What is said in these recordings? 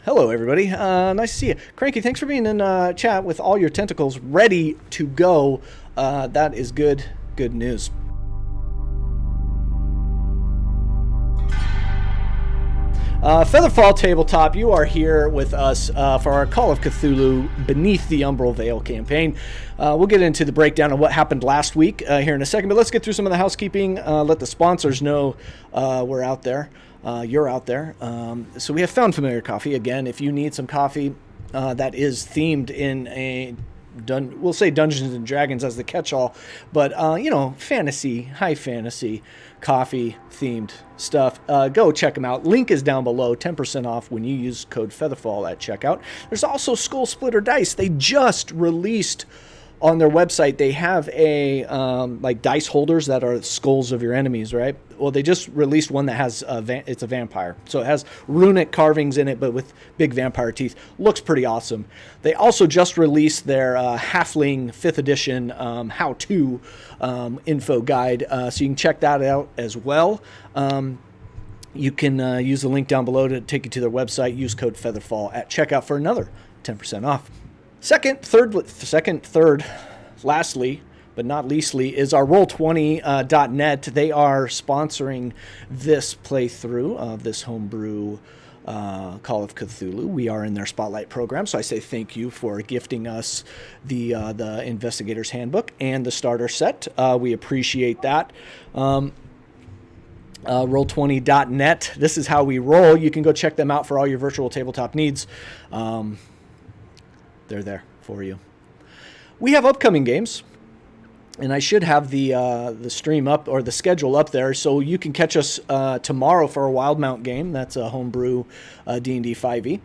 Hello, everybody. Nice to see you. Cranky, thanks for being in chat with all your tentacles ready to go. That is good news. FeatherFall Tabletop, you are here with us for our Call of Cthulhu Beneath the Umbral Veil campaign. We'll get into the breakdown of what happened last week here in a second, but let's get through some of the housekeeping. Let the sponsors know we're out there. You're out there. So we have Found Familiar Coffee. Again, if you need some coffee that is themed in we'll say Dungeons and Dragons as the catch-all, but fantasy, high fantasy, coffee themed stuff. Go check them out. Link is down below. 10% off when you use code FeatherFall at checkout. There's also Skull Splitter Dice. They just released on their website. They have a like dice holders that are skulls of your enemies, right? Well, they just released one that has it's a vampire, so it has runic carvings in it, but with big vampire teeth. Looks pretty awesome. They also just released their Halfling 5th edition how-to info guide, so you can check that out as well. You can use the link down below to take you to their website. Use code FeatherFall at checkout for another 10% off. Second, third, lastly, but not leastly, is our Roll20.net. They are sponsoring this playthrough of this homebrew Call of Cthulhu. We are in their Spotlight program, so I say thank you for gifting us the Investigator's Handbook and the starter set. We appreciate that. Roll20.net. This is how we roll. You can go check them out for all your virtual tabletop needs. They're there for you. We have upcoming games, and I should have the stream up or the schedule up there, so you can catch us tomorrow for a Wildmount game. That's a homebrew D&D 5e.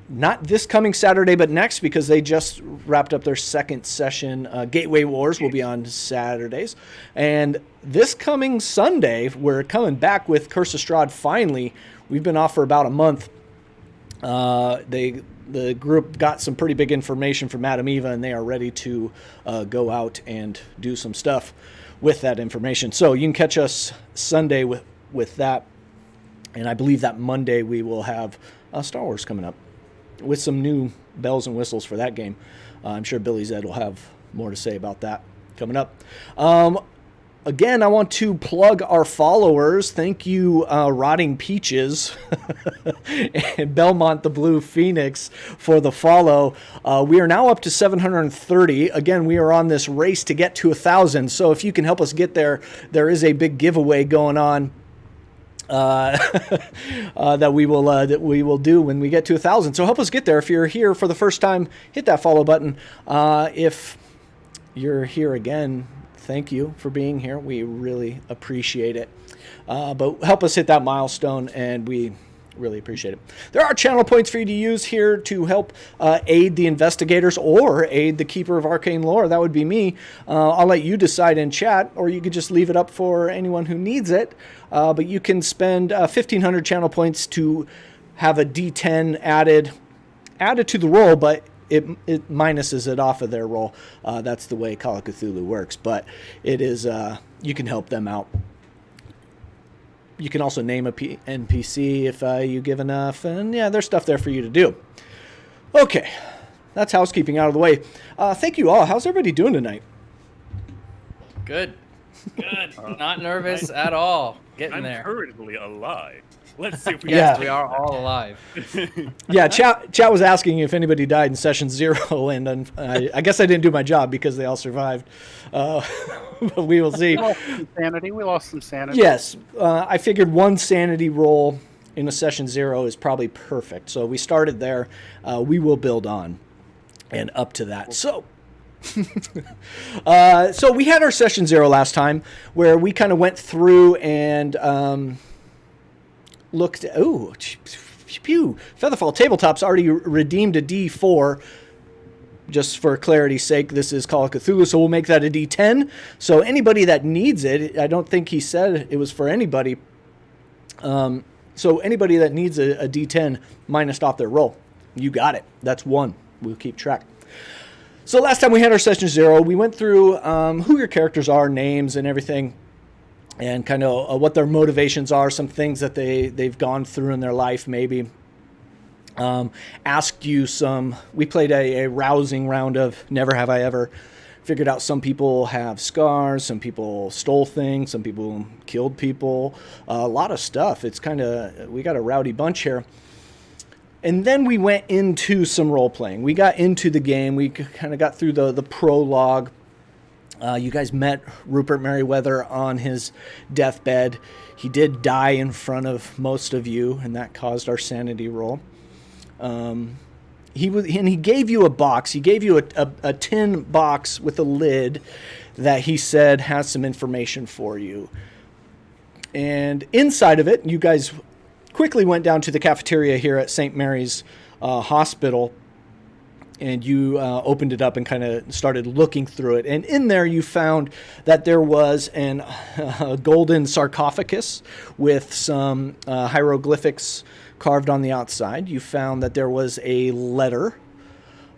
Not this coming Saturday, but next, because they just wrapped up their second session. Gateway Wars will be on Saturdays, and this coming Sunday we're coming back with Curse of Strahd. Finally, we've been off for about a month. The group got some pretty big information from Madame Eva, and they are ready to go out and do some stuff with that information. So you can catch us Sunday with that. And I believe that Monday we will have Star Wars coming up with some new bells and whistles for that game. I'm sure Billy Zed will have more to say about that coming up. Again, I want to plug our followers. Thank you, Rotting Peaches and Belmont the Blue Phoenix for the follow. We are now up to 730. Again, we are on this race to get to 1,000. So if you can help us get there, there is a big giveaway going on that we will do when we get to 1,000. So help us get there. If you're here for the first time, hit that follow button. If you're here again, thank you for being here. We really appreciate it. But help us hit that milestone, and we really appreciate it. There are channel points for you to use here to help aid the investigators or aid the Keeper of Arcane Lore. That would be me. I'll let you decide in chat, or you could just leave it up for anyone who needs it. But you can spend 1,500 channel points to have a D10 added to the roll, but it minuses it off of their roll. That's the way Call of Cthulhu works, but it is you can help them out. You can also name a NPC if you give enough, and yeah, there's stuff there for you to do. Okay, that's housekeeping out of the way. Thank you all. How's everybody doing tonight? Good. Not nervous at all. Getting there. I'm currently alive. Let's see if we Yes, we are all alive. Yeah, chat was asking if anybody died in session 0, and I guess I didn't do my job because they all survived. But we will see. We lost some sanity. Yes, I figured one sanity roll in a session 0 is probably perfect. So we started there. We will build on and up to that. So we had our session 0 last time where we kind of went through and looked at, FeatherFall Tabletop's already redeemed a D4. Just for clarity's sake, this is Call of Cthulhu, so we'll make that a D10. So anybody that needs it, I don't think he said it was for anybody. So anybody that needs a D10 minus off their roll, you got it. That's 1. We'll keep track. So last time we had our session 0, we went through who your characters are, names and everything, and kind of what their motivations are, some things that they've gone through in their life maybe. Asked you some. We played a rousing round of Never Have I Ever. Figured out some people have scars, some people stole things, some people killed people, a lot of stuff. It's we got a rowdy bunch here. And then we went into some role playing. We got into the game. We kind of got through the prologue. You guys met Rupert Merriweather on his deathbed. He did die in front of most of you, and that caused our sanity roll. He gave you a box. He gave you a tin box with a lid that he said has some information for you. And inside of it, you guys quickly went down to the cafeteria here at St. Mary's Hospital, and you opened it up and kind of started looking through it. And in there, you found that there was a golden sarcophagus with some hieroglyphics carved on the outside. You found that there was a letter,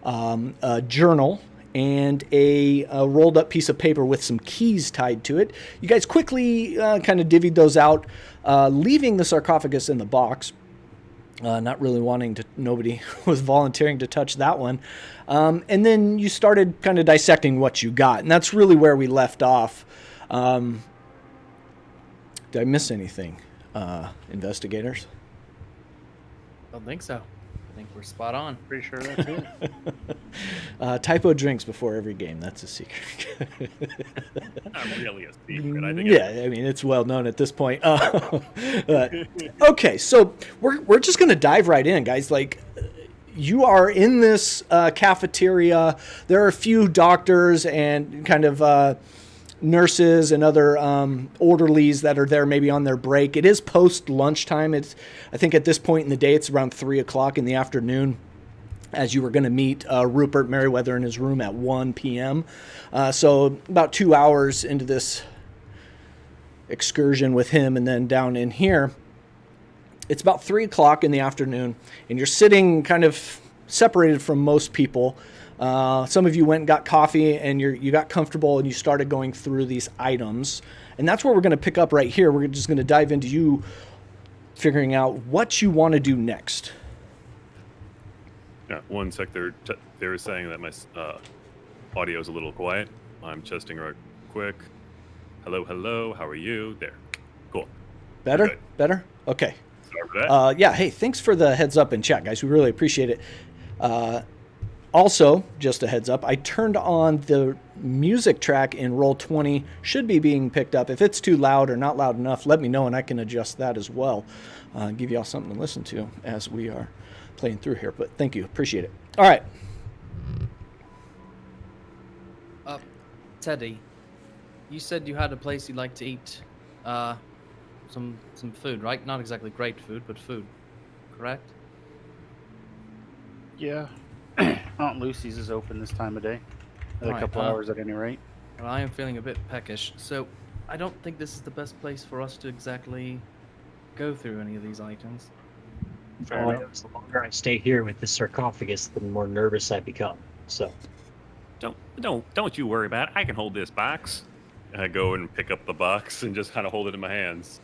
a journal, and a rolled up piece of paper with some keys tied to it. You guys quickly kind of divvied those out, leaving the sarcophagus in the box. Not really nobody was volunteering to touch that one. And then you started kind of dissecting what you got. And that's really where we left off. Did I miss anything, investigators? Don't think so. I think we're spot on. Pretty sure that's it. Typo drinks before every game. That's a secret. Not really a secret. I think. Yeah, I mean, it's well known at this point. Okay, so we're just going to dive right in, guys. Like, you are in this cafeteria. There are a few doctors and kind of nurses and other orderlies that are there maybe on their break. It is post lunchtime. I think at this point in the day, it's around 3 o'clock in the afternoon, as you were going to meet Rupert Merriweather in his room at 1 p.m. So about 2 hours into this excursion with him, and then down in here, it's about 3 o'clock in the afternoon, and you're sitting kind of separated from most people. Some of you went and got coffee, and you got comfortable, and you started going through these items. And that's where we're going to pick up right here. We're just going to dive into you figuring out what you want to do next. Yeah, one sec. They were saying that my audio is a little quiet. I'm testing real quick. Hello, hello. How are you? There. Cool. Better? Good. Better? Okay. Sorry for that. Yeah, hey, thanks for the heads up in chat, guys. We really appreciate it. Also, just a heads up, I turned on the music track in Roll20. Should be being picked up. If it's too loud or not loud enough, let me know, and I can adjust that as well. Give you all something to listen to as we are playing through here. But thank you. Appreciate it. All right. Teddy, you said you had a place you'd like to eat some food, right? Not exactly great food, but food, correct? Yeah. Aunt Lucy's is open this time of day. A Right, couple hours at any rate. Well, I am feeling a bit peckish, so I don't think this is the best place for us to exactly go through any of these items. Fair All I enough. know is the longer I stay here with the sarcophagus, the more nervous I become. So, Don't you worry about it. I can hold this box. And I go and pick up the box and just kind of hold it in my hands.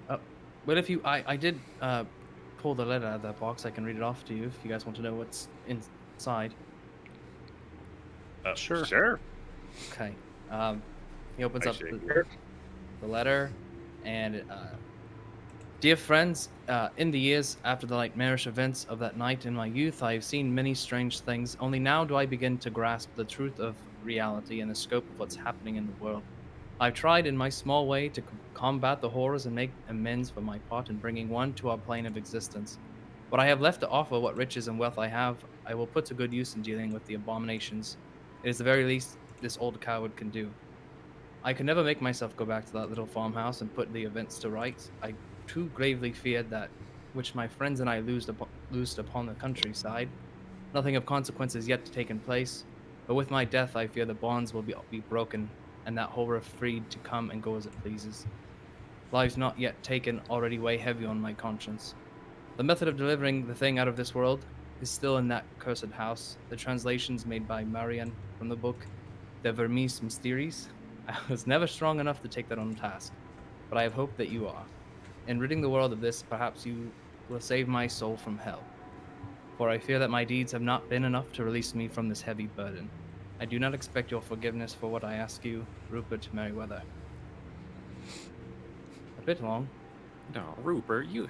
But if I did pull the letter out of that box, I can read it off to you if you guys want to know what's inside. Sure. Sure. Okay. He opens I up shake the letter, and dear friends, in the years after the nightmarish events of that night in my youth, I have seen many strange things. Only now do I begin to grasp the truth of reality and the scope of what's happening in the world. I've tried in my small way to combat the horrors and make amends for my part in bringing one to our plane of existence. What I have left to offer, what riches and wealth I have, I will put to good use in dealing with the abominations. It is the very least this old coward can do. I could never make myself go back to that little farmhouse and put the events to rights. I too gravely feared that which my friends and I loosed upon the countryside. Nothing of consequence has yet taken place, but with my death I fear the bonds will be broken, and that horror freed to come and go as it pleases. Lives not yet taken already weigh heavy on my conscience. The method of delivering the thing out of this world is still in that cursed house. The translations made by Marian from the book De Vermis Mysteries. I was never strong enough to take that on task, but I have hope that you are. In ridding the world of this, perhaps you will save my soul from hell. for I fear that my deeds have not been enough to release me from this heavy burden. I do not expect your forgiveness for what I ask you, Rupert Merriweather. A bit long. No, Rupert, you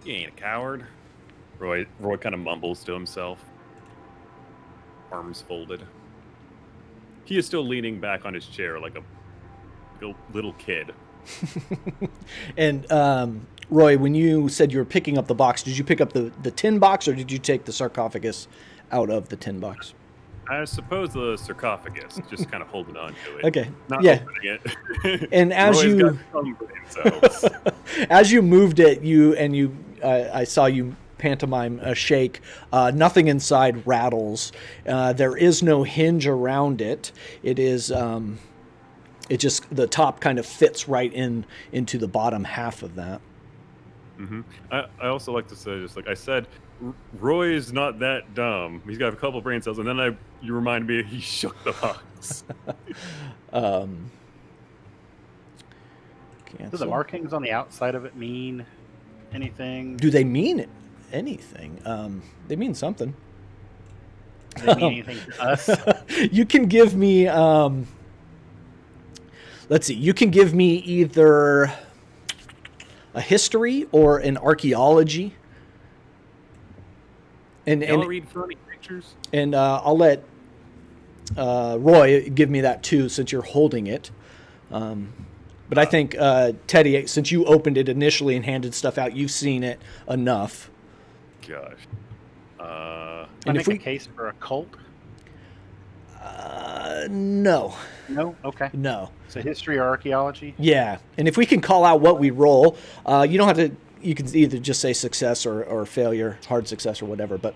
ain't a coward. Roy kind of mumbles to himself, arms folded. He is still leaning back on his chair like a little kid. And Roy, when you said you were picking up the box, did you pick up the tin box, or did you take the sarcophagus out of the tin box? I suppose the sarcophagus, just kind of holding on to it. Okay. Not Yeah. opening it. And as Roy's you got some brain cells. as you moved it, I saw you pantomime a shake. Nothing inside rattles. There is no hinge around it. It is. It just, the top kind of fits right into the bottom half of that. Mm-hmm. I also like to say, just like I said, Roy's not that dumb. He's got a couple brain cells, and then you remind me he shook the box. Do the markings on the outside of it mean anything? Do they mean anything? They mean something. Do they mean anything to us? You can give me. Let's see. You can give me either a history or an archaeology. And read funny pictures. And I'll let Roy give me that too, since you're holding it. But I think Teddy, since you opened it initially and handed stuff out, you've seen it enough. Gosh. And I if make a case for a cult? No. No? Okay. No. So history or archaeology? Yeah. And if we can call out what we roll, you don't have to. You can either just say success or failure, hard success or whatever. But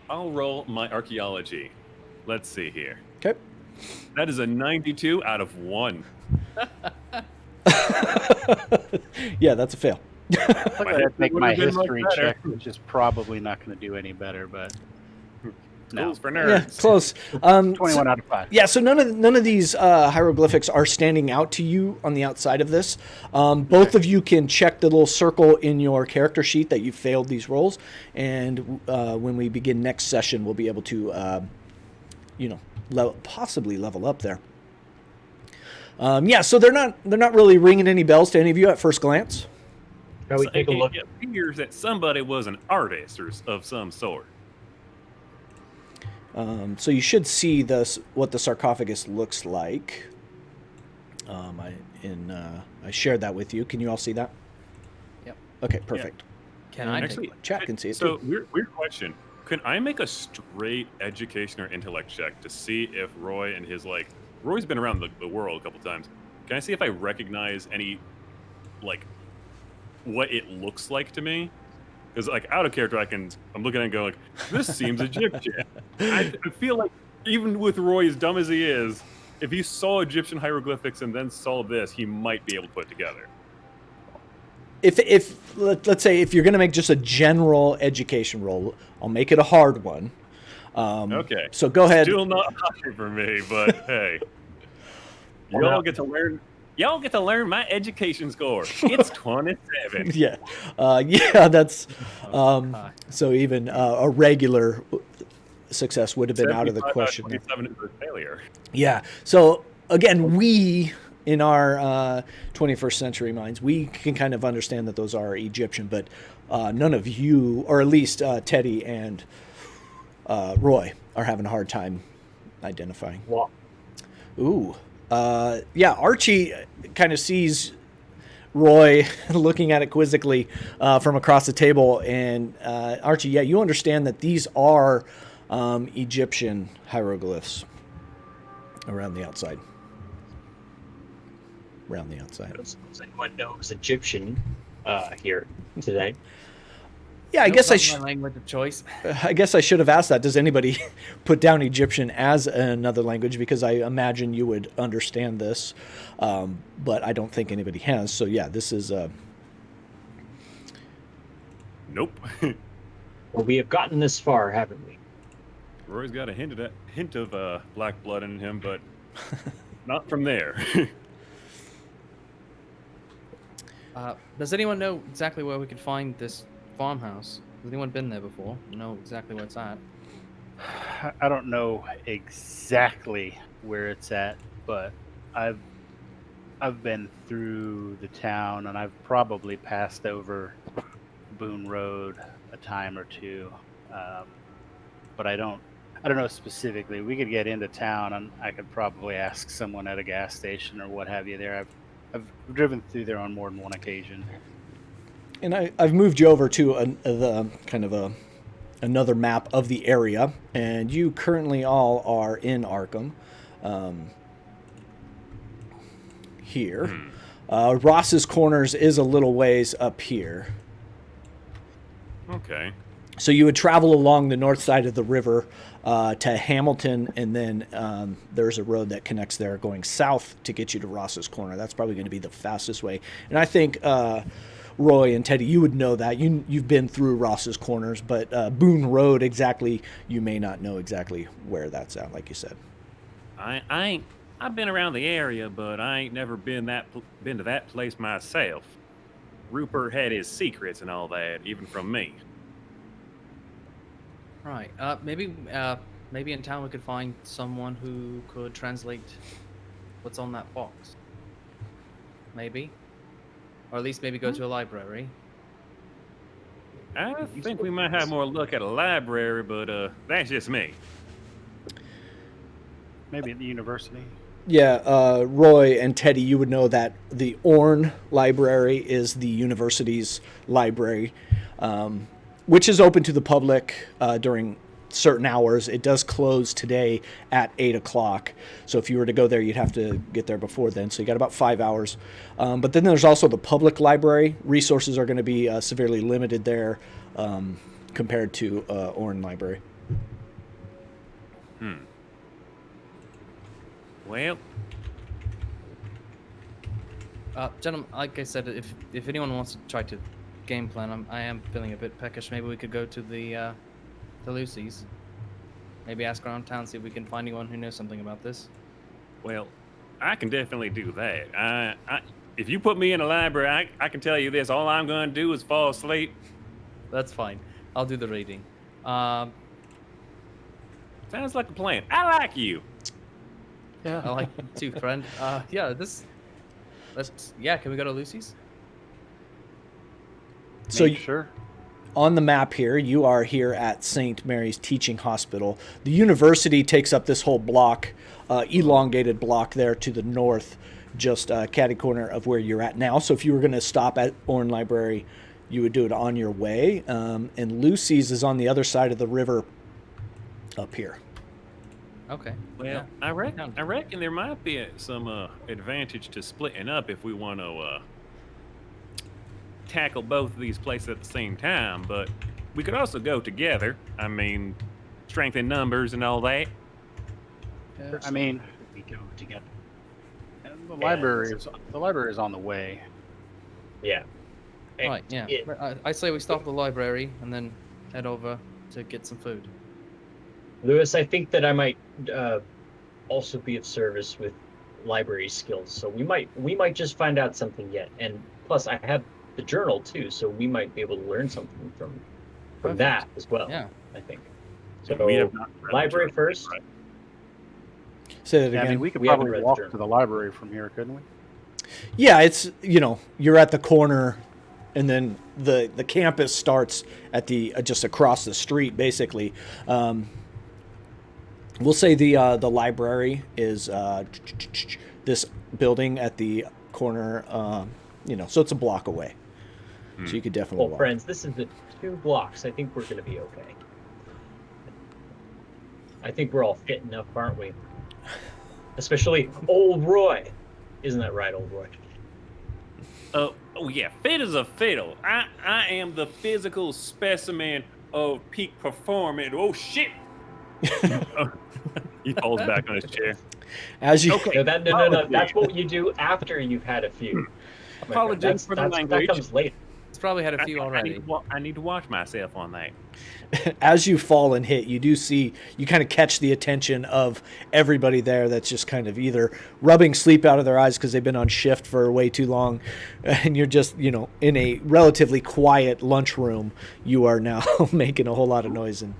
I'll roll my archaeology. Let's see here. okay. That is a 92 out of 1. Yeah, that's a fail. I'm going to make my would've been much history better. check, which is probably not going to do any better, but no. Schools for Yeah, nerds. close. 21 out of 5. Yeah, so none of these hieroglyphics are standing out to you on the outside of this. Both of you can check the little circle in your character sheet that you failed these rolls, and when we begin next session, we'll be able to, possibly level up there. Yeah, so they're not really ringing any bells to any of you at first glance. Shall we take a look? It appears that somebody was an artist or of some sort. So you should see what the sarcophagus looks like. I shared that with you. Can you all see that? Yep. Okay, perfect. Can I Actually, take Chat can see it So, too. weird question. Can I make a straight education or intellect check to see if Roy and his, Roy's been around the world a couple times. Can I see if I recognize any, what it looks like to me? Because, out of character, I'm looking at it and going, this seems Egyptian. I feel like, even with Roy, as dumb as he is, if he saw Egyptian hieroglyphics and then saw this, he might be able to put it together. Let's say if you're going to make just a general education roll, I'll make it a hard one. Okay. So go ahead. Still not high for me, but hey. Y'all get to learn my education score. It's 27. Yeah. That's so even a regular success would have been out of the 75 question. 27 is a failure. Yeah. So again, we in our 21st century minds, we can kind of understand that those are Egyptian, but none of you, or at least Teddy and Roy, are having a hard time identifying. Well, Ooh. Yeah, Archie kind of sees Roy looking at it quizzically from across the table. And Archie, yeah, you understand that these are Egyptian hieroglyphs around the outside. does anyone knows Egyptian here today? Yeah, I Nope, guess not my language of choice. I guess I should have asked that. Does anybody put down Egyptian as another language? Because I imagine you would understand this, but I don't think anybody has. So yeah, this is. Nope. Well, we have gotten this far, haven't we? Roy's got a hint of black blood in him, but not from there. Does anyone know exactly where we could find this farmhouse? Has anyone been there before? Know exactly where it's at? I don't know exactly where it's at, but I've been through the town, and I've probably passed over Boone Road a time or two. But I don't know specifically. We could get into town, and I could probably ask someone at a gas station or what have you there. I've driven through there on more than one occasion. And I've moved you over to the kind of another map of the area, and you currently all are in Arkham. Here. Ross's Corners is a little ways up here. Okay. So you would travel along the north side of the river to Hamilton, and then there's a road that connects there going south to get you to Ross's Corner. That's probably going to be the fastest way. And I think Roy and Teddy, you would know that. You've been through Ross's Corners, but Boone Road exactly, you may not know exactly where that's at, like you said. I've been around the area, but I ain't never been to that place myself. Rupert had his secrets and all that, even from me. Right. Maybe in town we could find someone who could translate what's on that box. Maybe. Or at least maybe go to a library. I think we might have more luck at a library, but that's just me. Maybe at the university. Yeah, Roy and Teddy, you would know that the Orne Library is the university's library, which is open to the public during certain hours. It does close today at 8 o'clock. So if you were to go there, you'd have to get there before then. So you got about 5 hours. But then there's also the public library. Resources are going to be severely limited there compared to Orne Library. Well, gentlemen, like I said, if anyone wants to try to game plan, I am feeling a bit peckish. Maybe we could go to the Lucy's. Maybe ask around town, see if we can find anyone who knows something about this. well, I can definitely do that. If you put me in a library, I can tell you this: all I'm going to do is fall asleep. That's fine. I'll do the reading. Sounds like a plan. I like you. I like you too, friend. Can we go to Lucy's? So Sure. on the map here, you are here at St. Mary's Teaching Hospital. The university takes up this whole block, elongated block there to the north, just catty corner of where you're at now. So if you were going to stop at Orne Library, you would do it on your way. And Lucy's is on the other side of the river up here. Okay. Well, yeah. I reckon there might be some advantage to splitting up if we want to tackle both of these places at the same time. But we could also go together. I mean, strength in numbers and all that. I mean, we go together. the library is on the way. Yeah. Right, yeah. I say we stop at the library and then head over to get some food. Lewis, I think that I might also be of service with library skills. So we might just find out something yet. And plus, I have the journal too, so we might be able to learn something from Perfect. that as well. Yeah. I think. So We have not read the library journal, first. right? Say that Yeah, again. I mean, we could We haven't probably read the walk journal. to the library from here, couldn't we? Yeah, it's, you're at the corner, and then the campus starts at the just across the street, basically. We'll say the library is this building at the corner, so it's a block away. So you could definitely Well, walk. friends, this is the 2 blocks. I think we're going to be okay. I think we're all fit enough, aren't we? Especially old Roy. Isn't that right, old Roy? Oh yeah, fit as a fiddle. I am the physical specimen of peak performance. Oh shit! He falls back on his chair. As you Okay. No. That's what you do after you've had a few. Apologies for the language. That comes later. probably had a few already. I need to watch myself on that. As you fall and hit, you do see, you kind of catch the attention of everybody there that's just kind of either rubbing sleep out of their eyes because they've been on shift for way too long, and you're just, in a relatively quiet lunchroom, you are now making a whole lot of noise, and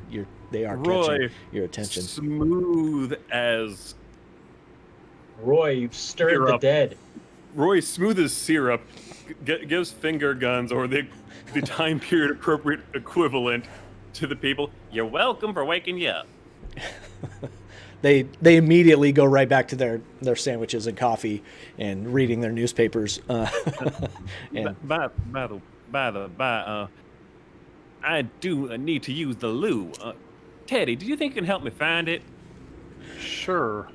they are catching your attention. Smooth as Roy, you've stirred the Syrup. dead. Roy, smooth as syrup, gives finger guns or the time period appropriate equivalent to the people. You're welcome for waking you up. They immediately go right back to their sandwiches and coffee and reading their newspapers. And By the by, I do need to use the loo. Teddy, do you think you can help me find it? Sure.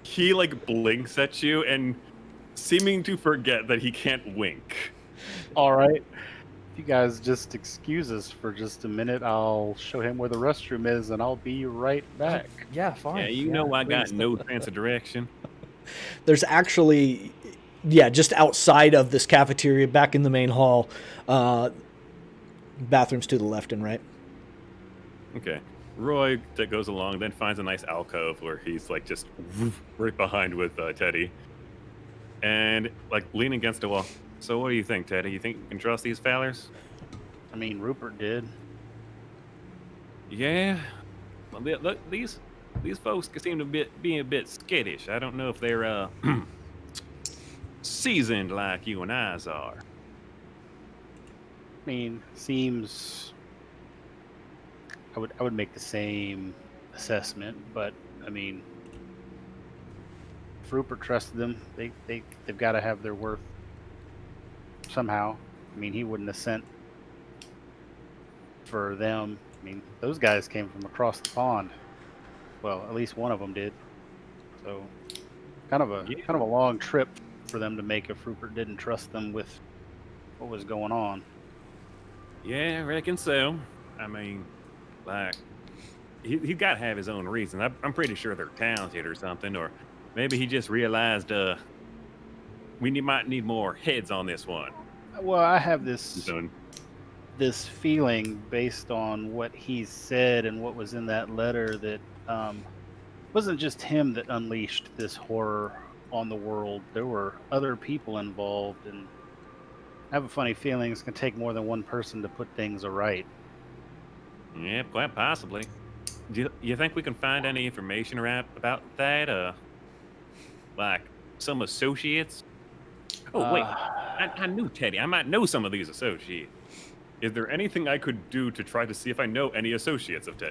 He like blinks at you and seeming to forget that he can't wink. All right. If you guys just excuse us for just a minute, I'll show him where the restroom is, and I'll be right back. Yeah, fine. Yeah, you know I got no sense of direction. there's actually, just outside of this cafeteria, back in the main hall, bathrooms to the left and right. Okay. Roy that goes along, then finds a nice alcove where he's like just right behind with Teddy, and like leaning against a wall. So what do you think, Teddy? You think you can trust these fellers? I mean, Rupert did. Yeah. Well, look, these folks seem to be a bit skittish. I don't know if they're seasoned like you and I are. I mean, seems. I would make the same assessment, but I mean, if Rupert trusted them, they've got to have their worth somehow. I mean, he wouldn't have sent for them. I mean, those guys came from across the pond. Well, at least one of them did. So, kind of a long trip for them to make if Rupert didn't trust them with what was going on. Yeah, I reckon so. I mean, like, he got to have his own reason. I'm pretty sure they're talented or something, or maybe he just realized might need more heads on this one. Well, I have this feeling based on what he said and what was in that letter that wasn't just him that unleashed this horror on the world. There were other people involved, and I have a funny feeling it's going to take more than one person to put things aright. Yeah, quite possibly. Do you think we can find any information about that? Like some associates? Oh, wait. I knew Teddy. I might know some of these associates. Is there anything I could do to try to see if I know any associates of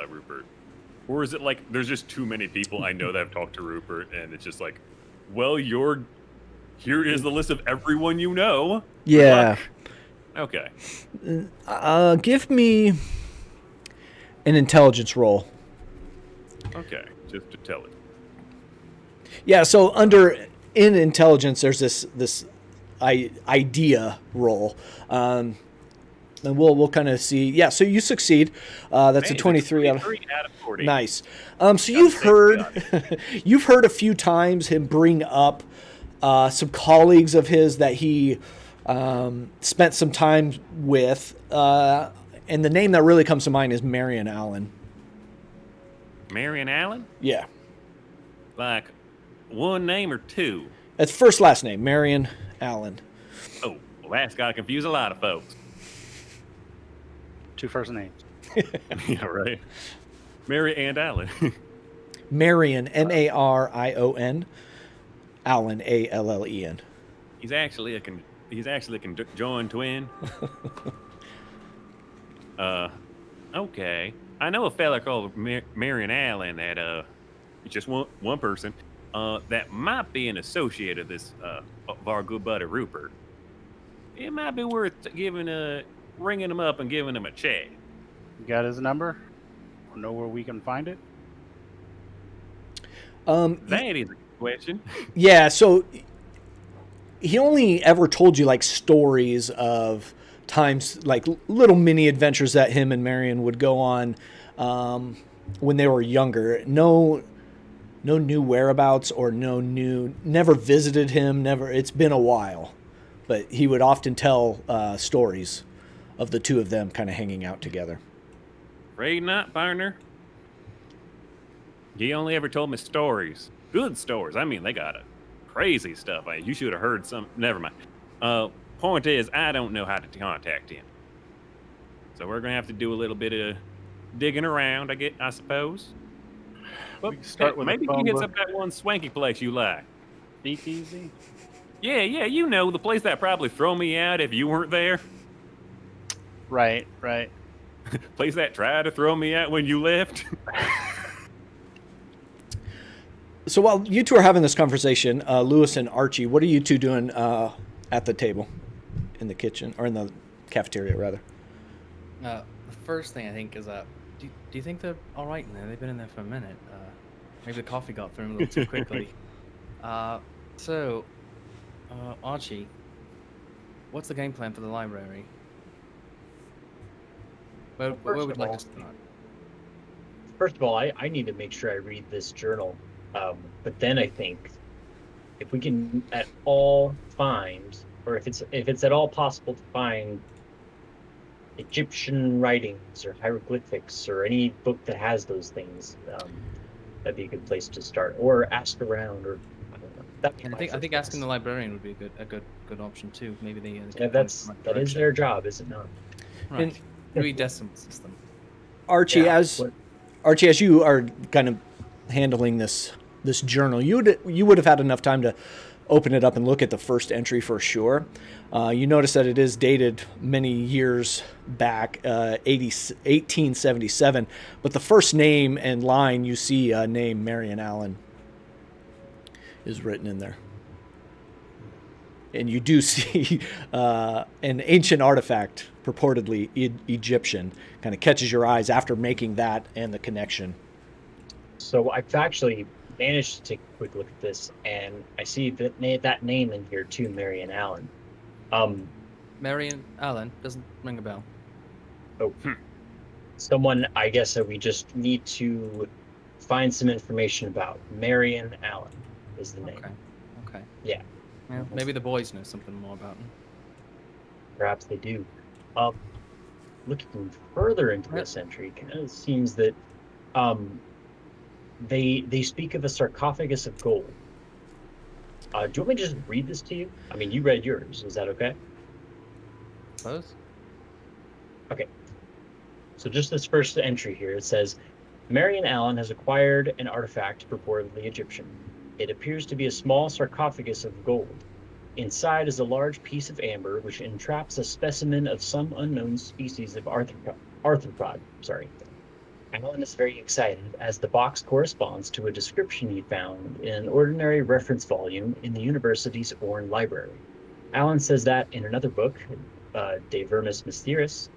Rupert? Or is it like there's just too many people I know that have talked to Rupert, and it's just like, well, here is the list of everyone you know. Yeah. Okay. Give me an intelligence roll. Okay, just to tell it. Yeah, so in intelligence, there's this idea roll, and we'll kind of see. Yeah, so you succeed. That's a 23 out of 40. Nice. So you've heard a few times him bring up some colleagues of his that he spent some time with, and the name that really comes to mind is Marion Allen. Marion Allen? Yeah. Like one name or two? It's first last name, Marion Allen. Oh, well, that's got to confuse a lot of folks. Two first names. Yeah, right. Mary and Allen. Marion, Marion. Allen, Allen. He's actually a conjoined twin. Okay. I know a fella called Marion Allen that just one person that might be an associate of this of our good buddy Rupert. It might be worth ringing him up and giving him a check. You got his number? Or know where we can find it? That is a question. Yeah, so he only ever told you like stories of times, like little mini adventures that him and Marion would go on when they were younger. No new whereabouts or never visited him. Never. It's been a while. but he would often tell stories of the two of them kind of hanging out together. Afraid not, partner. He only ever told me stories. Good stories. I mean, they got crazy stuff. You should have heard some. Never mind. Point is, I don't know how to contact him. So we're going to have to do a little bit of digging around, I suppose. But We can start with a maybe he phone hits book. up that one swanky place you like. Speakeasy. Yeah, you know, the place that probably throw me out if you weren't there. Right. Place that tried to throw me out when you left. So while you two are having this conversation, Lewis and Archie, what are you two doing at the table, in the kitchen or in the cafeteria rather? The first thing I think is, do you think they're all right in there? They've been in there for a minute. Maybe the coffee got through them a little too quickly. Archie, what's the game plan for the library? Where would you like to start? First of all, I need to make sure I read this journal. But then I think if we can at all find, or if it's at all possible to find Egyptian writings or hieroglyphics or any book that has those things, that'd be a good place to start. Or ask around, or I don't know. That'd be And my I think first asking the guess. librarian would be a good option too. Maybe they Yeah, that is their job, is it not? right. Read decimal system. Archie, Yeah, as you are kind of handling this journal, you would have had enough time to open it up and look at the first entry for sure. You notice that it is dated many years back, 1877, but the first name and line you see, name Marion Allen, is written in there. And you do see an ancient artifact, purportedly Egyptian, kind of catches your eyes after making that and the connection. So I've actually managed to take a quick look at this, and I see that name in here too, Marion Allen. Marion Allen doesn't ring a bell. Someone, I guess, that we just need to find some information about. Marion Allen is the name. Okay. Yeah. Well, maybe the boys know something more about him. Perhaps they do. Looking further into this entry, it kind of seems that they speak of a sarcophagus of gold. Do you want me to just read this to you? I mean, you read yours. Is that okay? Suppose. Okay. So just this first entry here, it says, Marion Allen has acquired an artifact purportedly Egyptian. It appears to be a small sarcophagus of gold. Inside is a large piece of amber which entraps a specimen of some unknown species of arthropod. Allen is very excited as the box corresponds to a description he found in an ordinary reference volume in the university's Orne Library. Allen says that in another book, De Vermis Mysteris,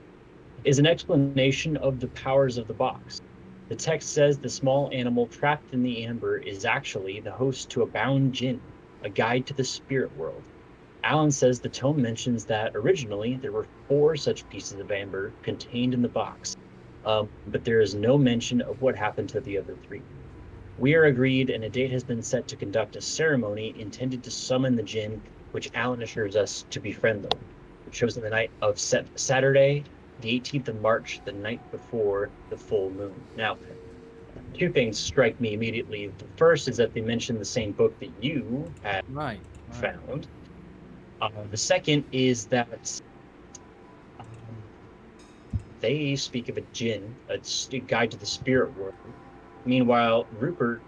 is an explanation of the powers of the box. The text says the small animal trapped in the amber is actually the host to a bound jinn, a guide to the spirit world. Allen says the tome mentions that originally there were 4 such pieces of amber contained in the box, but there is no mention of what happened to the other 3. We are agreed, and a date has been set to conduct a ceremony intended to summon the jinn, which Allen assures us to befriend them. It shows in the night of Saturday, the 18th of March, the night before the full moon. Now, 2 things strike me immediately. The first is that they mention the same book that you had Right. found. The second is that they speak of a jinn, a guide to the spirit world. Meanwhile, Rupert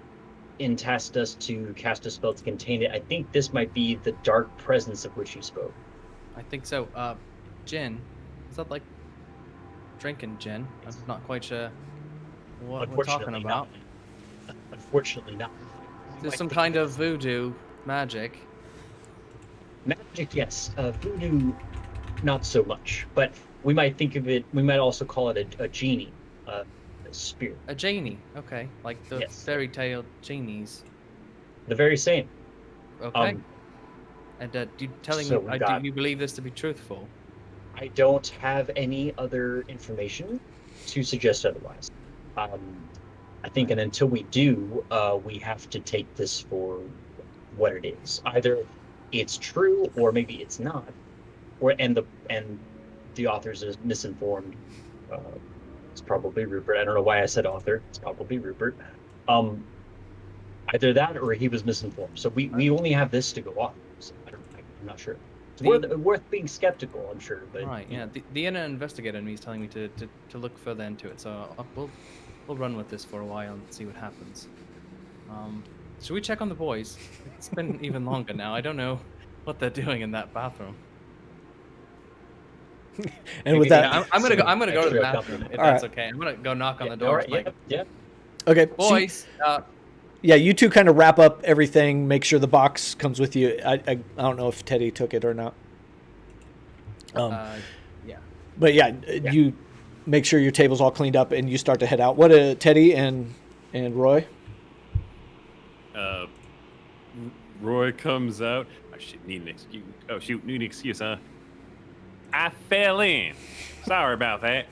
tasked us to cast a spell to contain it. I think this might be the dark presence of which you spoke. I think so. Gin. Is that like drinking gin? I'm not quite sure what we're talking Unfortunately about. not. Unfortunately not. There's some kind of voodoo magic. Magic, yes. Voodoo, not so much. But we might think of it, we might also call it a genie, a spirit. A genie. Okay. Like the Yes. fairy tale genies. The very same. Okay. And do you believe this to be truthful? I don't have any other information to suggest otherwise. I think, and until we do, we have to take this for what it is. Either it's true or maybe it's not, or and the author's is misinformed. It's probably Rupert. I don't know why I said author. It's probably Rupert. Either that or he was misinformed. So we only have this to go off. So I'm not sure. It's worth being skeptical, I'm sure. But Right, yeah. The inner investigator in me is telling me to look further into it. So we'll run with this for a while and see what happens. Should we check on the boys? It's been even longer now. I don't know what they're doing in that bathroom. And with that, I'm gonna go to the bathroom if that's right. okay. I'm gonna go knock on the door. All right, Like, yeah. okay, boys. yeah, you two kind of wrap up everything. Make sure the box comes with you. I don't know if Teddy took it or not. Yeah. But yeah, you make sure your table's all cleaned up, and you start to head out. What, Teddy and Roy? Roy comes out. Oh shit, need an excuse. Oh shoot, need an excuse, huh? I fell in. Sorry about that.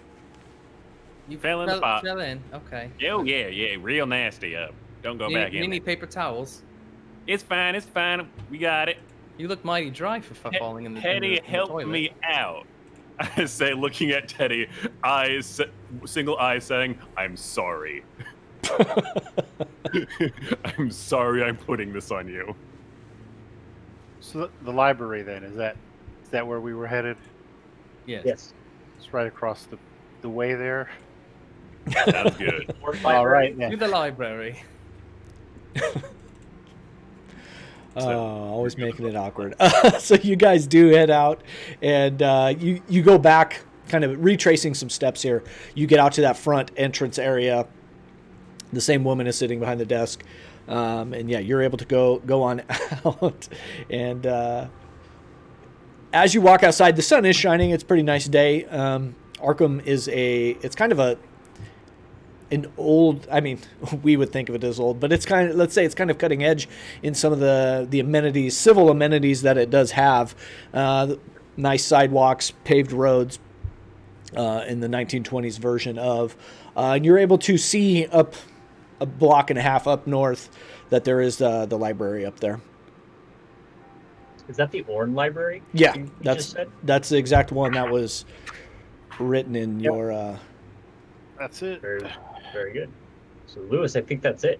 You fell in the pot. Fell in. Okay. Oh yeah, real nasty. Don't go back in. You need paper towels. It's fine. We got it. You look mighty dry for falling in the Teddy, in the help toilet. me out. I say, looking at Teddy, single eye saying, I'm sorry. I'm sorry I'm putting this on you. So the library then, is that where we were headed? Yes. It's right across the way there. Sounds good. All right, To the library. Always making it awkward. So you guys do head out, and you go back, kind of retracing some steps here. You get out to that front entrance area. The same woman is sitting behind the desk, and yeah, you're able to go on out. And as you walk outside, the sun is shining. It's a pretty nice day. Arkham is it's kind of an old, I mean, we would think of it as old, but it's kind of, let's say it's kind of cutting edge in some of the amenities, civil amenities that it does have. Nice sidewalks, paved roads in the 1920s version of. And you're able to see up a block and a half up north that there is the library up there. Is that the Orne Library? Yeah, you that's just said? the exact one that was written in your... That's it. Very, very good. So, Lewis, I think that's it.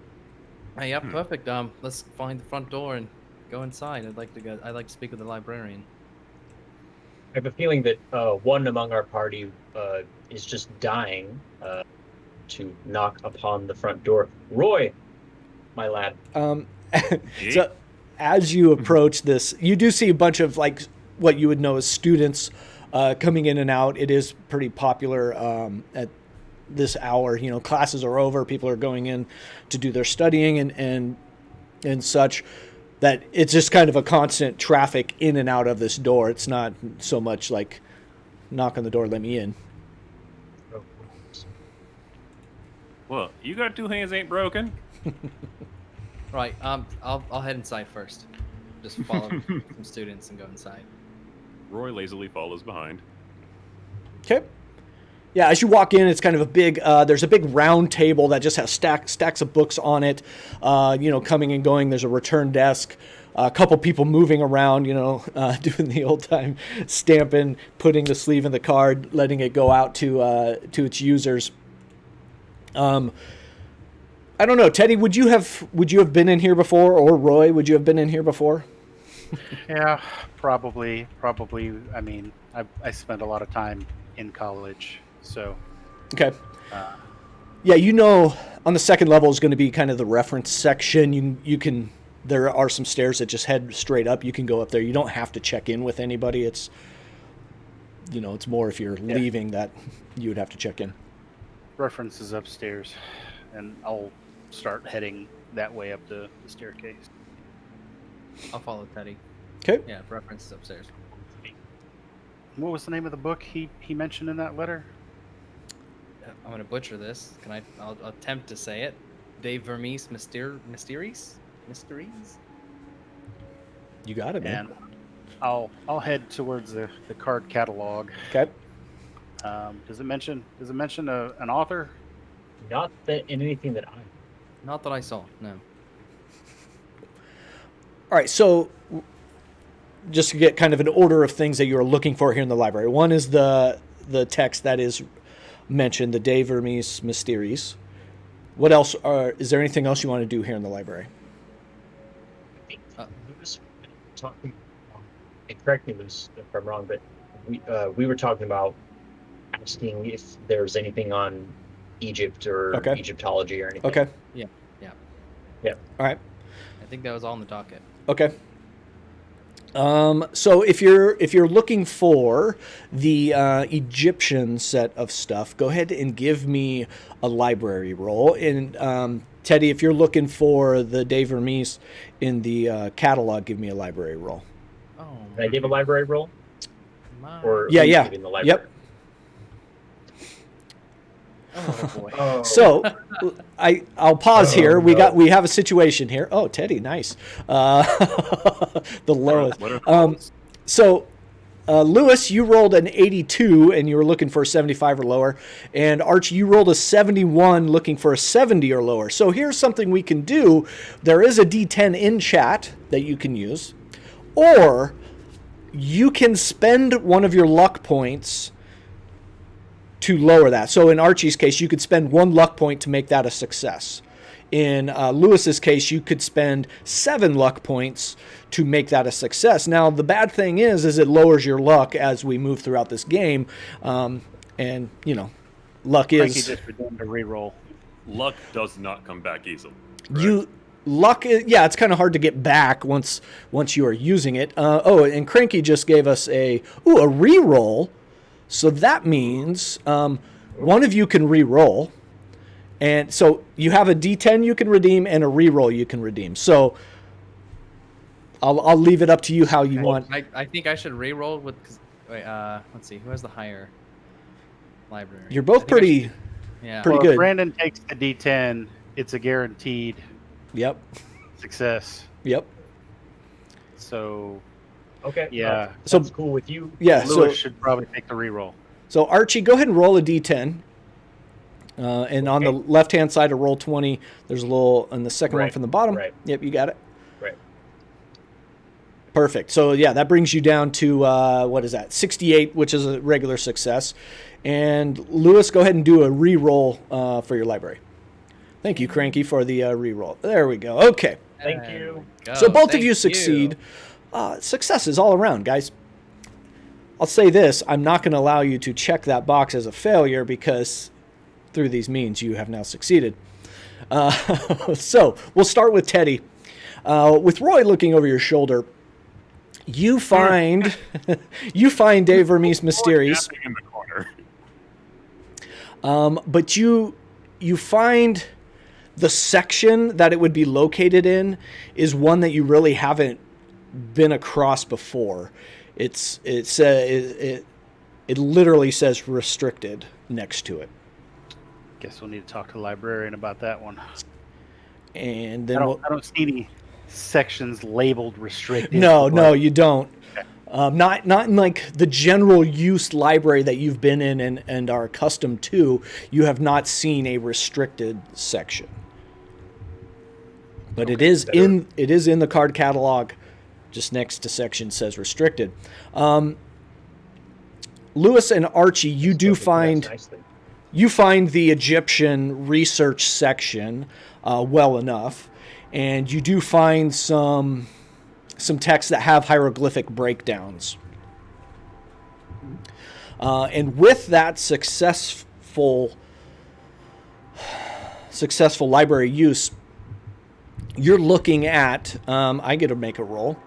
Yeah, perfect. Let's find the front door and go inside. I'd like to speak with the librarian. I have a feeling that one among our party is just dying to knock upon the front door. Roy, my lad. So as you approach this, you do see a bunch of like what you would know as students coming in and out. It is pretty popular at this hour. You know, classes are over. People are going in to do their studying and such. That it's just kind of a constant traffic in and out of this door. It's not so much like knock on the door, let me in. Well, you got two hands ain't broken. Right. I'll head inside first. Just follow some students and go inside. Roy lazily follows behind. Okay. Yeah, as you walk in, it's kind of a big, there's a big round table that just has stacks of books on it, coming and going. There's a return desk, a couple people moving around, doing the old time stamping, putting the sleeve in the card, letting it go out to its users. I don't know, Teddy, would you have been in here before, or Roy, would you have been in here before? Yeah, probably. I mean, I spent a lot of time in college, so. Okay. Yeah, on the second level is going to be kind of the reference section. You can, there are some stairs that just head straight up. You can go up there. You don't have to check in with anybody. It's, it's more if you're leaving that you would have to check in. Reference is upstairs, and I'll start heading that way up the staircase. I'll follow Teddy. Okay. Yeah, reference is upstairs. What was the name of the book he mentioned in that letter? I'm gonna butcher this. I'll attempt to say it. De Vermis Mysteries? You got it, man. And I'll head towards the card catalog. Okay. Does it mention an author? Not that in anything that I. Not that I saw. No. All right. So just to get kind of an order of things that you're looking for here in the library. One is the text that is mentioned, the De Vermis Mysteries. What else? Is there anything else you want to do here in the library? I think Lewis talking. And correct me, Lewis, if I'm wrong, but we were talking about asking if there's anything on Egypt or Egyptology or anything. Okay. Yeah. All right. I think that was all in the docket. Okay. So if you're looking for the Egyptian set of stuff, go ahead and give me a library roll. And Teddy, if you're looking for the De Vermis in the catalog, give me a library roll. Oh. Can I give a library roll? Or Yeah. giving the library? Yep. Oh boy. Oh. So I'll pause here. We have a situation here. Oh, Teddy, nice. The lowest. What are the rolls? So, Lewis, you rolled an 82 and you were looking for a 75 or lower. And Archie, you rolled a 71 looking for a 70 or lower. So here's something we can do. There is a D10 in chat that you can use. Or you can spend one of your luck points to lower that. So in Archie's case, you could spend 1 luck point to make that a success. In Lewis's case, you could spend 7 luck points to make that a success. Now, the bad thing is it lowers your luck as we move throughout this game. And, you know, luck Frankie is... just redeemed a reroll. Luck does not come back easily. Luck is, yeah, it's kind of hard to get back once you are using it. And Cranky just gave us a reroll. So that means one of you can re-roll. And so you have a D10 you can redeem and a re-roll you can redeem. So I'll leave it up to you how you want. I think I should re-roll with. Wait, let's see. Who has the higher library? You're both pretty Pretty good. If Brandon takes the D10, it's a guaranteed Yep. success. Yep. So Okay. yeah. So- That's cool with you. Yeah. Lewis should probably take the reroll. So Archie, go ahead and roll a D10. And on the left-hand side of roll 20, there's a little, on the second one Right, from the bottom. right. Yep, you got it. Right. Perfect. So, yeah, that brings you down to, what is that, 68, which is a regular success. And Lewis, go ahead and do a re-roll for your library. Thank you, Cranky, for the re-roll. There we go. Okay. Thank There you. we go. So both of Thank you succeed. Successes all around, guys. I'll say this. I'm not going to allow you to check that box as a failure because through these means you have now succeeded. So we'll start with Teddy. With Roy looking over your shoulder, you find De Vermis Mysteries. In the corner. But you find the section that it would be located in is one that you really haven't been across before. It literally says restricted next to it. Guess we'll need to talk to the librarian about that one. And then I don't see any sections labeled restricted. No, you don't. Not in like the general use library that you've been in and are accustomed to. You have not seen a restricted section, but it is in the card catalog, just next to section says restricted. Lewis and Archie, you do find the Egyptian research section well enough, and you do find some texts that have hieroglyphic breakdowns. And with that successful library use, you're looking at, I get to make a roll.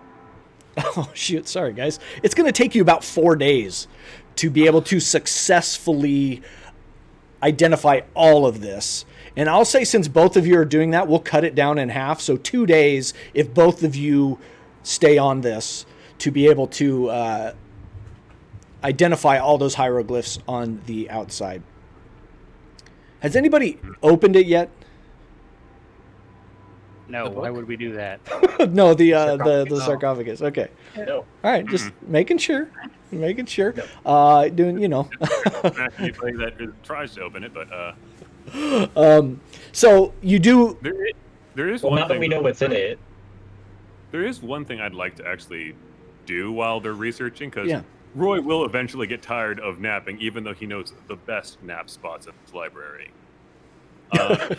Oh, shoot. Sorry, guys. It's going to take you about 4 days to be able to successfully identify all of this. And I'll say since both of you are doing that, we'll cut it down in half. So 2 days, if both of you stay on this, to be able to identify all those hieroglyphs on the outside. Has anybody opened it yet? No, why would we do that? No, the sarcophagus. Okay. No. All right, just making sure. Doing, Anybody that tries to open it, but so you do. there is Well, one now thing. that we know what's in it. There is one thing I'd like to actually do while they're researching, because Yeah. Roy will eventually get tired of napping, even though he knows the best nap spots in his library.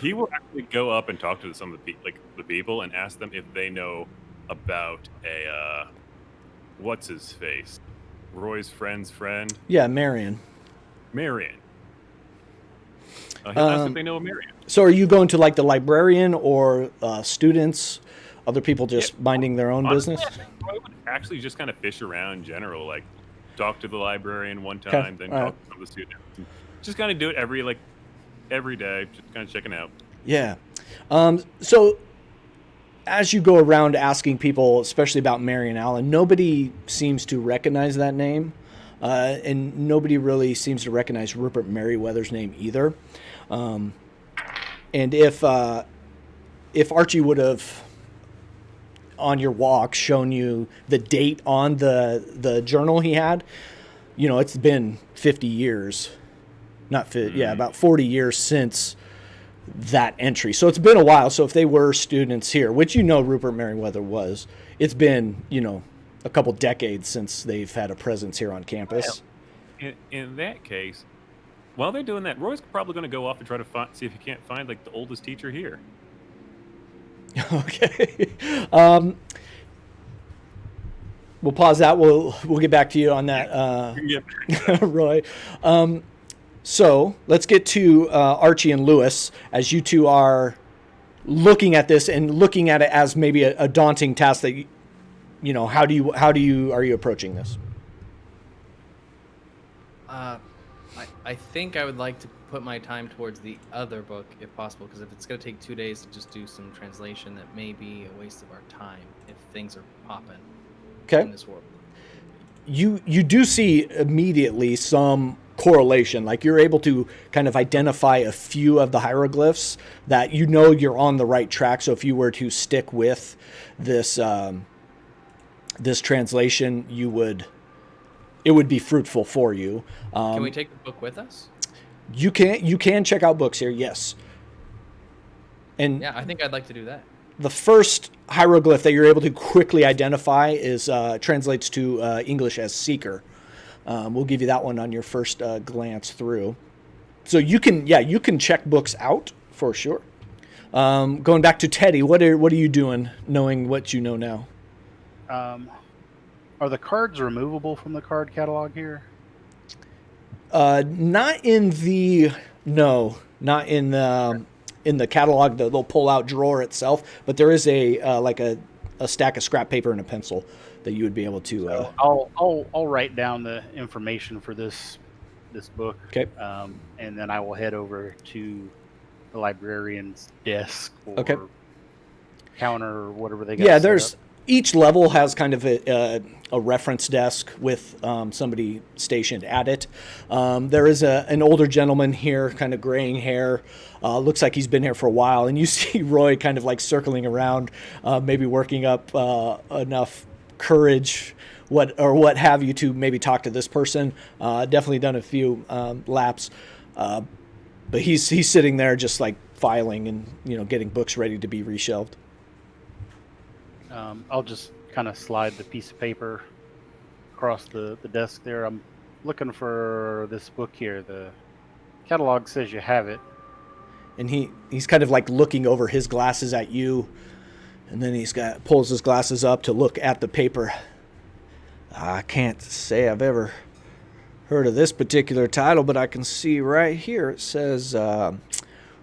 He will actually go up and talk to some of the people and ask them if they know about a what's his face, Roy's friend's friend, Yeah, Marion. Marion. He'll ask if they know a Marion. So are you going to like the librarian or students, other people just minding their own Honestly, business? I think Roy would actually just kind of fish around in general, like talk to the librarian one time, then all talk right. to some of the students. Just kind of do it every day, just kind of checking out. Yeah. So as you go around asking people, especially about Marion Allen, nobody seems to recognize that name. And nobody really seems to recognize Rupert Merriweather's name either. And if Archie would have, on your walk, shown you the date on the journal he had, it's been 50 years. About 40 years since that entry. So it's been a while. So if they were students here, which Rupert Merriweather was, it's been, a couple decades since they've had a presence here on campus. Well, in that case, while they're doing that, Roy's probably going to go off and try to see if he can't find the oldest teacher here. Okay. We'll pause that. We'll get back to you on that, Roy. So let's get to Archie and Lewis, as you two are looking at this and looking at it as maybe a daunting task that how are you approaching this? I think I would like to put my time towards the other book if possible, because if it's going to take 2 days to just do some translation, that may be a waste of our time if things are popping in this world. You do see immediately some correlation, like you're able to kind of identify a few of the hieroglyphs that you're on the right track. So if you were to stick with this this translation, it would be fruitful for you. Can we take the book with us? You can check out books here, yes. And yeah, I think I'd like to do that. The first hieroglyph that you're able to quickly identify is translates to English as seeker. We'll give you that one on your first glance through. So you can check books out for sure. Going back to Teddy, what are you doing, knowing what you know now? Are the cards removable from the card catalog here? Not in the catalog, the little pull-out drawer itself, but there is a stack of scrap paper and a pencil that you would be able to. So I'll write down the information for this book. Okay. And then I will head over to the librarian's desk or counter or whatever they got. Yeah, there's each level has kind of a reference desk with somebody stationed at it. There is an older gentleman here, kind of graying hair. Looks like he's been here for a while. And you see Roy kind of like circling around, maybe working up enough courage, what have you, to maybe talk to this person. Definitely done a few laps. But he's sitting there just like filing and getting books ready to be reshelved. I'll just kind of slide the piece of paper across the desk there. I'm looking for this book here. The catalog says you have it. And he's kind of like looking over his glasses at you, and then pulls his glasses up to look at the paper. I can't say I've ever heard of this particular title, but I can see right here it says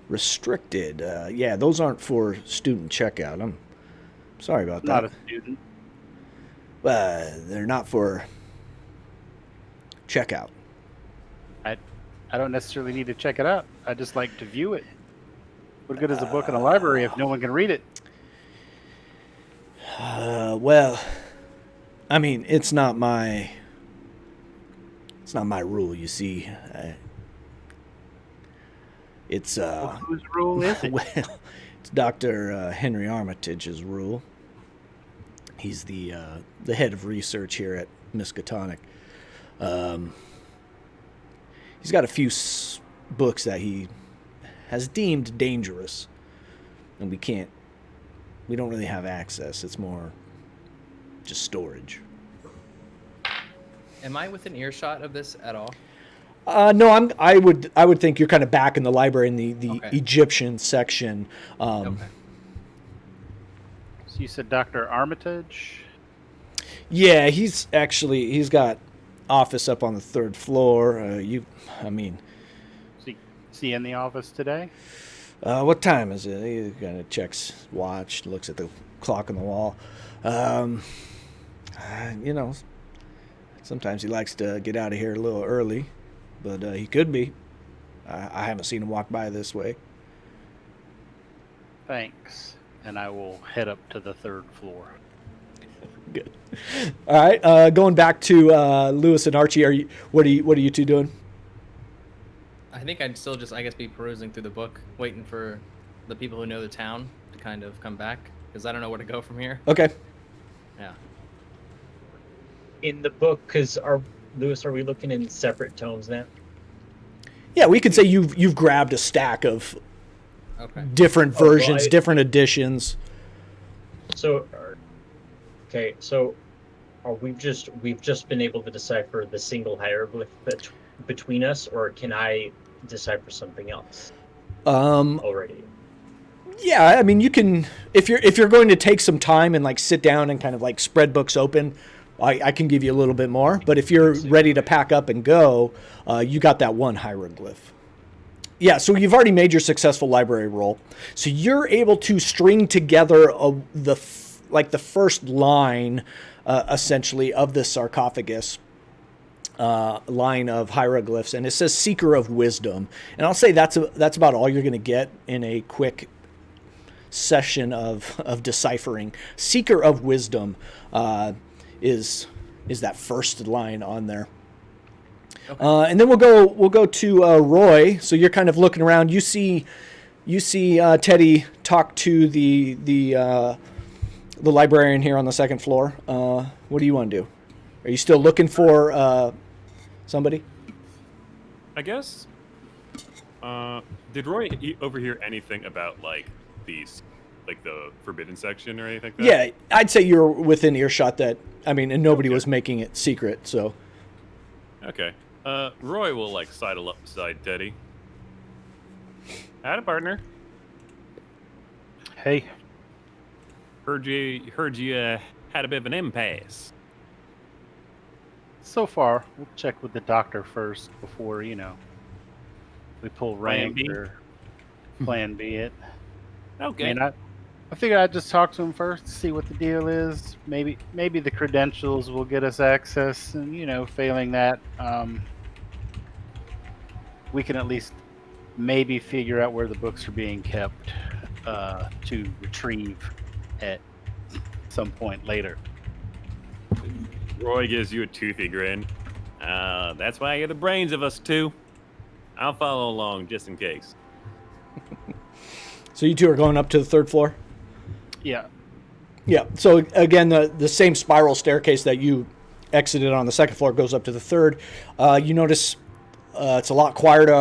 restricted. Yeah, those aren't for student checkout. I'm sorry about that. Not a student. They're not for checkout. I don't necessarily need to check it out. I just like to view it. What good is a book in a library if no one can read it? Well, I mean, it's not my rule, you see. It's whose rule is it? Well, it's Dr. Henry Armitage's rule. He's the head of research here at Miskatonic. He's got a few books that he has deemed dangerous, and we don't really have access. It's more just storage. Am I within earshot of this at all? No, I would think you're kind of back in the library in the Okay. Egyptian section. Okay. So you said Dr. Armitage? Yeah, he's got office up on the third floor. Is he in the office today? What time is it? He kind of checks watch, looks at the clock on the wall. You know, sometimes he likes to get out of here a little early, but he could be. I haven't seen him walk by this way. Thanks. And I will head up to the third floor. Good. All right. Going back to Lewis and Archie, what are you two doing? I think I'd still just, I guess, be perusing through the book, waiting for the people who know the town to kind of come back, because I don't know where to go from here. Okay. Yeah. In the book, because are we looking in separate tomes now? Yeah, we could say you've grabbed a stack of Okay. different Oh, well, versions, different editions. So, okay, so we've just been able to decipher the single hieroglyph between us, or can I decipher something else already? Yeah, I mean, you can if you're going to take some time and like sit down and kind of like spread books open. I can give you a little bit more, but if you're ready to pack up and go, you got that one hieroglyph. Yeah, so you've already made your successful library roll. So you're able to string together the first line, essentially, of the sarcophagus, line of hieroglyphs, and it says "Seeker of Wisdom." And I'll say that's about all you're going to get in a quick session of deciphering. "Seeker of Wisdom" is that first line on there. Okay. And then we'll go to Roy. So you're kind of looking around. You see Teddy talk to the librarian here on the second floor. What do you want to do? Are you still looking for somebody? I guess. Did Roy overhear anything about like these, like the forbidden section or anything like that? Yeah, I'd say you're within earshot. And nobody was making it secret. So. Okay. Roy will like sidle up beside Teddy. Howdy, partner. Hey. Heard you had a bit of an impasse. So far, we'll check with the doctor first before, we pull rank B? or plan B it. Okay. I figured I'd just talk to him first, see what the deal is. Maybe the credentials will get us access, and failing that, we can at least maybe figure out where the books are being kept to retrieve at some point later. Roy gives you a toothy grin. That's why you're the brains of us two. I'll follow along just in case. So you two are going up to the third floor? Yeah. Yeah. So again, the same spiral staircase that you exited on the second floor goes up to the third. You notice it's a lot quieter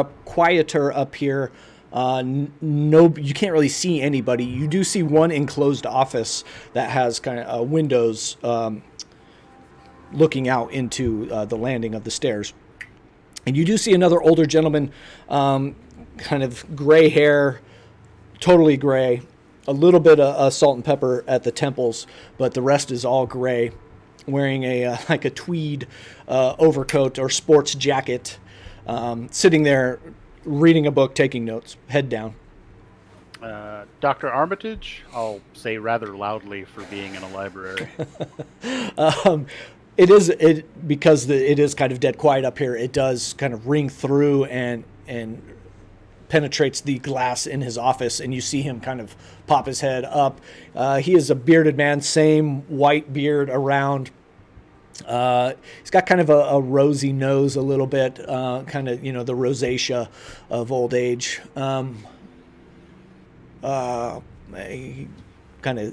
up here. You can't really see anybody. You do see one enclosed office that has kind of windows looking out into the landing of the stairs. And you do see another older gentleman, kind of gray hair, totally gray, a little bit of salt and pepper at the temples, but the rest is all gray, wearing a tweed overcoat or sports jacket, sitting there reading a book, taking notes, head down. Dr. Armitage, I'll say rather loudly for being in a library. Because it is kind of dead quiet up here. It does kind of ring through and penetrates the glass in his office, and you see him kind of pop his head up. He is a bearded man, same white beard around. He's got kind of a rosy nose a little bit, kind of, the rosacea of old age.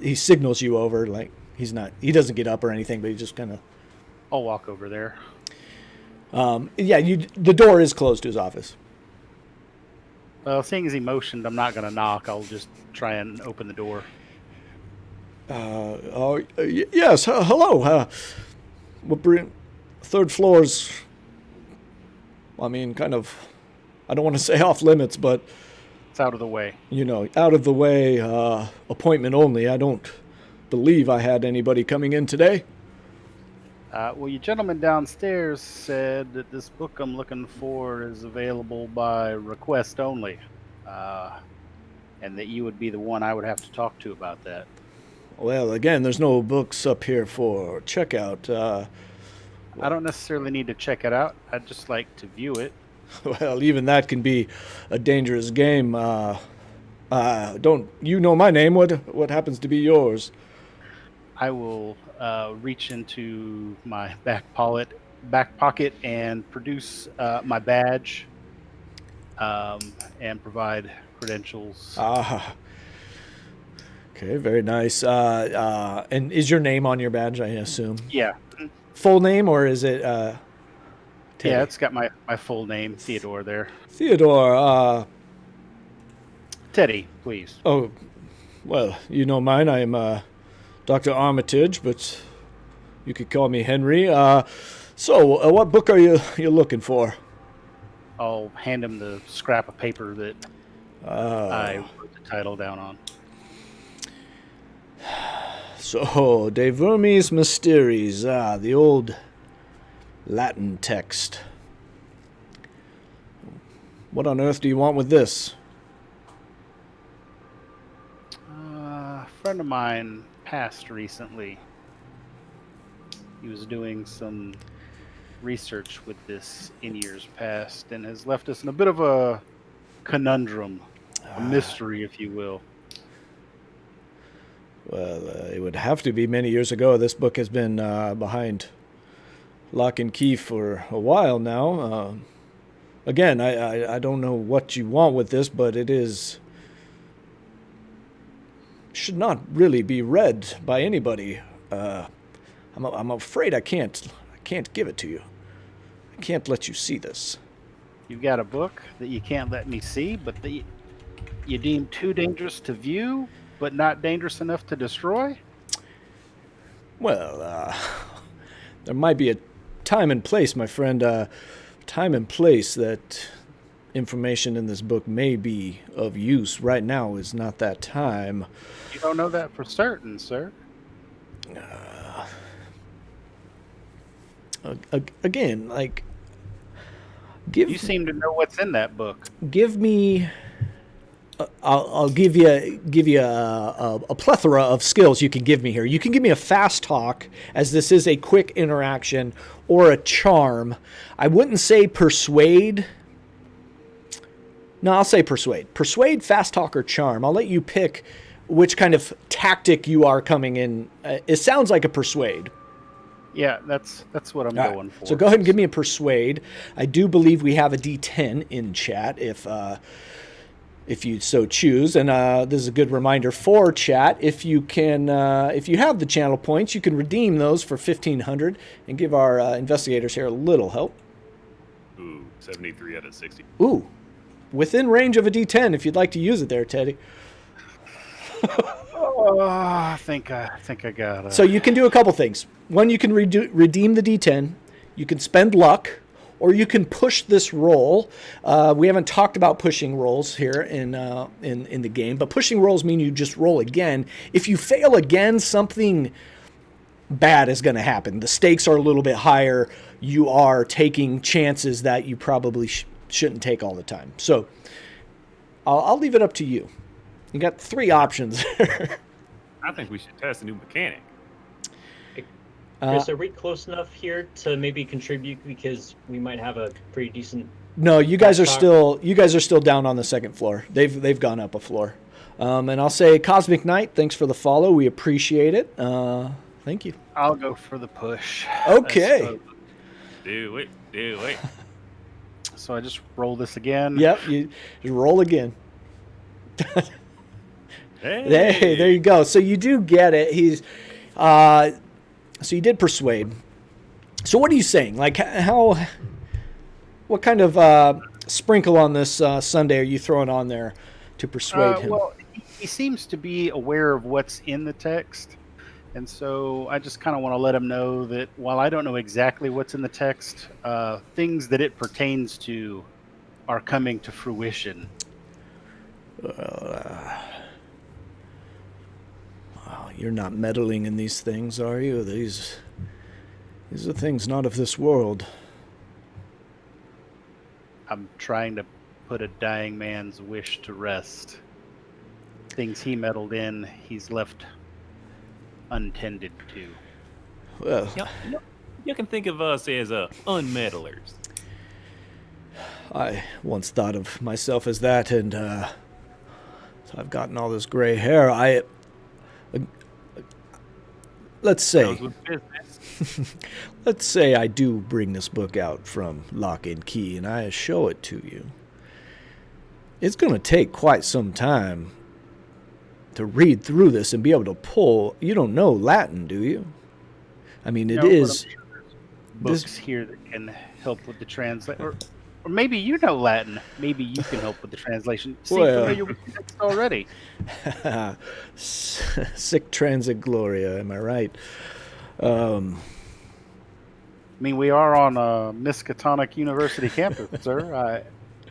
He signals you over, like he doesn't get up or anything, but he just kind of. I'll walk over there. The door is closed to his office. Well, seeing as he motioned, I'm not going to knock. I'll just try and open the door. Yes. Hello. third floor's, I mean, kind of, I don't want to say off limits, but, It's out of the way. you know, out of the way, appointment only. I don't believe I had anybody coming in today. Well, you gentlemen downstairs said that this book I'm looking for is available by request only, and that you would be the one I would have to talk to about that. Well, again, there's no books up here for checkout. I don't necessarily need to check it out. I'd just like to view it. Well, even that can be a dangerous game. Don't you know my name? What happens to be yours? I will reach into my back pocket and produce my badge and provide credentials. Ah. Okay, very nice. And is your name on your badge, I assume? Yeah. Full name, or is it Teddy? Yeah, it's got my full name, Theodore, there. Theodore, Teddy, please. oh, well, you know mine. I am Dr. Armitage, but you could call me Henry. So, what book are you looking for? I'll hand him the scrap of paper that I wrote the title down on. So, De Vermis Mysteries, the old Latin text. What on earth do you want with this? A friend of mine passed recently. He was doing some research with this in years past and has left us in a bit of a conundrum, a mystery, if you will. Well, it would have to be many years ago. This book has been behind lock and key for a while now. Again, I don't know what you want with this, but it should not really be read by anybody. I'm afraid I can't give it to you. I can't let you see this. You've got a book that you can't let me see, but that you deem too dangerous to view, but not dangerous enough to destroy? Well, there might be a time and place, my friend. Time and place that information in this book may be of use. Right now is not that time. You don't know that for certain, sir. Again, like, You seem to know what's in that book. give me. I'll give you a plethora of skills you can give me here. You can give me a fast talk, as this is a quick interaction, or a charm. I wouldn't say persuade. No, I'll say persuade. Persuade, fast talk, or charm. I'll let you pick which kind of tactic you are coming in. It sounds like a persuade. Yeah, that's what I'm All right, going for. so go ahead and give me a persuade. I do believe we have a D10 in chat if you so choose. And this is a good reminder for chat. If you have the channel points, you can redeem those for 1,500 and give our investigators here a little help. Ooh, 73 out of 60. Ooh, within range of a D10 if you'd like to use it there, Teddy. Oh, I think I got it. So you can do a couple things. One, you can redeem the D10. You can spend luck, or you can push this roll. We haven't talked about pushing rolls here in the game, but pushing rolls mean you just roll again. If you fail again, something bad is going to happen. The stakes are a little bit higher. You are taking chances that you probably shouldn't take all the time. So I'll leave it up to you. You got 3 options there. I think we should test a new mechanic. Chris, are we close enough here to maybe contribute, because we might have a pretty decent... No, you guys are still down on the second floor. They've gone up a floor. And I'll say Cosmic Knight, thanks for the follow. We appreciate it. Thank you. I'll go for the push. Okay. Do it. So I just roll this again. Yep, you roll again. Hey, There you go. So you do get it. So you did persuade. So what are you saying? Like, what kind of sprinkle on this Sunday are you throwing on there to persuade him? Well, he seems to be aware of what's in the text, And so I just kind of want to let him know that while I don't know exactly what's in the text, things that it pertains to are coming to fruition. You're not meddling in these things, are you? These are things not of this world. I'm trying to put a dying man's wish to rest. Things he meddled in, he's left untended to. Well, You can think of us as unmeddlers. I once thought of myself as that, and so I've gotten all this gray hair. Let's say, let's say I do bring this book out from Lock and Key, and I show it to you. It's going to take quite some time to read through this and be able to pull. You don't know Latin, do you? I mean, it is. But I'm sure there's books here that can help with the translation. Or maybe you know Latin. Maybe you can help with the translation. Seem familiar with the text already. Sic transit gloria, am I right? I mean, we are on a Miskatonic University campus, sir. I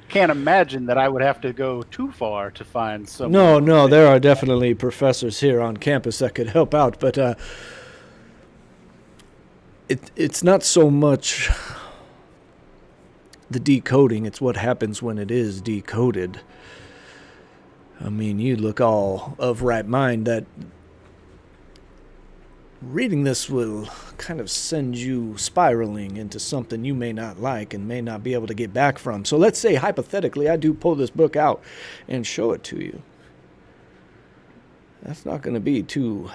can't imagine that I would have to go too far to find someone. No, there are definitely professors here on campus that could help out, but it's not so much the decoding, it's what happens when it is decoded. I mean, you look all of right mind that reading this will kind of send you spiraling into something you may not like and may not be able to get back from. So let's say, hypothetically, I do pull this book out and show it to you. That's not going to be too...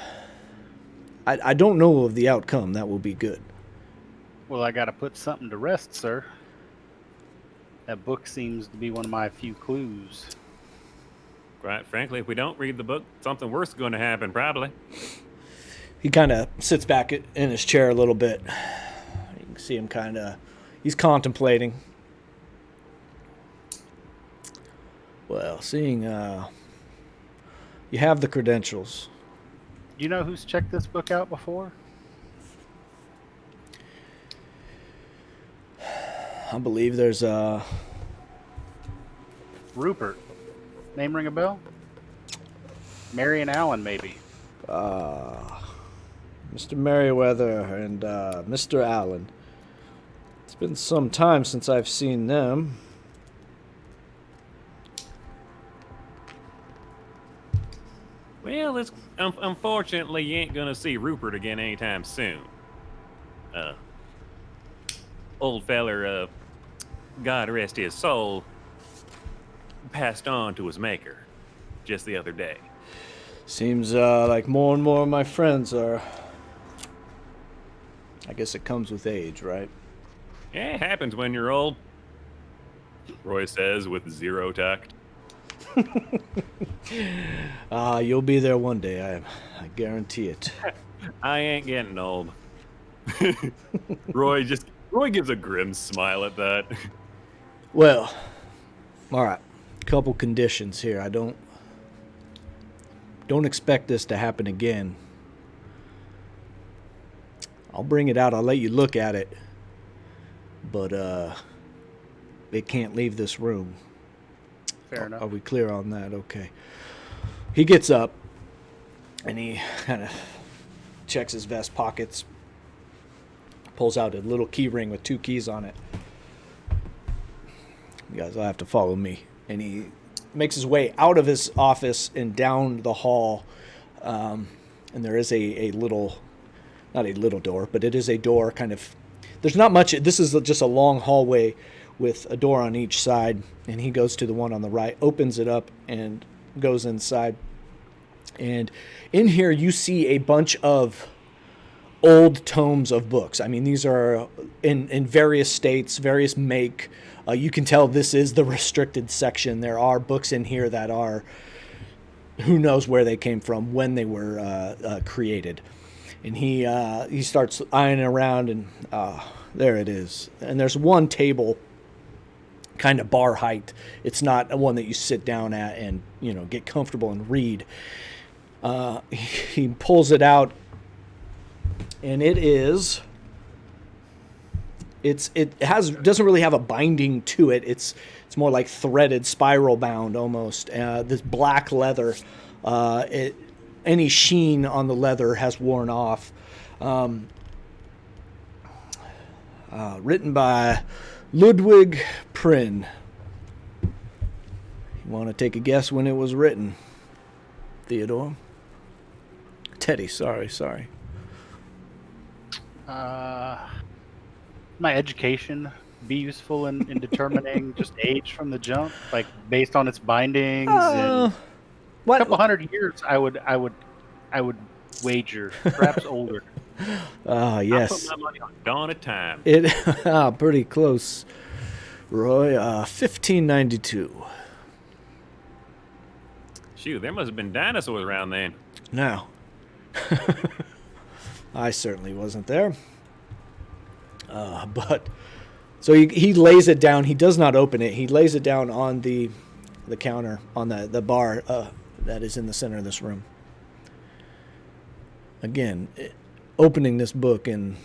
I don't know of the outcome that will be good. Well, I got to put something to rest, sir. That book seems to be one of my few clues. Right, frankly, if we don't read the book, something worse is going to happen, probably. He kind of sits back in his chair a little bit. You can see him he's contemplating. Well, seeing you have the credentials. Do you know who's checked this book out before? I believe there's Rupert. Name ring a bell? Mary and Allen, maybe. Mr. Merriweather and Mr. Allen. It's been some time since I've seen them. Well, it's unfortunately you ain't gonna see Rupert again anytime soon. Old feller, God rest his soul, passed on to his maker just the other day. Seems like more and more of my friends are... I guess it comes with age, right? Yeah, it happens when you're old, Roy says with zero tact. You'll be there one day, I guarantee it. I ain't getting old. Roy gives a grim smile at that. Well, all right. Couple conditions here. I don't expect this to happen again. I'll bring it out. I'll let you look at it. But it can't leave this room. Fair enough. Are we clear on that? Okay. He gets up and he kind of checks his vest pockets, pulls out a little key ring with 2 keys on it. You guys will have to follow me. And he makes his way out of his office and down the hall. And there is a little, not a little door, but it is a door kind of, there's not much. This is just a long hallway with a door on each side. And he goes to the one on the right, opens it up and goes inside. And in here you see a bunch of old tomes of books. I mean, these are in various states, various make. You can tell this is the restricted section. There are books in here that are, who knows where they came from, when they were created. And he starts eyeing around, and there it is. And there's one table, kind of bar height. It's not one that you sit down at and get comfortable and read. He pulls it out and it is. Doesn't really have a binding to it. It's more like threaded, spiral bound almost. This black leather. Any sheen on the leather has worn off. Written by Ludwig Prynne. You want to take a guess when it was written, Theodore? Teddy, sorry. My education be useful in determining just age from the jump, like based on its bindings and a couple hundred years. I would wager, perhaps older. Yes. I put my money on Dawn of Time. Pretty close, Roy. 1592. Shoot, there must have been dinosaurs around then. No. I certainly wasn't there. But so he lays it down. He does not open it. He lays it down on the counter, on the bar that is in the center of this room. Again, opening this book and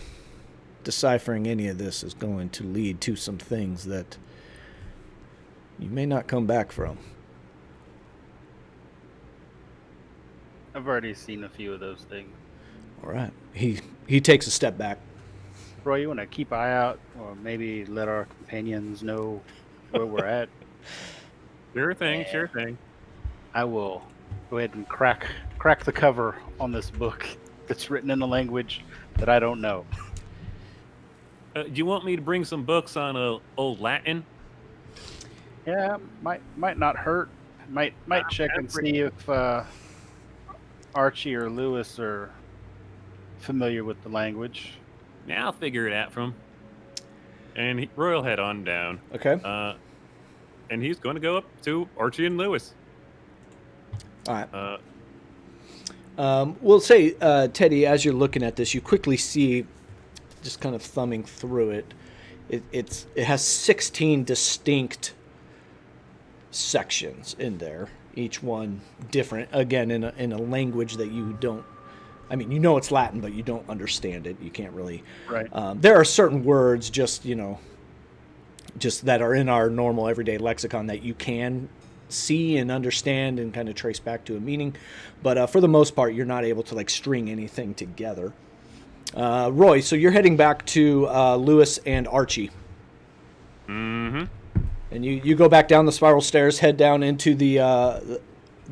deciphering any of this is going to lead to some things that you may not come back from. I've already seen a few of those things. All right. He takes a step back. Roy, you want to keep an eye out, or maybe let our companions know where we're at? Sure thing. I will go ahead and crack the cover on this book that's written in a language that I don't know. Do you want me to bring some books on old Latin? Yeah, might not hurt. Might check and see if Archie or Lewis are familiar with the language. Now I'll figure it out from. And Roy will head on down. Okay. And he's going to go up to Archie and Lewis. All right. We'll say, Teddy, as you're looking at this, you quickly see, just kind of thumbing through it, it has 16 distinct sections in there, each one different, again, in a language that you don't, I mean, you know it's Latin, but you don't understand it. You can't really. Right. There are certain words just that are in our normal everyday lexicon that you can see and understand and kind of trace back to a meaning. But for the most part, you're not able to like string anything together. Roy, so you're heading back to Lewis and Archie. Mm-hmm. And you go back down the spiral stairs, head down into the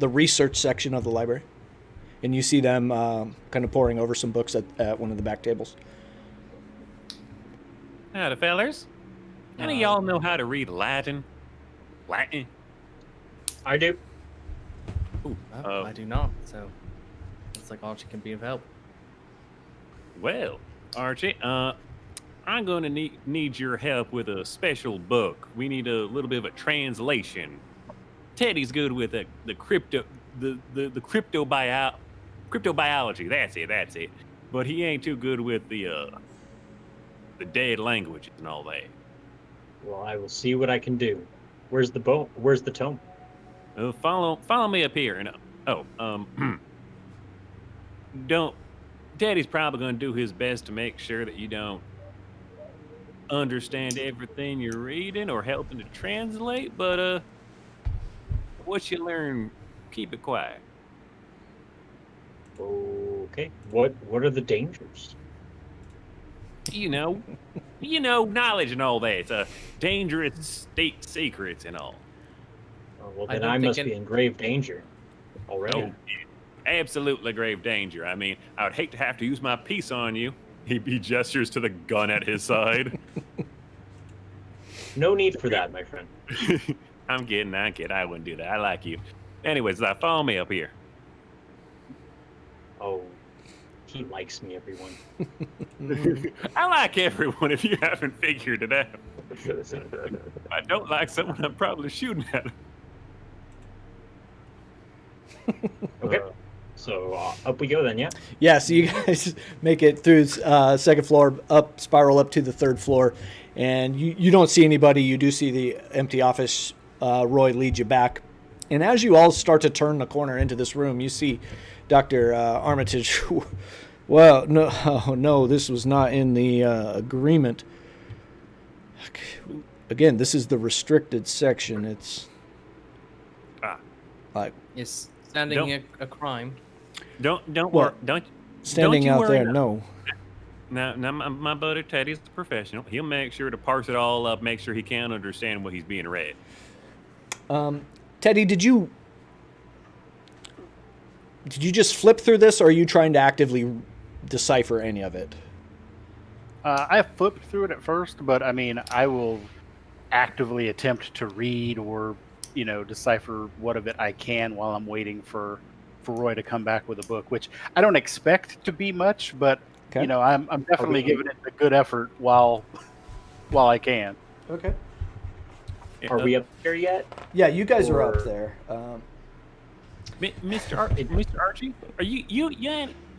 research section of the library. And you see them kind of poring over some books at one of the back tables. Howdy, fellers. Any of y'all know how to read Latin? Latin? I do. Ooh, I do not. So it's like Archie can be of help. Well, Archie, I'm going to need your help with a special book. We need a little bit of a translation. Teddy's good with the cryptobiology. That's it. But he ain't too good with the dead languages and all that. Well, I will see what I can do. Where's the boat? Where's the tome? Follow me up here. And Teddy's probably going to do his best to make sure that you don't understand everything you're reading or helping to translate. But what you learn, keep it quiet. Okay. What are the dangers? You know, knowledge and all that. It's a dangerous state secrets and all. Oh, well, then I must be in grave danger already. Oh, absolutely grave danger. I mean, I would hate to have to use my piece on you. He gestures to the gun at his side. No need for that, my friend. I'm kidding. I wouldn't do that. I like you. Anyways, follow me up here. Oh, he likes me, everyone. I like everyone if you haven't figured it out. If I don't like someone, I'm probably shooting at him. Okay. So up we go then, yeah? Yeah, so you guys make it through second floor, spiral up to the third floor, and you don't see anybody. You do see the empty office. Roy leads you back. And as you all start to turn the corner into this room, you see Dr. Armitage Well, no, oh, no, this was not in the agreement. Again, this is the restricted section. It's Ah, like Is standing a crime? don't Well, worry. Don't standing you out worry. there. No. Now, my buddy Teddy's a professional. He'll make sure to parse it all up, make sure he can understand what he's being read. Teddy, did you just flip through this, or are you trying to actively decipher any of it? I flipped through it at first, but I mean, I will actively attempt to read or, decipher what of it I can while I'm waiting for Roy to come back with a book, which I don't expect to be much, but Okay. I'm definitely giving it a good effort while I can. Okay. Are we up there yet? Yeah, you guys are up Or- there. Mr. Archie, are you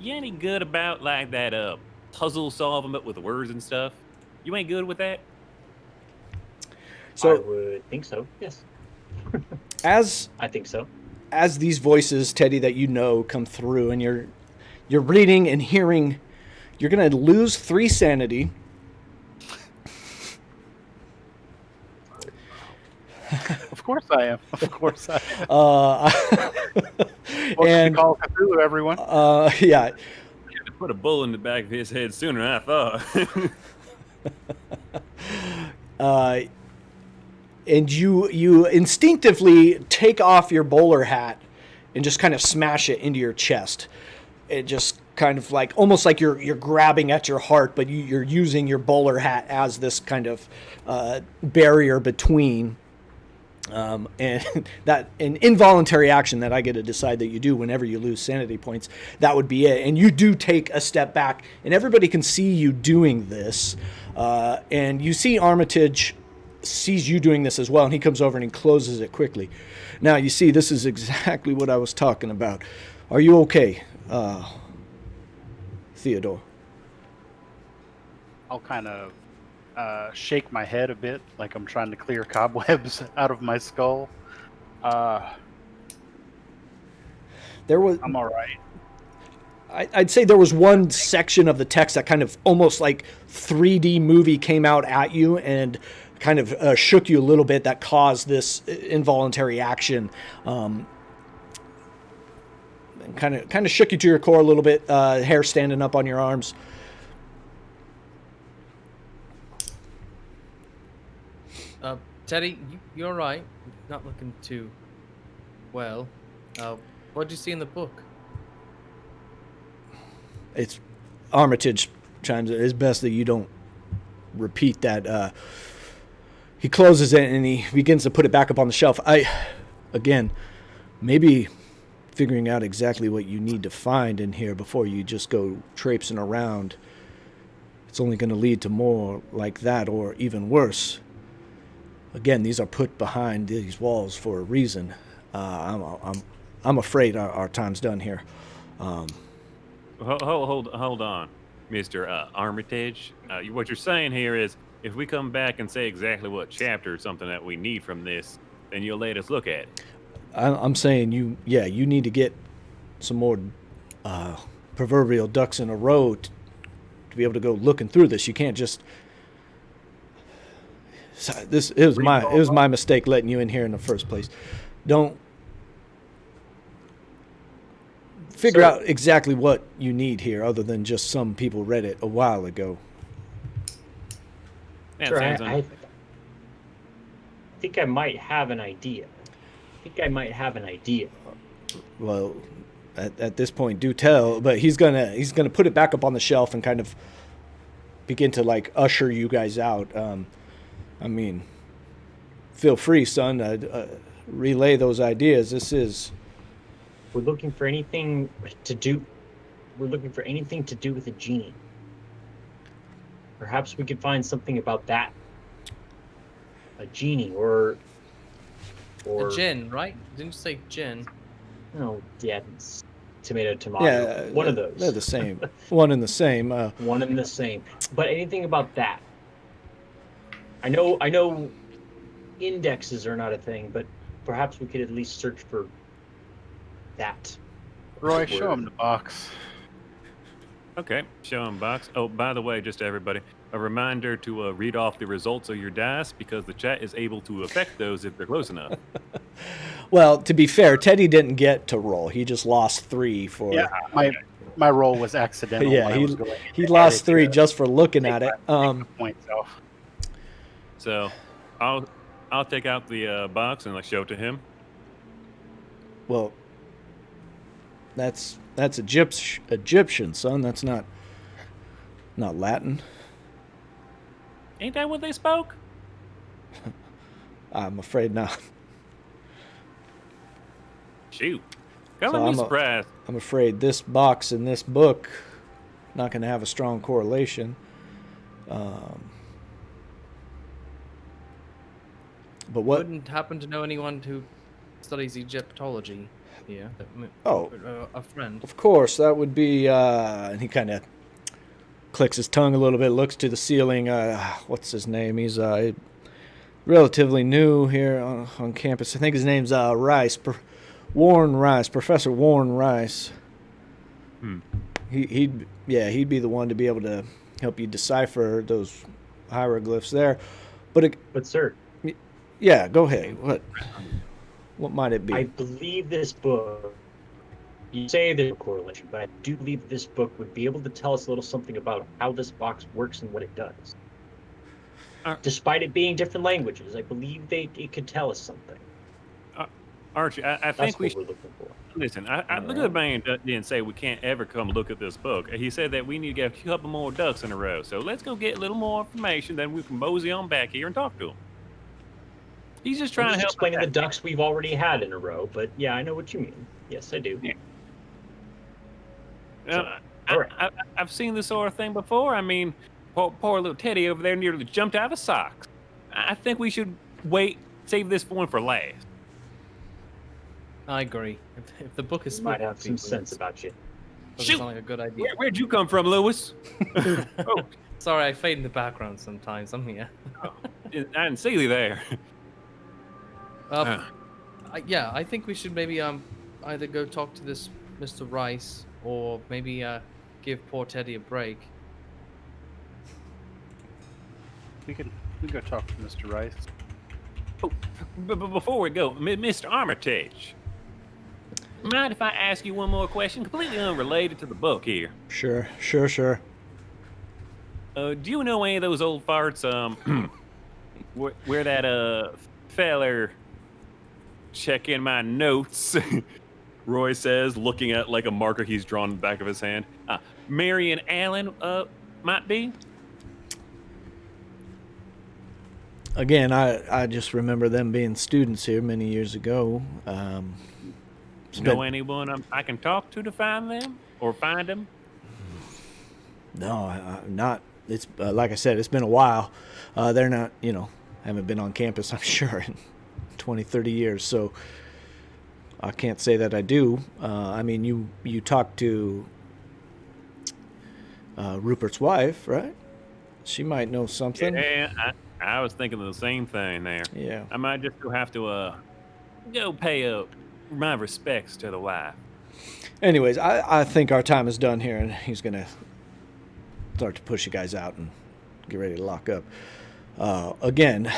any good about like that puzzle solving but with words and stuff? You ain't good with that? I So would think so. Yes, as I think so. these voices, Teddy, that you know come through, and you're reading and hearing, you're gonna lose 3 sanity. Of course I am. Of course I am. Welcome And to Call of Cthulhu, everyone. yeah, To put a bull in the back of his head sooner than I thought. and you instinctively take off your bowler hat and just kind of smash it into your chest. It just kind of like almost like you're grabbing at your heart, but you're using your bowler hat as this kind of barrier between. And that an involuntary action that I get to decide that you do whenever you lose sanity points, that would be it. And you do take a step back, and everybody can see you doing this. And you see Armitage sees you doing this as well, and he comes over and he closes it quickly. Now you see, this is exactly what I was talking about. Are you okay, Theodore? I'll kind of shake my head a bit, like I'm trying to clear cobwebs out of my skull. There was I'm all right. I'd say there was one section of the text that kind of almost like 3D movie came out at you and kind of shook you a little bit, that caused this involuntary action. And kind of shook you to your core a little bit, hair standing up on your arms. Teddy, you're right. Not looking too well. What did you see in the book? It's Armitage chimes in. It's best that you don't repeat that. He closes it and he begins to put it back up on the shelf. Again, maybe figuring out exactly what you need to find in here before you just go traipsing around. It's only going to lead to more like that, or even worse. Again, these are put behind these walls for a reason. I'm afraid our time's done here. Hold on, Mr. Armitage. What you're saying here is, if we come back and say exactly what chapter or something that we need from this, then you'll let us look at it. I'm saying you need to get some more proverbial ducks in a row to be able to go looking through this. You can't just. It was my mistake letting you in here in the first place. Don't figure out exactly what you need here, other than just some people read it a while ago. Yeah, Sure, sounds I think I might have an idea. Well, at this point, do tell. But he's gonna put it back up on the shelf and kind of begin to like usher you guys out. I mean, feel free, son. Relay those ideas. We're looking for anything to do. We're looking for anything to do with a genie. Perhaps we could find something about that. A genie or A gin, right? Didn't you say gin? no, yeah, it's tomato. Yeah, one of those. They're the same. One and the same. One and the same. But anything about that. I know indexes are not a thing, but perhaps we could at least search for that. Roy, show him the box. Okay, show him box. Oh, by the way, just to everybody, a reminder to read off the results of your dice because the chat is able to affect those if they're close enough. Well, to be fair, Teddy didn't get to roll. He just lost 3 for. Yeah, my roll was accidental. Yeah, when I was going he to lost edit 3 to just for looking take at it. the points off. So, I'll take out the box and show it to him. Well, that's Egyptian, son. That's not Latin. Ain't that what they spoke? I'm afraid not. Shoot, come So on, be surprised. I'm afraid this box and this book not going to have a strong correlation. But what? Wouldn't happen to know anyone who studies Egyptology here? Oh. A friend. Of course, that would be. And he kind of clicks his tongue a little bit, looks to the ceiling. What's his name? He's relatively new here on campus. I think his name's Rice, Warren Rice, Professor Warren Rice. He'd be the one to be able to help you decipher those hieroglyphs there. But sir, yeah, go ahead. What might it be? I believe this book. You say there's a correlation, but I do believe this book would be able to tell us a little something about how this box works and what it does. Despite it being different languages, I believe it could tell us something. Archie, I That's think what we're looking for. Listen, I look at the man didn't say we can't ever come look at this book. He said that we need to get a couple more ducks in a row. So let's go get a little more information, then we can mosey on back here and talk to him. He's just trying to help. Explaining the ducks we've already had in a row, but yeah, I know what you mean. Yes, I do. Yeah. All right. I've seen this sort of thing before. I mean, poor little Teddy over there nearly jumped out of his socks. I think we should save this one for last. I agree. If the book is You might spoken have to some people, sense about you. doesn't Shoot! sound like a good idea. Where'd you come from, Lewis? Oh, Sorry, I fade in the background sometimes. I'm here. I didn't see you there. Yeah, I think we should maybe either go talk to this Mr. Rice or maybe give poor Teddy a break. We can go talk to Mr. Rice. Oh, but before we go, Mr. Armitage, mind if I ask you one more question, completely unrelated to the book here? Sure. Do you know any of those old farts? Where that feller check in my notes? Roy says, looking at a marker he's drawn in the back of his hand. Mary and Allen might be. Again, I just remember them being students here many years ago. Know anyone I can talk to find them or find them? No, not. It's like I said, it's been a while. They're not, haven't been on campus, I'm sure, in 20, 30 years. So I can't say that I do. I mean, you talked to Rupert's wife, right? She might know something. Yeah, I was thinking of the same thing there. Yeah. I might just have to go pay my respects to the wife. Anyways, I think our time is done here, and he's going to start to push you guys out and get ready to lock up. Again,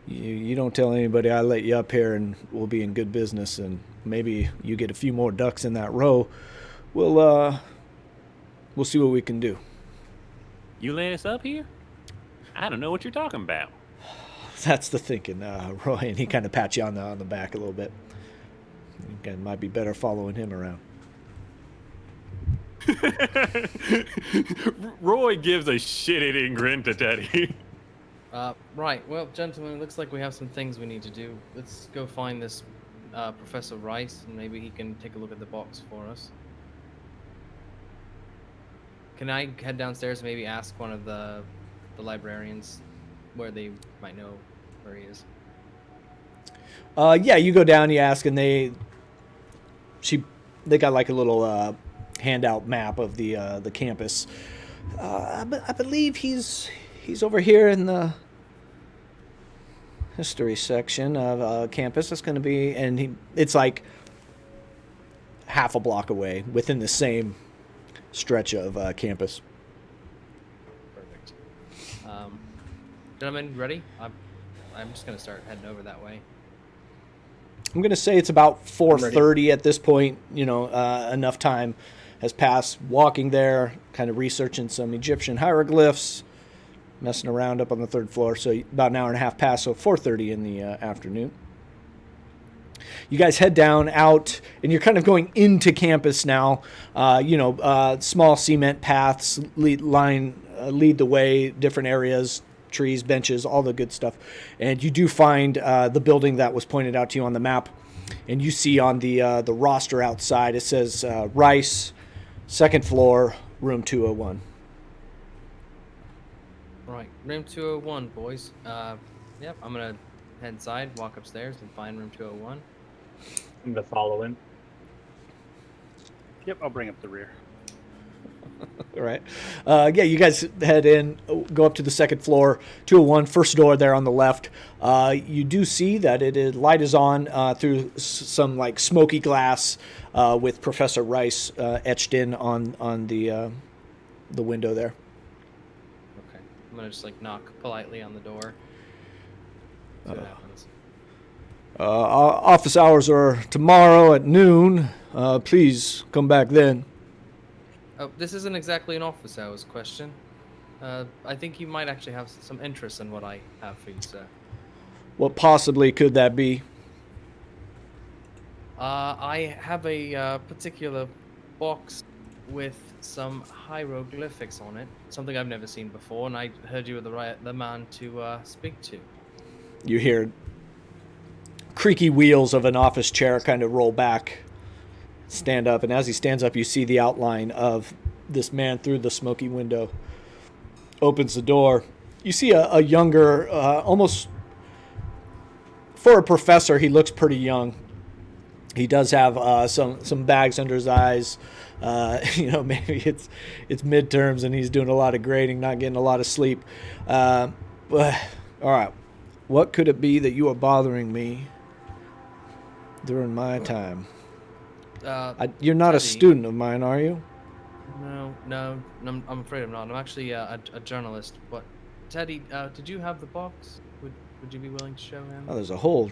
you don't tell anybody I let you up here, and we'll be in good business, and maybe you get a few more ducks in that row. We'll see what we can do. You let us up here? I don't know what you're talking about. That's the thinking, Roy, and he kind of pats you on the back a little bit. Again, might be better following him around. Roy gives a shit-eating grin to Teddy. Right. Well, gentlemen, it looks like we have some things we need to do. Let's go find this Professor Rice, and maybe he can take a look at the box for us. Can I head downstairs and maybe ask one of the librarians where they might know where he is? Yeah, you go down, you ask, and they got a little handout map of the campus. I believe he's over here in the history section of campus. It's going to be, and it's like half a block away within the same stretch of campus. Perfect. Gentlemen, ready? I'm just gonna start heading over that way. I'm going to say it's about ready. 4:30 at this point. You know, enough time has passed walking there, kind of researching some Egyptian hieroglyphs, messing around up on the 3rd floor. So about an hour and a half passed, so 4:30 in the afternoon. You guys head down out, and you're kind of going into campus now. Small cement paths lead the way, different areas, trees, benches, all the good stuff. And you do find the building that was pointed out to you on the map. And you see on the roster outside, it says Rice, 2nd floor, room 201. Right, room 201, boys. Yep, I'm gonna head inside, walk upstairs, and find room 201. I'm gonna follow him. Yep, I'll bring up the rear. All right. You guys head in, go up to the 2nd floor, 201, first door there on the left. You do see that light is on through some like smoky glass with Professor Rice etched in on the window there. Okay, I'm gonna just like knock politely on the door. See what happens. Office hours are tomorrow at noon. Please come back then. Oh, this isn't exactly an office hours question. I think you might actually have some interest in what I have for you, sir. What possibly could that be? I have a particular box with some hieroglyphics on it, something I've never seen before, and I heard you were the man to speak to. You hear creaky wheels of an office chair kind of roll back, stand up, and as he stands up, you see the outline of this man through the smoky window. Opens the door. You see a younger, almost, for a professor, he looks pretty young. He does have some bags under his eyes. Maybe it's midterms and he's doing a lot of grading, not getting a lot of sleep. But all right, what could it be that you are bothering me during my time? You're not a Teddy. student of mine, are you? No, I'm afraid I'm not. I'm actually a journalist. But Teddy, did you have the box? Would you be willing to show him? Oh, there's a whole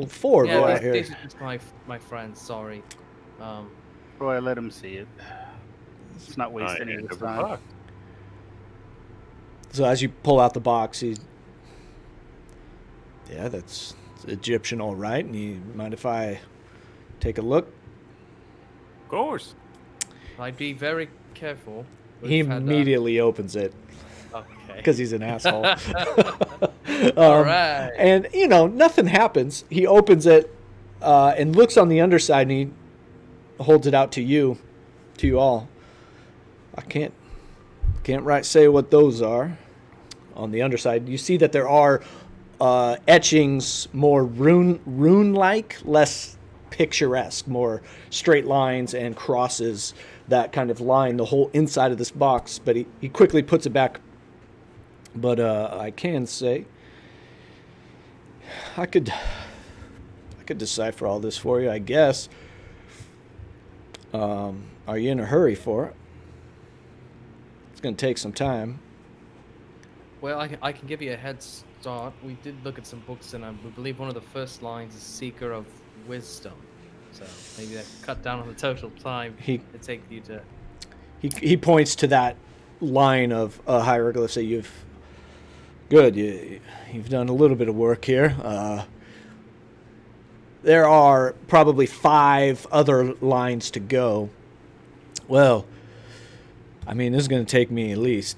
Ford right here. These are just my friends. Sorry. Roy, let him see it. Let's not waste any of his time. So as you pull out the box, that's Egyptian, all right. And you mind if I take a look? Of course. I'd be very careful. He immediately opens it Okay. because he's an asshole. All right. And, nothing happens. He opens it and looks on the underside, and he holds it out to you all. I can't say what those are. On the underside, you see that there are etchings, more rune-like, less picturesque, more straight lines and crosses that kind of line the whole inside of this box. But he quickly puts it back. But I can say I could decipher all this for you, I guess. Are you in a hurry for it? It's going to take some time. Well, I can give you a head start. We did look at some books, and we believe one of the first lines is Seeker of Wisdom. So maybe that cut down on the total time it take you to... He points to that line of hieroglyphs that you've done a little bit of work here. There are probably 5 other lines to go. Well, I mean, this is going to take me at least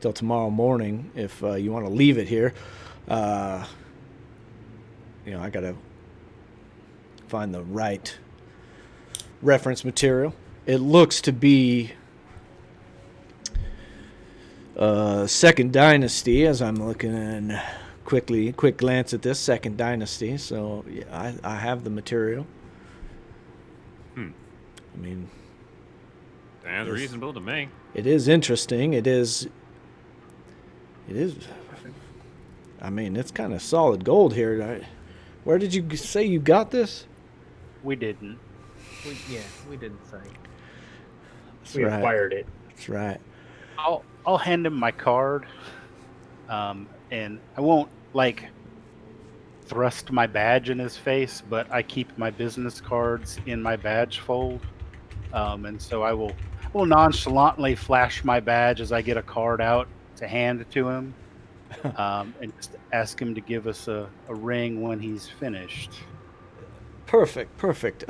till tomorrow morning if you want to leave it here. I got to find the right reference material. It looks to be Second Dynasty, as I'm looking and quick glance at this Second Dynasty. So yeah, I have the material. I mean, sounds reasonable to me. It is interesting. It is. I mean, it's kind of solid gold here. Where did you say you got this? We didn't. We didn't say. That's We right. acquired it. That's right. I'll hand him my card, and I won't like thrust my badge in his face, but I keep my business cards in my badge fold, and so I will nonchalantly flash my badge as I get a card out to hand to him, and just ask him to give us a ring when he's finished. Perfect. Perfect.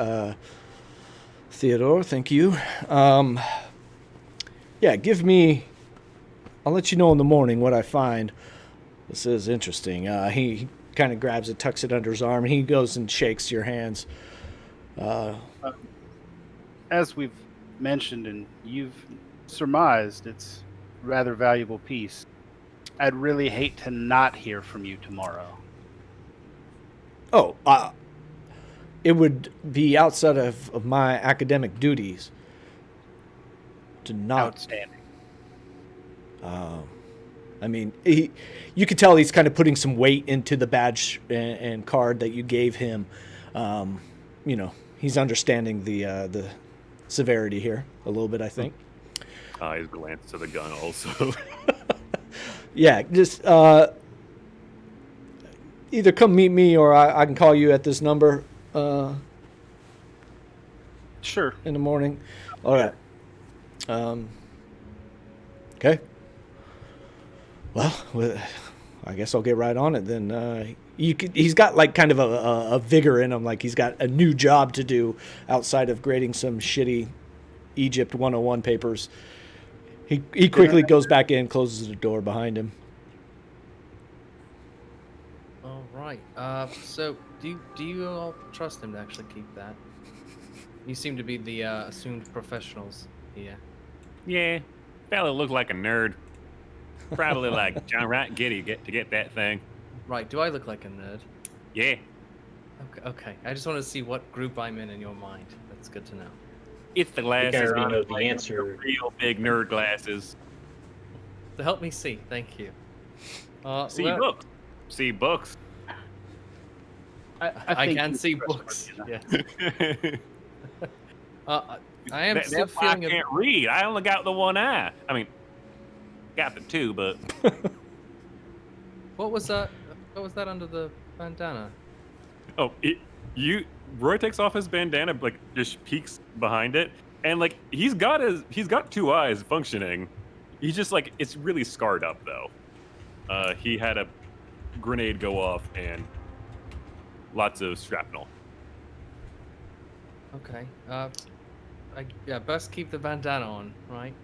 Theodore, thank you. Yeah, give me. I'll let you know in the morning what I find. This is interesting. He kind of grabs it, tucks it under his arm, and he goes and shakes your hands. As we've mentioned and you've surmised, it's a rather valuable piece. I'd really hate to not hear from you tomorrow. Oh, it would be outside of my academic duties to not. Outstanding. I mean, you could tell he's kind of putting some weight into the badge and card that you gave him. You know, he's understanding the severity here a little bit, I think. Eyes glance to the gun also. Yeah, just either come meet me or I can call you at this number Sure. in the morning. All right. Okay. Well, I guess I'll get right on it then. He's got like kind of a vigor in him, like he's got a new job to do outside of grading some shitty Egypt 101 papers. He quickly goes back in, closes the door behind him. All right. So do you all trust him to actually keep that? You seem to be the assumed professionals here. Yeah, fella looked like a nerd. Probably like John Wright Giddy to get that thing. Right. Do I look like a nerd? Yeah, Okay. I just want to see what group I'm in your mind. That's good to know. it's the I glasses. think I already on, know the like, answer. the real big nerd glasses. To help me see. Thank you. See well, books. See books. I think can he's see trustworthy books. enough. Yes. I am still That's why I feeling can't read. I only got the one eye. I mean, got the two, but What was that? What was that under the bandana? Roy takes off his bandana, like just peeks behind it, and like he's got two eyes functioning. He's just like it's really scarred up though. He had a grenade go off and lots of shrapnel. Okay. Best keep the bandana on, right?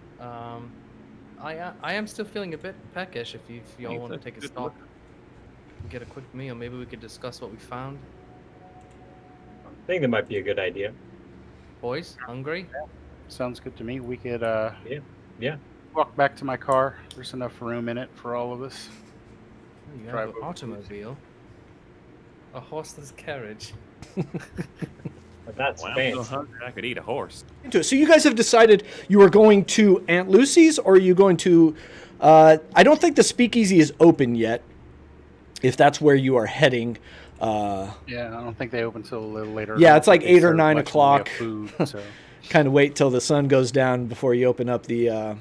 I am still feeling a bit peckish. If you all It's want a to take a good stop, look. and get a quick meal, maybe we could discuss what we found. I think that might be a good idea. Boys, hungry? Sounds good to me. We could Yeah. walk back to my car. There's enough room in it for all of us. Oh, you Drive have an over. automobile. A horseless carriage. But that's Well, I'm fancy. so hungry I could eat a horse. Into it. So you guys have decided you are going to Aunt Lucy's, or are you going to? I don't think the speakeasy is open yet. If that's where you are heading. Yeah, I don't think they open till a little later. Yeah, I don't it's like think they 8 or serve 9 much in the way o'clock. of Food, so. Kind of wait till the sun goes down before you open up the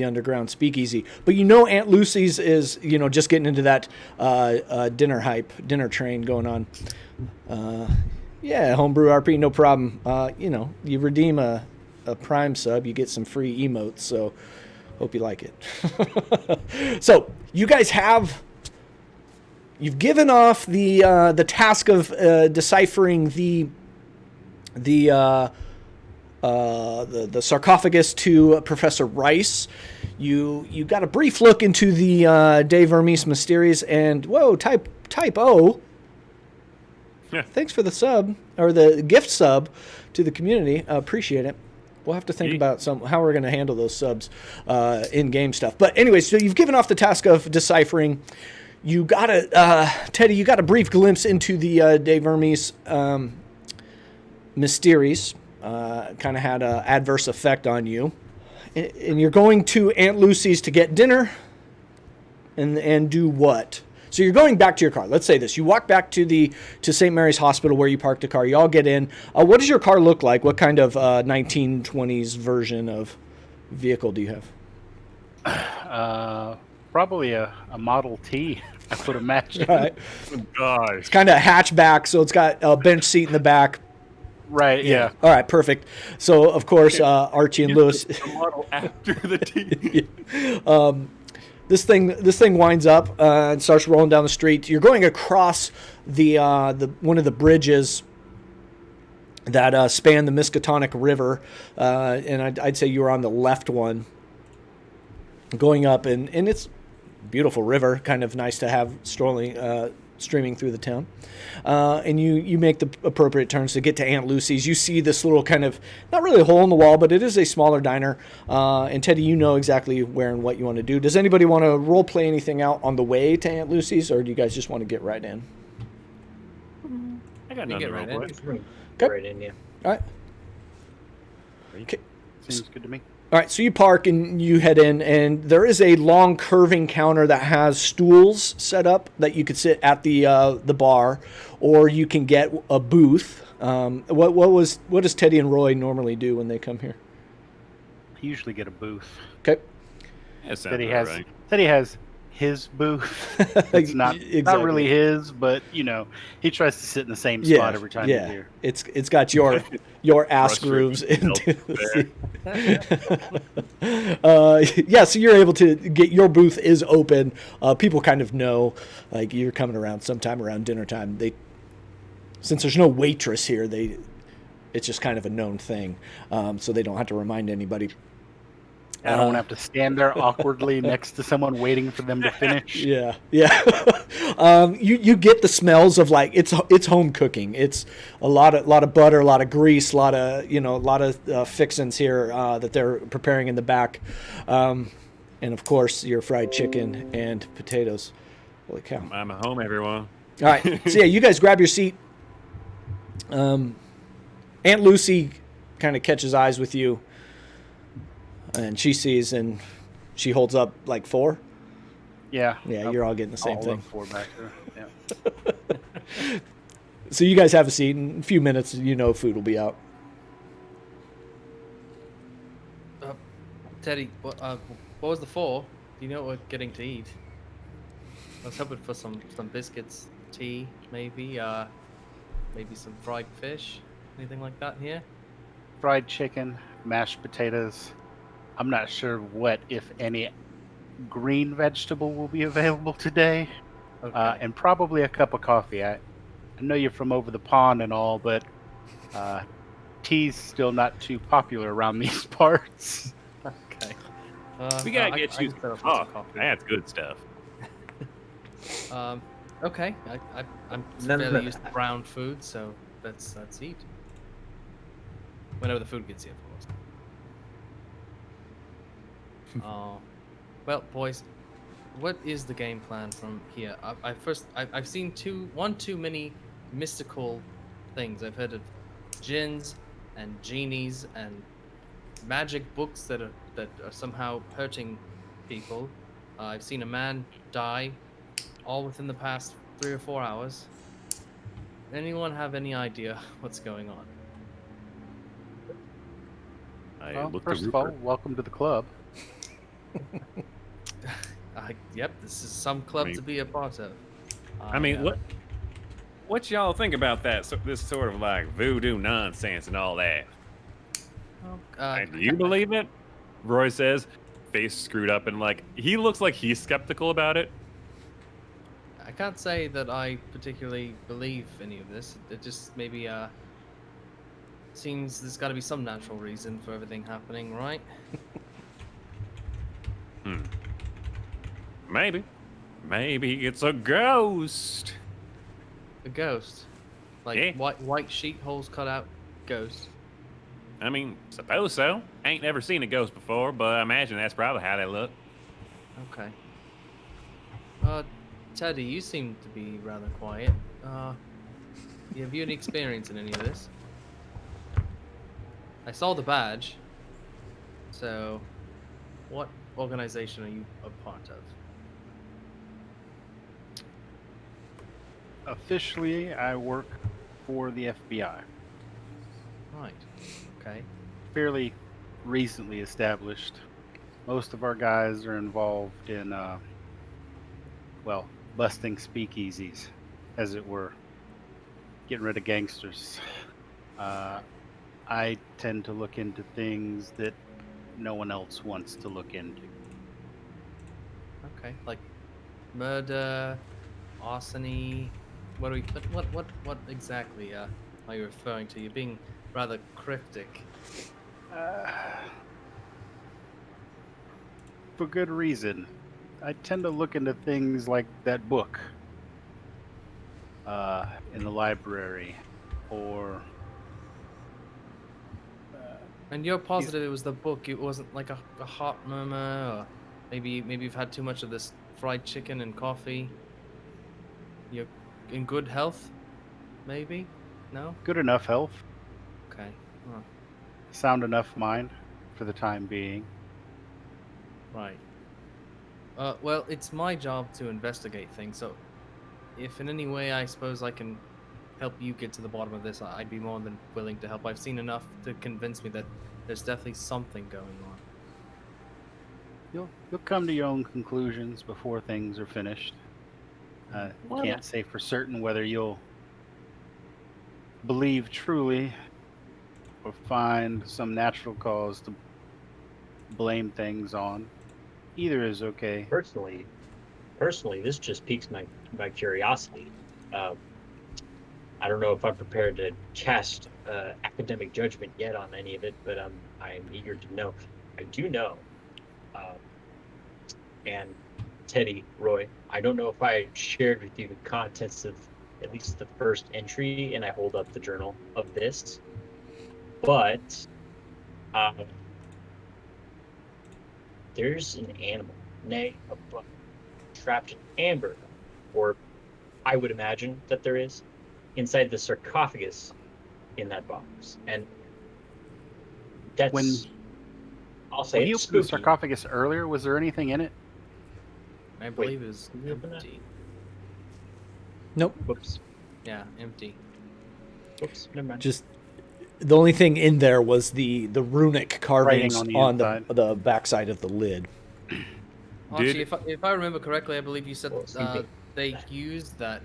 underground speakeasy. But you know Aunt Lucy's is just getting into that dinner train going on. Yeah, homebrew RP, no problem. You redeem a Prime sub, you get some free emotes. So hope you like it. So you guys you've given off the task of deciphering the sarcophagus to Professor Rice. You got a brief look into the De Vermis Mysteries, and whoa, type O. Yeah. Thanks for the sub or the gift sub to the community. Appreciate it. We'll have to think about how we're going to handle those subs in game stuff. But anyway, so you've given off the task of deciphering. You got Teddy. You got a brief glimpse into the De Vermis Mysteries. Kind of had an adverse effect on you. And you're going to Aunt Lucy's to get dinner and do what? So you're going back to your car. Let's say this. You walk back to St. Mary's Hospital where you parked the car. You all get in. What does your car look like? What kind of 1920s version of vehicle do you have? Probably a Model T, I would imagine. All right. Oh, gosh. It's kind of a hatchback, so it's got a bench seat in the back. Right, yeah. All right, perfect. So, of course, Archie and Lewis. The model after the T. This thing winds up and starts rolling down the street. You're going across the one of the bridges that span the Miskatonic River, and I'd say you were on the left one, going up, and it's a beautiful river, kind of nice to have streaming through the town. And you make the appropriate turns to get to Aunt Lucy's. You see this little kind of, not really a hole in the wall, but it is a smaller diner. And Teddy, you know exactly where and what you want to do. Does anybody want to role play anything out on the way to Aunt Lucy's, or do you guys just want to get right in? I got We nothing get to right roll in. with. Okay. Right in, yeah. All right. Okay. Seems good to me. All right, so you park and you head in, and there is a long curving counter that has stools set up that you could sit at the bar, or you can get a booth. What does Teddy and Roy normally do when they come here? I usually get a booth. Okay. That sounds That he has his booth. It's not really his, but he tries to sit in the same spot every time he's here. It's got your ass grooves into so you're able to get your booth is open. People kind of know, like, you're coming around sometime around dinner time. Since there's no waitress here, it's just kind of a known thing, so they don't have to remind anybody. I don't have to stand there awkwardly next to someone waiting for them to finish. Yeah. You get the smells of, like, it's home cooking. It's a lot of butter, a lot of grease, a lot of fixins here that they're preparing in the back, and of course your fried chicken and potatoes. Holy cow! I'm home, everyone. All right, so you guys grab your seat. Aunt Lucy kind of catches eyes with you. And she sees, and she holds up like 4. Yeah. Yeah, you're all getting the same thing. 4 back there. Yeah. So you guys have a seat. In a few minutes, food will be out. Teddy, what was the 4? Do you know what we're getting to eat? I was hoping for some biscuits, tea, maybe some fried fish, anything like that here. Fried chicken, mashed potatoes. I'm not sure what, if any, green vegetable will be available today. Okay. And probably a cup of coffee. I know you're from over the pond and all, but tea's still not too popular around these parts. Okay. We gotta get you can set up some some coffee. That's good stuff. Okay. I'm fairly used to brown food, so let's eat. Whenever the food gets here, of course. Well, boys, what is the game plan from here? I've seen one too many mystical things. I've heard of jinns and genies and magic books that are somehow hurting people. I've seen a man die, all within the past 3 or 4 hours. Anyone have any idea what's going on? Well, first of all, welcome to the club. Yep, this is some club to be a part of. What y'all think about that? This sort of like voodoo nonsense and all that. Do you believe it? Roy says, face screwed up, and he looks like he's skeptical about it. I can't say that I particularly believe any of this. It just maybe seems there's got to be some natural reason for everything happening, right? Maybe it's a ghost. A ghost, like white sheet holes cut out ghost. I mean, suppose so. Ain't never seen a ghost before, but I imagine that's probably how they look. Okay. Teddy, you seem to be rather quiet. Have you any experience in any of this? I saw the badge. So, what organization are you a part of? Officially, I work for the FBI. Right. Okay. Fairly recently established. Most of our guys are involved in, well, busting speakeasies, as it were, getting rid of gangsters. I tend to look into things that no one else wants to look into. Okay. Like murder, arsony. What are we? What exactly are you referring to? You're being rather cryptic. Uh, for good reason. I tend to look into things like that book in the library, or And you're positive it was the book. It wasn't like a heart murmur, or maybe you've had too much of this fried chicken and coffee. You're in good health, maybe? No? good enough health, Okay. Huh. sound enough mind for the time being. Right. Well, it's my job to investigate things, so if in any way I suppose I can help you get to the bottom of this, I'd be more than willing to help. I've seen enough to convince me that there's definitely something going on. You'll come to your own conclusions before things are finished. Can't say for certain whether you'll believe truly or find some natural cause to blame things on. Either is okay. Personally, this just piques my curiosity. Uh, I don't know if I'm prepared to cast academic judgment yet on any of it, but I'm eager to know. I do know, and Teddy, Roy, I don't know if I shared with you the contents of at least the first entry, and I hold up the journal of this, but there's an animal, nay, a bug, trapped in amber, or I would imagine that there is, inside the sarcophagus in that box. And that's, I'll say When you it's opened the spooky. sarcophagus earlier, was there anything in it? I believe it was can you open that? empty. Nope. Whoops. Yeah, empty. Whoops. Never mind. Just the only thing in there was the runic carvings Writing on on the inside. the backside of the lid. Actually, if I remember correctly, I believe you said Well, same thing. they used that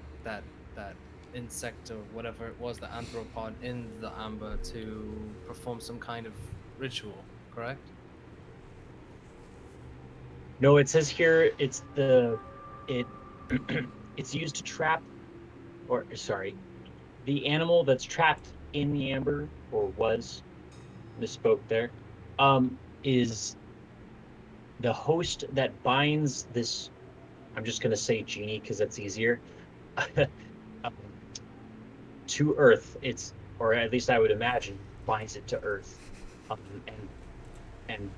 insect or whatever it was, the anthropod, in the amber to perform some kind of ritual, correct? No, it says here it's it's used to trap, or sorry, the animal that's trapped in the amber, or was, misspoke there, is the host that binds this. I'm just gonna say genie because that's easier. To Earth, it's, or at least I would imagine, binds it to Earth, and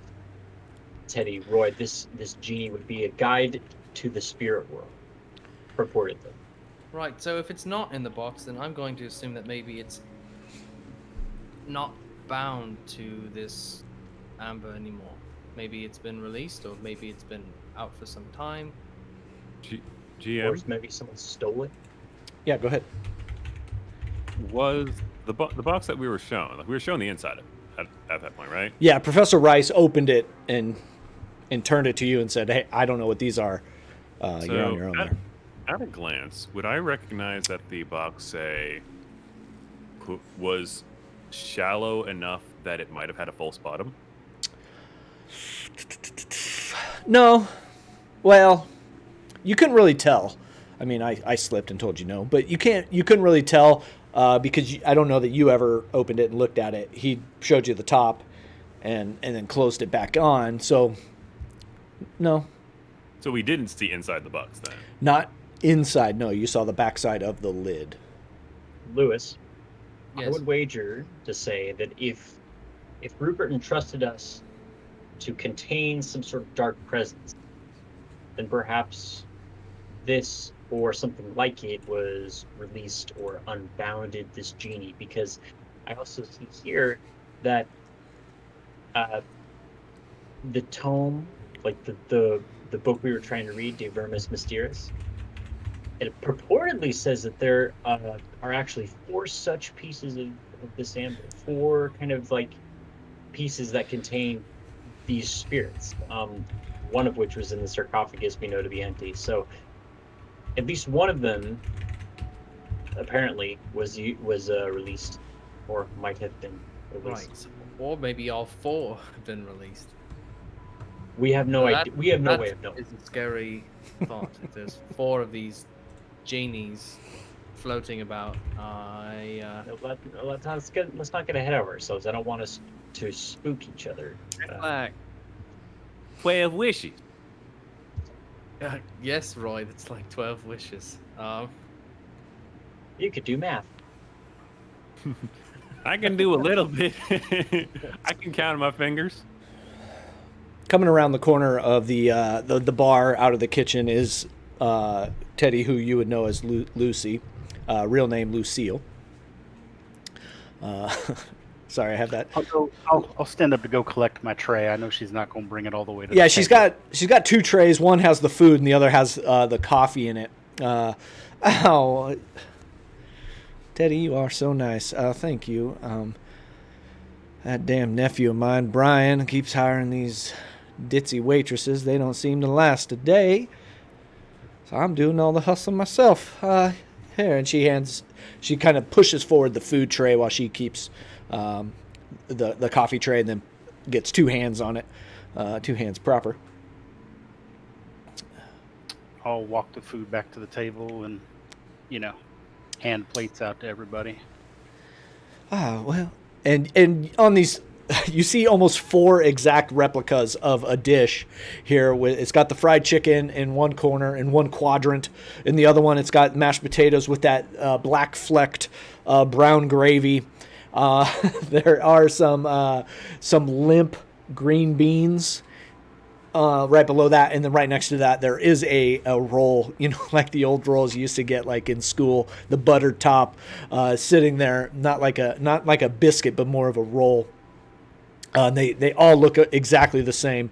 Teddy, Roy, this genie would be a guide to the spirit world, purportedly. Right. So if it's not in the box, then I'm going to assume that maybe it's not bound to this amber anymore. Maybe it's been released, or maybe it's been out for some time. Or GM, maybe someone stole it. Yeah, go ahead. was the box that we were shown? Like, we were shown the inside of it at that point, right? Yeah, Professor Rice opened it and turned it to you and said, "Hey, I don't know what these are. You're on your own there." At a glance, would I recognize that the box, say, was shallow enough that it might have had a false bottom? No. Well, you couldn't really tell. I mean, I slipped and told you no, but you couldn't really tell because I don't know that you ever opened it and looked at it. He showed you the top and then closed it back on. So, no. So we didn't see inside the box then. Not inside. No, you saw the backside of the lid. Lewis, I Yes. would wager to say that if Rupert entrusted us to contain some sort of dark presence, then perhaps this or something like it was released or unbounded this genie, because I also see here that the tome, like the book we were trying to read, De Vermis Mysteris, it purportedly says that there are actually 4 such pieces of this amber, 4 kind of like pieces that contain these spirits. One of which was in the sarcophagus we know to be empty. So at least one of them apparently was released, or might have been released. Right. Or maybe all 4 have been released. We have no idea. We have no way of knowing. It's a scary thought. If there's 4 of these genies floating about, Let's not get ahead of ourselves. I don't want us to spook each other. Like 12 wishes. Yes, Roy, that's like 12 wishes. You could do math. I can do a little bit. I can count on my fingers. Coming around the corner of the bar out of the kitchen is Teddy, who you would know as Lucy, real name Lucille. Sorry, I have that. I'll stand up to go collect my tray. I know she's not going to bring it all the way to. Yeah, the she's table. got 2 trays. One has the food, and the other has the coffee in it. Ow, Teddy, you are so nice. Thank you. That damn nephew of mine, Brian, keeps hiring these ditzy waitresses. They don't seem to last a day. So I'm doing all the hustle myself. Here, and she kind of pushes forward the food tray while she keeps the coffee tray, and then gets 2 hands on it, 2 hands proper. I'll walk the food back to the table and, hand plates out to everybody. Well, and on these, you see almost 4 exact replicas of a dish here. It's got the fried chicken in one corner, in one quadrant. In the other one, it's got mashed potatoes with that black flecked brown gravy. There are some limp green beans right below that, and then right next to that there is a roll, like the old rolls you used to get like in school, the buttered top, sitting there, not like a biscuit, but more of a roll. They all look exactly the same.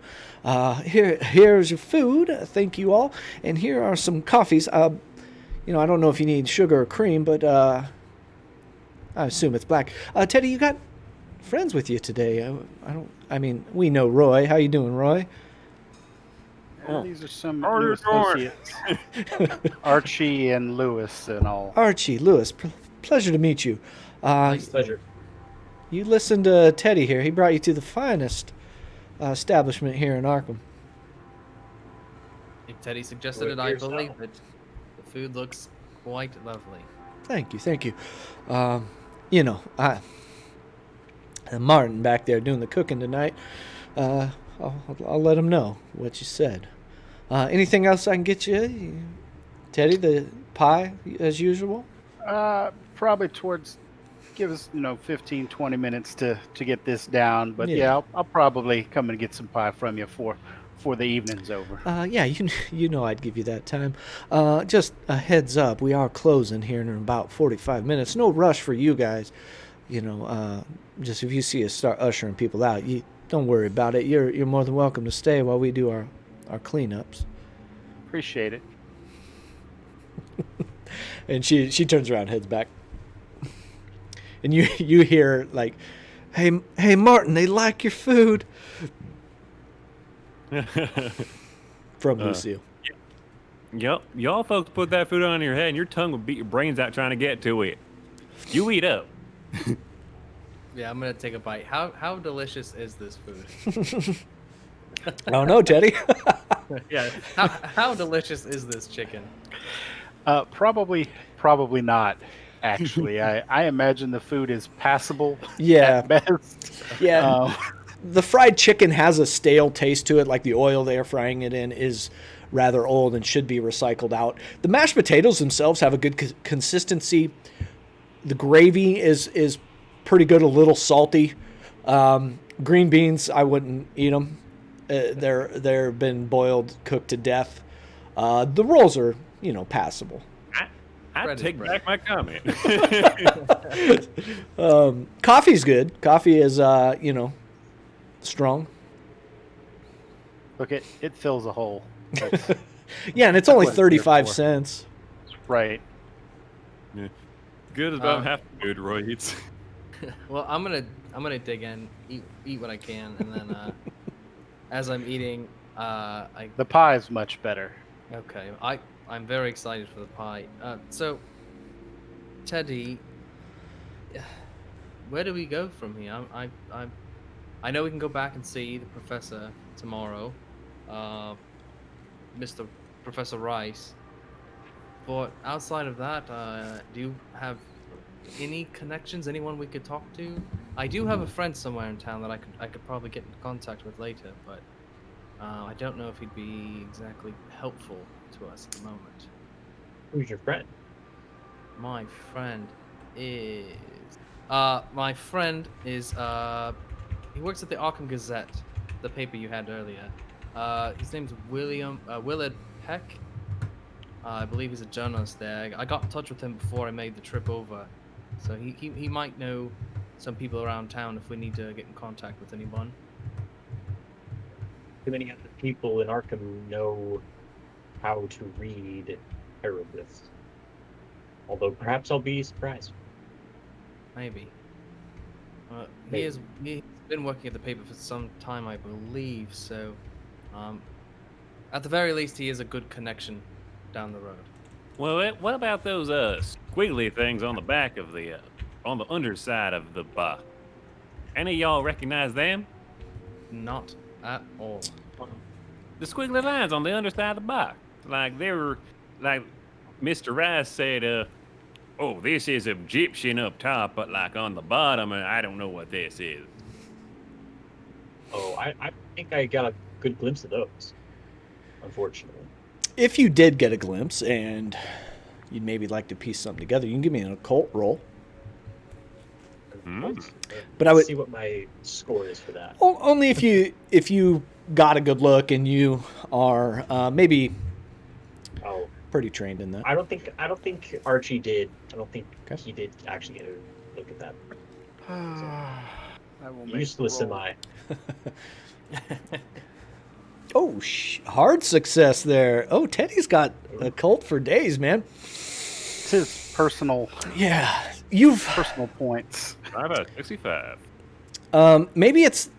Here's your food. Thank you all, and here are some coffees. I don't know if you need sugar or cream, but I assume it's black. Teddy, you got friends with you today. We know Roy. How you doing, Roy? These are some How are new you doing? associates. Archie and Lewis and all. Archie, Lewis, pleasure to meet you. Pleasure. You listened to Teddy here. He brought you to the finest establishment here in Arkham. If Teddy suggested it, I believe it. The food looks quite lovely. Thank you. Martin back there doing the cooking tonight. I'll let him know what you said. Anything else I can get you? Teddy, the pie as usual? Probably give us 15, 20 minutes to get this down. But yeah, I'll probably come and get some pie from you for the evening's over. Yeah, I'd give you that time. Just a heads up, we are closing here in about 45 minutes. No rush for you guys. Just if you see us start ushering people out, you don't worry about it. You're more than welcome to stay while we do our cleanups. Appreciate it. And she turns around, heads back, and you hear like, "Hey Martin, they like your food." From Lucille. Yep, y'all folks put that food on your head, and your tongue will beat your brains out trying to get to it. You eat up. Yeah, I'm gonna take a bite. How delicious is this food? I don't know, Teddy. Yeah. How delicious is this chicken? Probably not. Actually, I imagine the food is passable. Yeah. At best. Yeah. The fried chicken has a stale taste to it, like the oil they are frying it in is rather old and should be recycled out. The mashed potatoes themselves have a good consistency. The gravy is pretty good, a little salty. Green beans, I wouldn't eat them. They're been boiled, cooked to death. The rolls are, passable. I take back my comment. Coffee's good. Coffee is, strong. Look, it fills a hole. Yeah, and it's only what it's there 35 for. cents. Right. Yeah. Good is about half the food, Roy eats. Well, I'm gonna dig in, eat what I can, and then as I'm eating, The pie's much better. okay, I'm very excited for the pie. So Teddy, where do we go from here? I know we can go back and see the professor tomorrow, Mr. Professor Rice. But outside of that, do you have any connections? Anyone we could talk to? I do have a friend somewhere in town that I could probably get in contact with later, but I don't know if he'd be exactly helpful to us at the moment. Who's your friend? My friend is he works at the Arkham Gazette, the paper you had earlier. His name's Willard Peck. I believe he's a journalist there. I got in touch with him before I made the trip over, so he might know some people around town if we need to get in contact with anyone. Too many other people in Arkham know how to read hieroglyphs. Although perhaps I'll be surprised. Maybe. Maybe. He's been working at the paper for some time, I believe. So, at the very least, he is a good connection down the road. Well, what about those squiggly things on the back of the on the underside of the bar? Any of y'all recognize them? Not at all. The squiggly lines on the underside of the bar. Like they were, like Mr. Rice said, oh, this is Egyptian up top, but like on the bottom, I don't know what this is. Oh, I think I got a good glimpse of those, unfortunately. If you did get a glimpse and you'd maybe like to piece something together, you can give me an occult roll. But I would see what my score is for that. Only if you got a good look and you are maybe pretty trained in that. I don't think Archie did. I don't think Okay. he did actually get a look at that. I will make Useless the am roll. I. Oh, hard success there. Oh, Teddy's got a cult for days, man. It's his personal Yeah, points. How about 65? maybe it's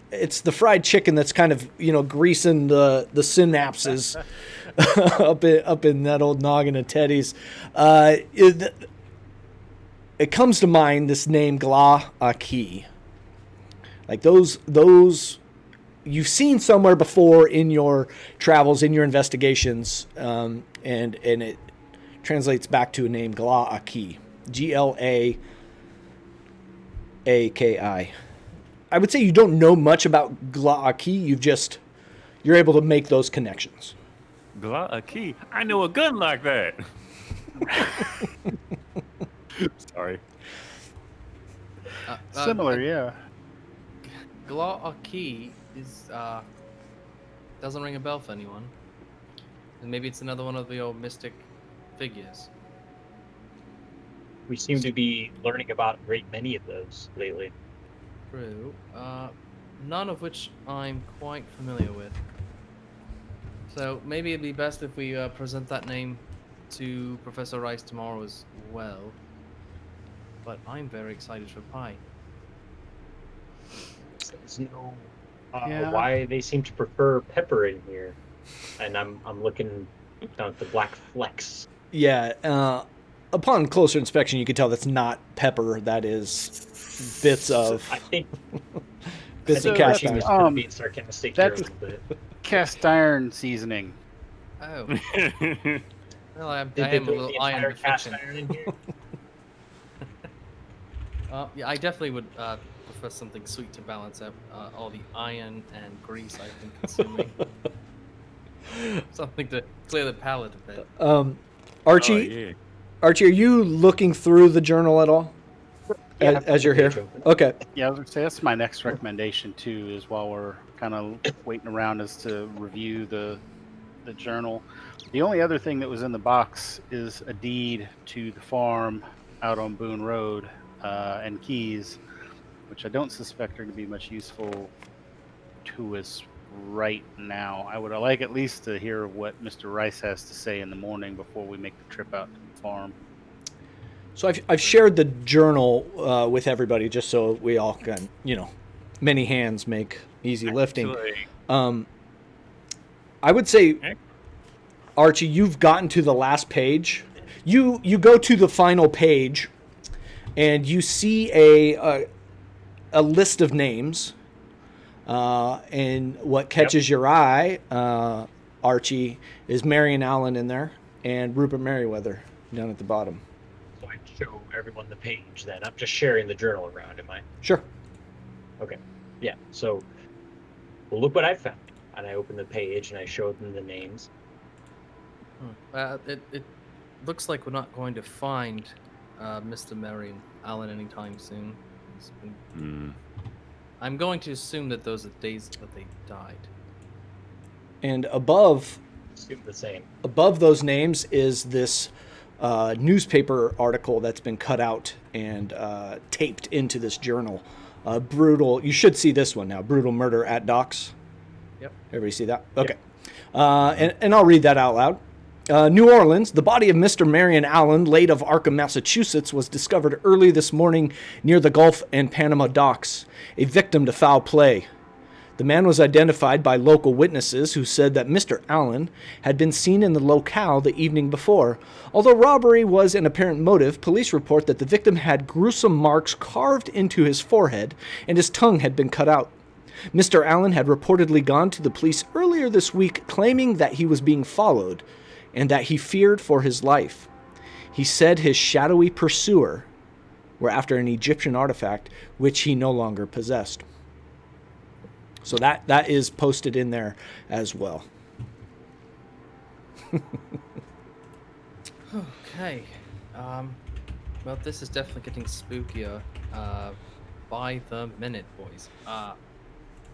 the fried chicken that's kind of greasing the synapses up in that old noggin of Teddy's. It comes to mind this name Gla Aki. Like those you've seen somewhere before in your travels, in your investigations, and it translates back to a name Gla Aki, Glaaki. I would say you don't know much about Glaaki. You're able to make those connections. Glaaki? I know a gun like that. Sorry. Similar, yeah. Glaaki is doesn't ring a bell for anyone. And maybe it's another one of the old mystic figures. We seem to be learning about a great many of those lately. True. None of which I'm quite familiar with. So maybe it'd be best if we present that name to Professor Rice tomorrow as well. But I'm very excited for pie. There's no Yeah. why they seem to prefer pepper in here, and I'm looking down at the black flecks. Yeah. Upon closer inspection, you can tell that's not pepper. That is bits of I think bits So of that's, cast iron. kind of being sarcastic here a that's- little bit. Cast iron seasoning. Oh, well, I Did they am a put little the iron entire cast deficient. iron in here? Yeah, I definitely would prefer something sweet to balance out all the iron and grease I've been consuming. Something to clear the palate a bit. Archie, Oh, yeah. Archie, are you looking through the journal at all Yeah, as you're here? page open. Okay. Yeah, I was gonna say that's my next recommendation too. Is while we're kind of waiting around, is to review the journal. The only other thing that was in the box is a deed to the farm out on Boone Road and keys, which I don't suspect are going to be much useful to us right now. I would like at least to hear what Mr. Rice has to say in the morning before we make the trip out to the farm. So I've shared the journal with everybody just so we all can, many hands make easy lifting. Actually, I would say, Archie, you've gotten to the last page. You go to the final page, and you see a list of names. And what catches your eye, Archie, is Marion Allen in there and Rupert Merriweather down at the bottom. So I show everyone the page then. I'm just sharing the journal around, am I? Sure. Okay. Yeah. So, well, look what I found. And I open the page and I show them the names. It looks like we're not going to find Mr. Marion Allen anytime soon. I'm going to assume that those are days that they died. And above Assume the same. those names is this newspaper article that's been cut out and taped into this journal. Brutal. You should see this one now. Brutal murder at docks. Yep. Everybody see that? Okay. And I'll read that out loud. New Orleans, the body of Mr. Marion Allen, late of Arkham, Massachusetts, was discovered early this morning near the Gulf and Panama docks, a victim to foul play. The man was identified by local witnesses who said that Mr. Allen had been seen in the locale the evening before. Although robbery was an apparent motive, police report that the victim had gruesome marks carved into his forehead and his tongue had been cut out. Mr. Allen had reportedly gone to the police earlier this week claiming that he was being followed and that he feared for his life. He said his shadowy pursuer were after an Egyptian artifact which he no longer possessed. So that is posted in there as well. Okay. Well, this is definitely getting spookier by the minute, boys.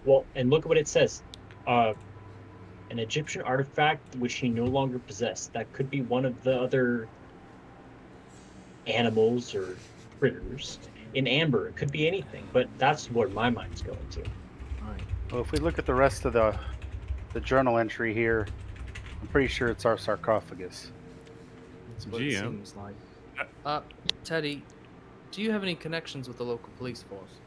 Well, and look at what it says. An Egyptian artifact which he no longer possessed. That could be one of the other animals or critters in amber. It could be anything, but that's what my mind's going to. All right. Well, if we look at the rest of the journal entry here, I'm pretty sure it's our sarcophagus. That's what it GM. seems like. Teddy, do you have any connections with the local police force?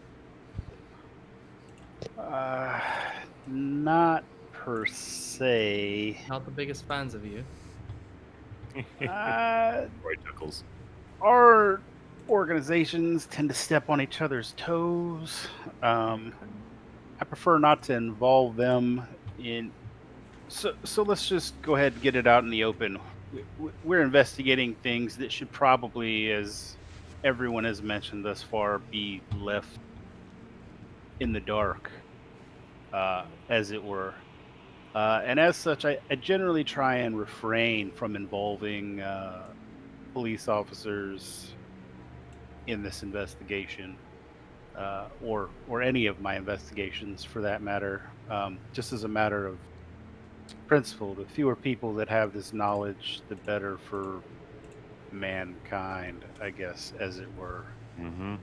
Not per se. Not the biggest fans of you. Roy chuckles. Our organizations tend to step on each other's toes. I prefer not to involve them in. So let's just go ahead and get it out in the open. We're investigating things that should probably, as everyone has mentioned thus far, be left in the dark, as it were. And as such, I generally try and refrain from involving police officers in this investigation, or any of my investigations for that matter. Just as a matter of principle, the fewer people that have this knowledge, the better for mankind, I guess, as it were. Mm-hmm.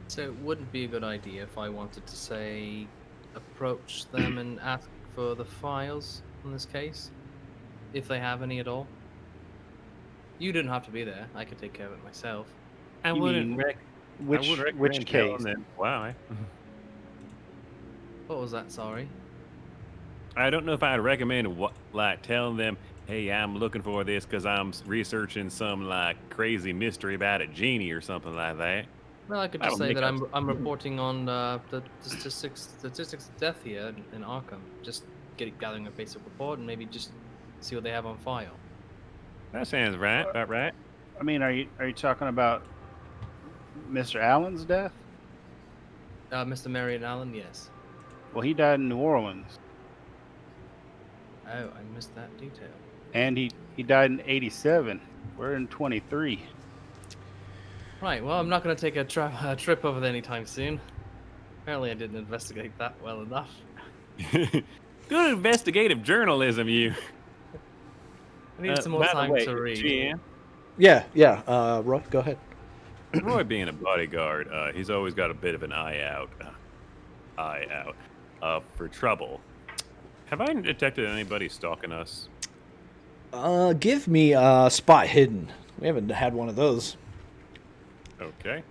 So it wouldn't be a good idea if I wanted to say approach them and ask for the files in this case, if they have any at all. You didn't have to be there. I could take care of it myself. I You wouldn't mean rec- Which I would which recommend telling case? them- Wow. What was that? Sorry. I don't know if I'd recommend telling them, hey, I'm looking for this because I'm researching some like crazy mystery about a genie or something like that. Well, I could I just don't say think that I'm reporting on the statistics of death here in Arkham. Just gathering a basic report and maybe just see what they have on file. That sounds right. About right. I mean, are you talking about Mr. Allen's death? Mr. Marion Allen, yes. Well, he died in New Orleans, Oh, I missed that detail. and he died in '87. We're in 23. Right, well, I'm not going to take a trip over there anytime soon. Apparently I didn't investigate that well enough. Good investigative journalism, you. I need some more by the time way, to read. GM, Yeah. Roy, go ahead. Roy being a bodyguard, he's always got a bit of an eye out for trouble. Have I detected anybody stalking us? Give me spot hidden. We haven't had one of those. Okay.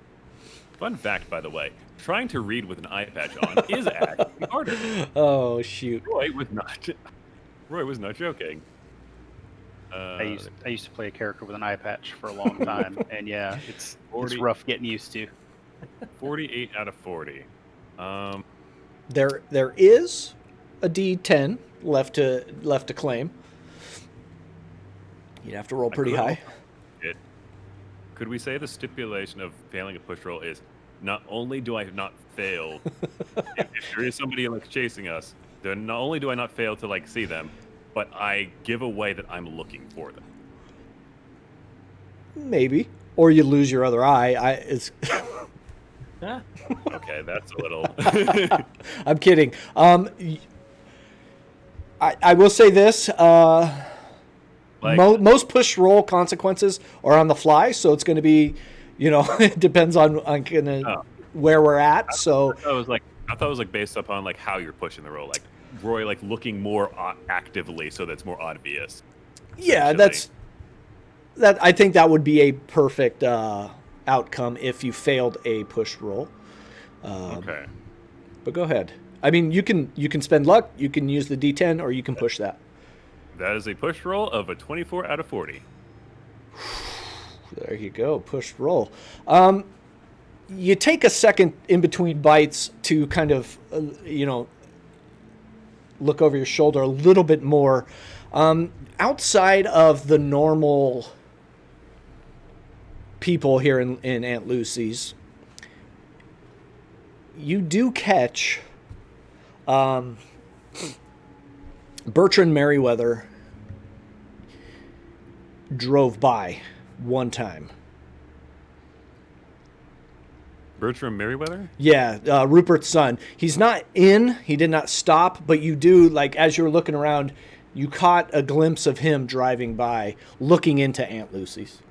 Fun fact, by the way, trying to read with an eye patch on is actually harder. Oh shoot. Roy was not joking. I used to play a character with an eye patch for a long time, and yeah, it's 40. rough getting used to. 48 out of 40. There is a D10 left to claim. You'd have to roll pretty high. Could we say the stipulation of failing a push roll is not only do I not fail if there is somebody like chasing us, then not only do I not fail to like see them, but I give away that I'm looking for them. Maybe, or you lose your other eye. Okay, that's a little. I'm kidding. I will say this. Most push roll consequences are on the fly, so it's going to be, it depends on where we're at. So I thought it was like based upon like how you're pushing the roll, like Roy like looking more actively, so that's more obvious. Yeah, that. I think that would be a perfect outcome if you failed a push roll. Okay. But go ahead. I mean, you can spend luck, you can use the D10, or you can push that. That is a push roll of a 24 out of 40. There you go, push roll. You take a second in between bites to kind of, look over your shoulder a little bit more. Outside of the normal people here in Aunt Lucy's, you do catch Bertrand Merriweather drove by one time. Bertram Merriweather? Yeah, Rupert's son. He's not in. He did not stop, but you do, like, as you're looking around, you caught a glimpse of him driving by, looking into Aunt Lucy's.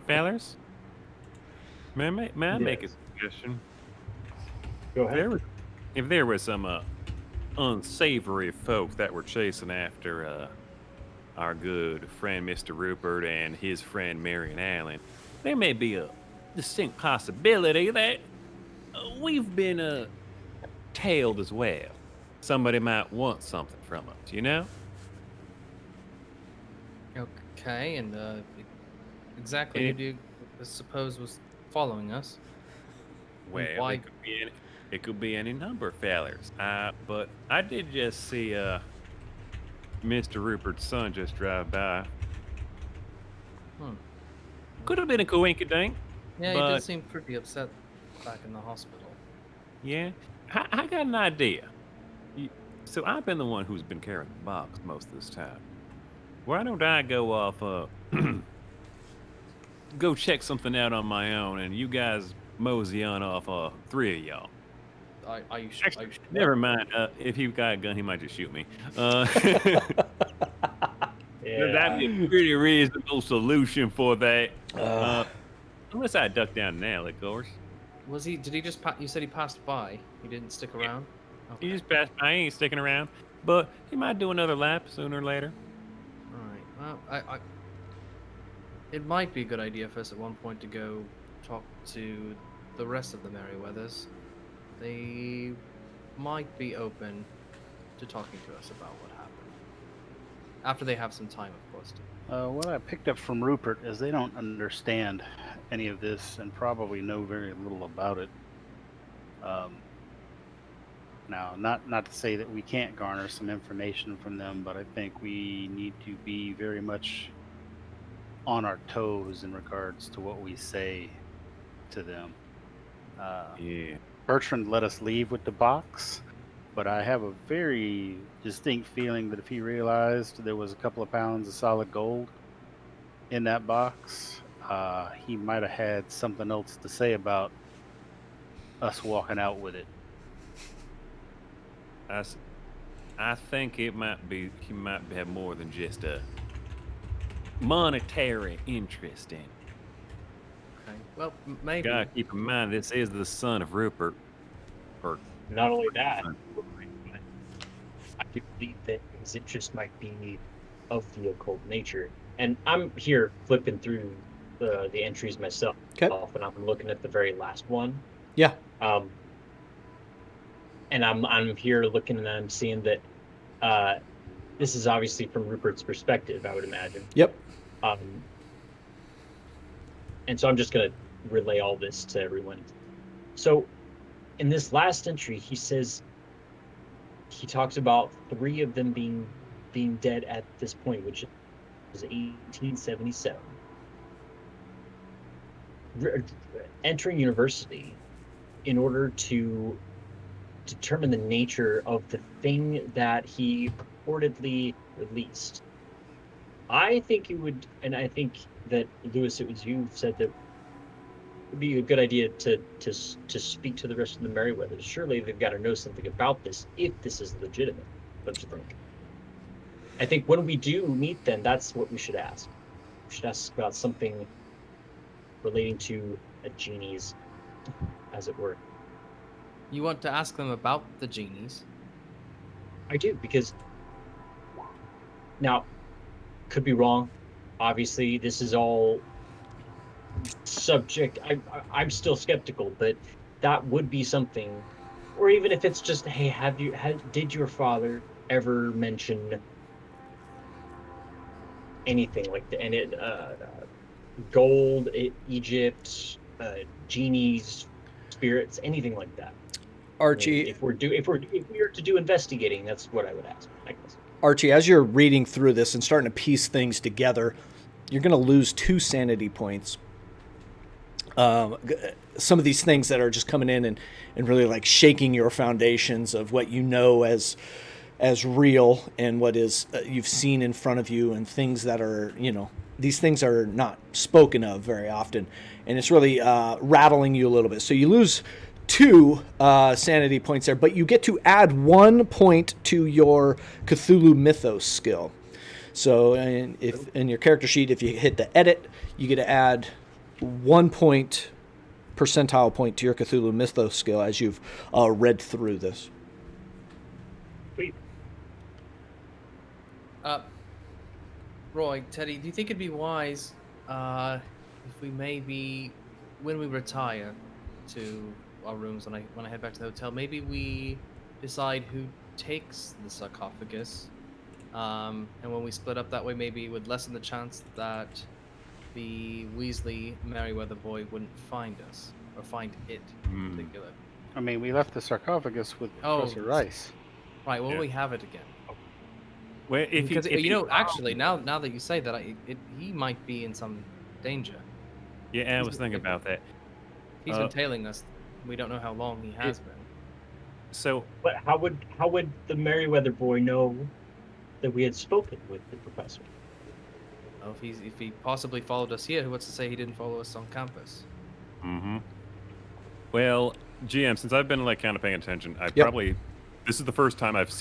Fellers? May I make a suggestion? Go ahead. If there was some unsavory folk that were chasing after our good friend Mr. Rupert and his friend Marion Allen, there may be a distinct possibility that we've been tailed as well. Somebody might want something from us, you know? Okay, and exactly who do you suppose was following us? Well, why? It could be any number of fellers. But I did just see Mr. Rupert's son just drive by. Could have been a coinkydink. Yeah, he did seem pretty upset back in the hospital. Yeah, I got an idea. So I've been the one who's been carrying the box most of this time. Why don't I go off, go check something out on my own, and you guys mosey on off, 3 of y'all. Are you sure? Never mind. If he got a gun, he might just shoot me. Yeah. That'd be a pretty reasonable solution for that. Unless I duck down an alley, of course. Was he? Did he just? You said he passed by. He didn't stick around. Okay. He just passed by. He ain't sticking around. But he might do another lap sooner or later. All right. Well, it might be a good idea for us at one point to go talk to the rest of the Merryweathers. They might be open to talking to us about what happened. After they have some time, of course. What I picked up from Rupert is they don't understand any of this and probably know very little about it. Now, not to say that we can't garner some information from them, but I think we need to be very much on our toes in regards to what we say to them. Yeah. Bertrand let us leave with the box, but I have a very distinct feeling that if he realized there was a couple of pounds of solid gold in that box, he might have had something else to say about us walking out with it. I think it might be he might have more than just a monetary interest in it. Okay. Well, maybe. Gotta keep in mind this is the son of Rupert. Not only that, I do believe that his interest might be of the occult nature. And I'm here flipping through the entries myself, Okay. and I'm looking at the very last one. Yeah. And I'm here looking and I'm seeing that this is obviously from Rupert's perspective, I would imagine. Yep. And so I'm just going to relay all this to everyone. So in this last entry, he says he talks about 3 of them being dead at this point, which is 1877. Entering university in order to determine the nature of the thing that he purportedly released. I think it would, and I think that Lewis, it was you who said that it would be a good idea to speak to the rest of the Merryweathers. Surely they've got to know something about this if this is legitimate, don't you think? I think when we do meet them, that's what we should ask. We should ask about something relating to a genie's, as it were. You want to ask them about the genies? I do, because now, could be wrong. Obviously, this is all subject. I'm still skeptical, but that would be something. Or even if it's just, hey, did your father ever mention anything like that? And gold, Egypt, genies, spirits, anything like that. Archie, if we are to do investigating, that's what I would ask, I guess. Archie, as you're reading through this and starting to piece things together, you're going to lose 2 sanity points. Some of these things that are just coming in and really like shaking your foundations of what you know as real and what is you've seen in front of you, and things that are, these things are not spoken of very often, and it's really rattling you a little bit. So you lose 2 sanity points there, but you get to add 1 point to your Cthulhu Mythos skill. So if in your character sheet, if you hit the edit, you get to add 1 percentile point to your Cthulhu Mythos skill as you've read through this. Sweet. Roy, Teddy, do you think it'd be wise if we maybe, when we retire to our rooms, when I head back to the hotel, maybe we decide who takes the sarcophagus, and when we split up that way, maybe it would lessen the chance that the Weasley Merryweather boy wouldn't find us, or find it in particular. I mean, we left the sarcophagus with Professor Rice. Right, well, we have it again. Well, Because actually, now that you say that, he might be in some danger. Yeah, I was thinking about that. He's been tailing us. We don't know how long he has been. So, but how would the Merryweather boy know that we had spoken with the professor? Well, if he possibly followed us here, what's to say he didn't follow us on campus? Mm-hmm. Well, GM, since I've been kind of paying attention, this is the first time I've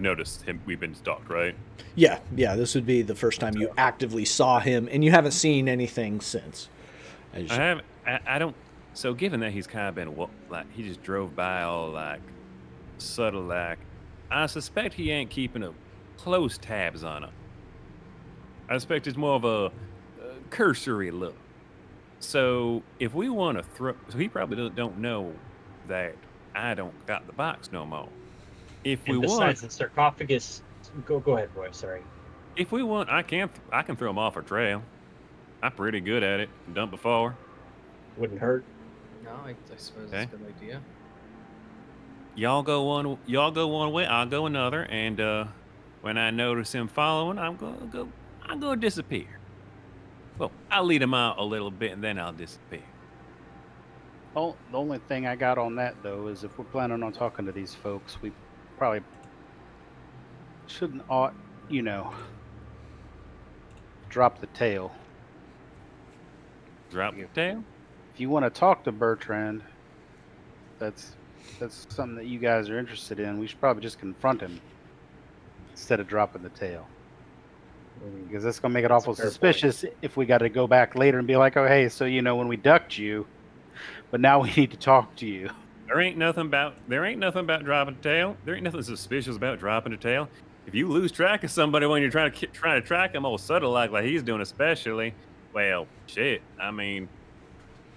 noticed him. We've been stalked, right? Yeah. This would be the first time you actively saw him, and you haven't seen anything since. I don't. So given that he's kind of been he just drove by all subtle I suspect he ain't keeping a close tabs on him. I suspect it's more of a cursory look. So if we want to so he probably don't know that I don't got the box no more. Besides the sarcophagus, go ahead, Roy. Sorry. If we want, I can throw him off a trail. I'm pretty good at it. Done it before. Wouldn't hurt. No, I suppose that's a good idea. Y'all go one way, I'll go another, and when I notice him following, I'm gonna disappear. Well, I'll lead him out a little bit, and then I'll disappear. Well, the only thing I got on that, though, is if we're planning on talking to these folks, we probably shouldn't drop the tail. Drop the tail? If you want to talk to Bertrand, that's something that you guys are interested in. We should probably just confront him instead of dropping the tail. Because that's going to make it awful suspicious if we got to go back later and be like, oh, hey, so when we ducked you, but now we need to talk to you. There ain't nothing about dropping a tail. There ain't nothing suspicious about dropping a tail. If you lose track of somebody when you're trying to track them all subtle like he's doing, especially, well, shit. I mean,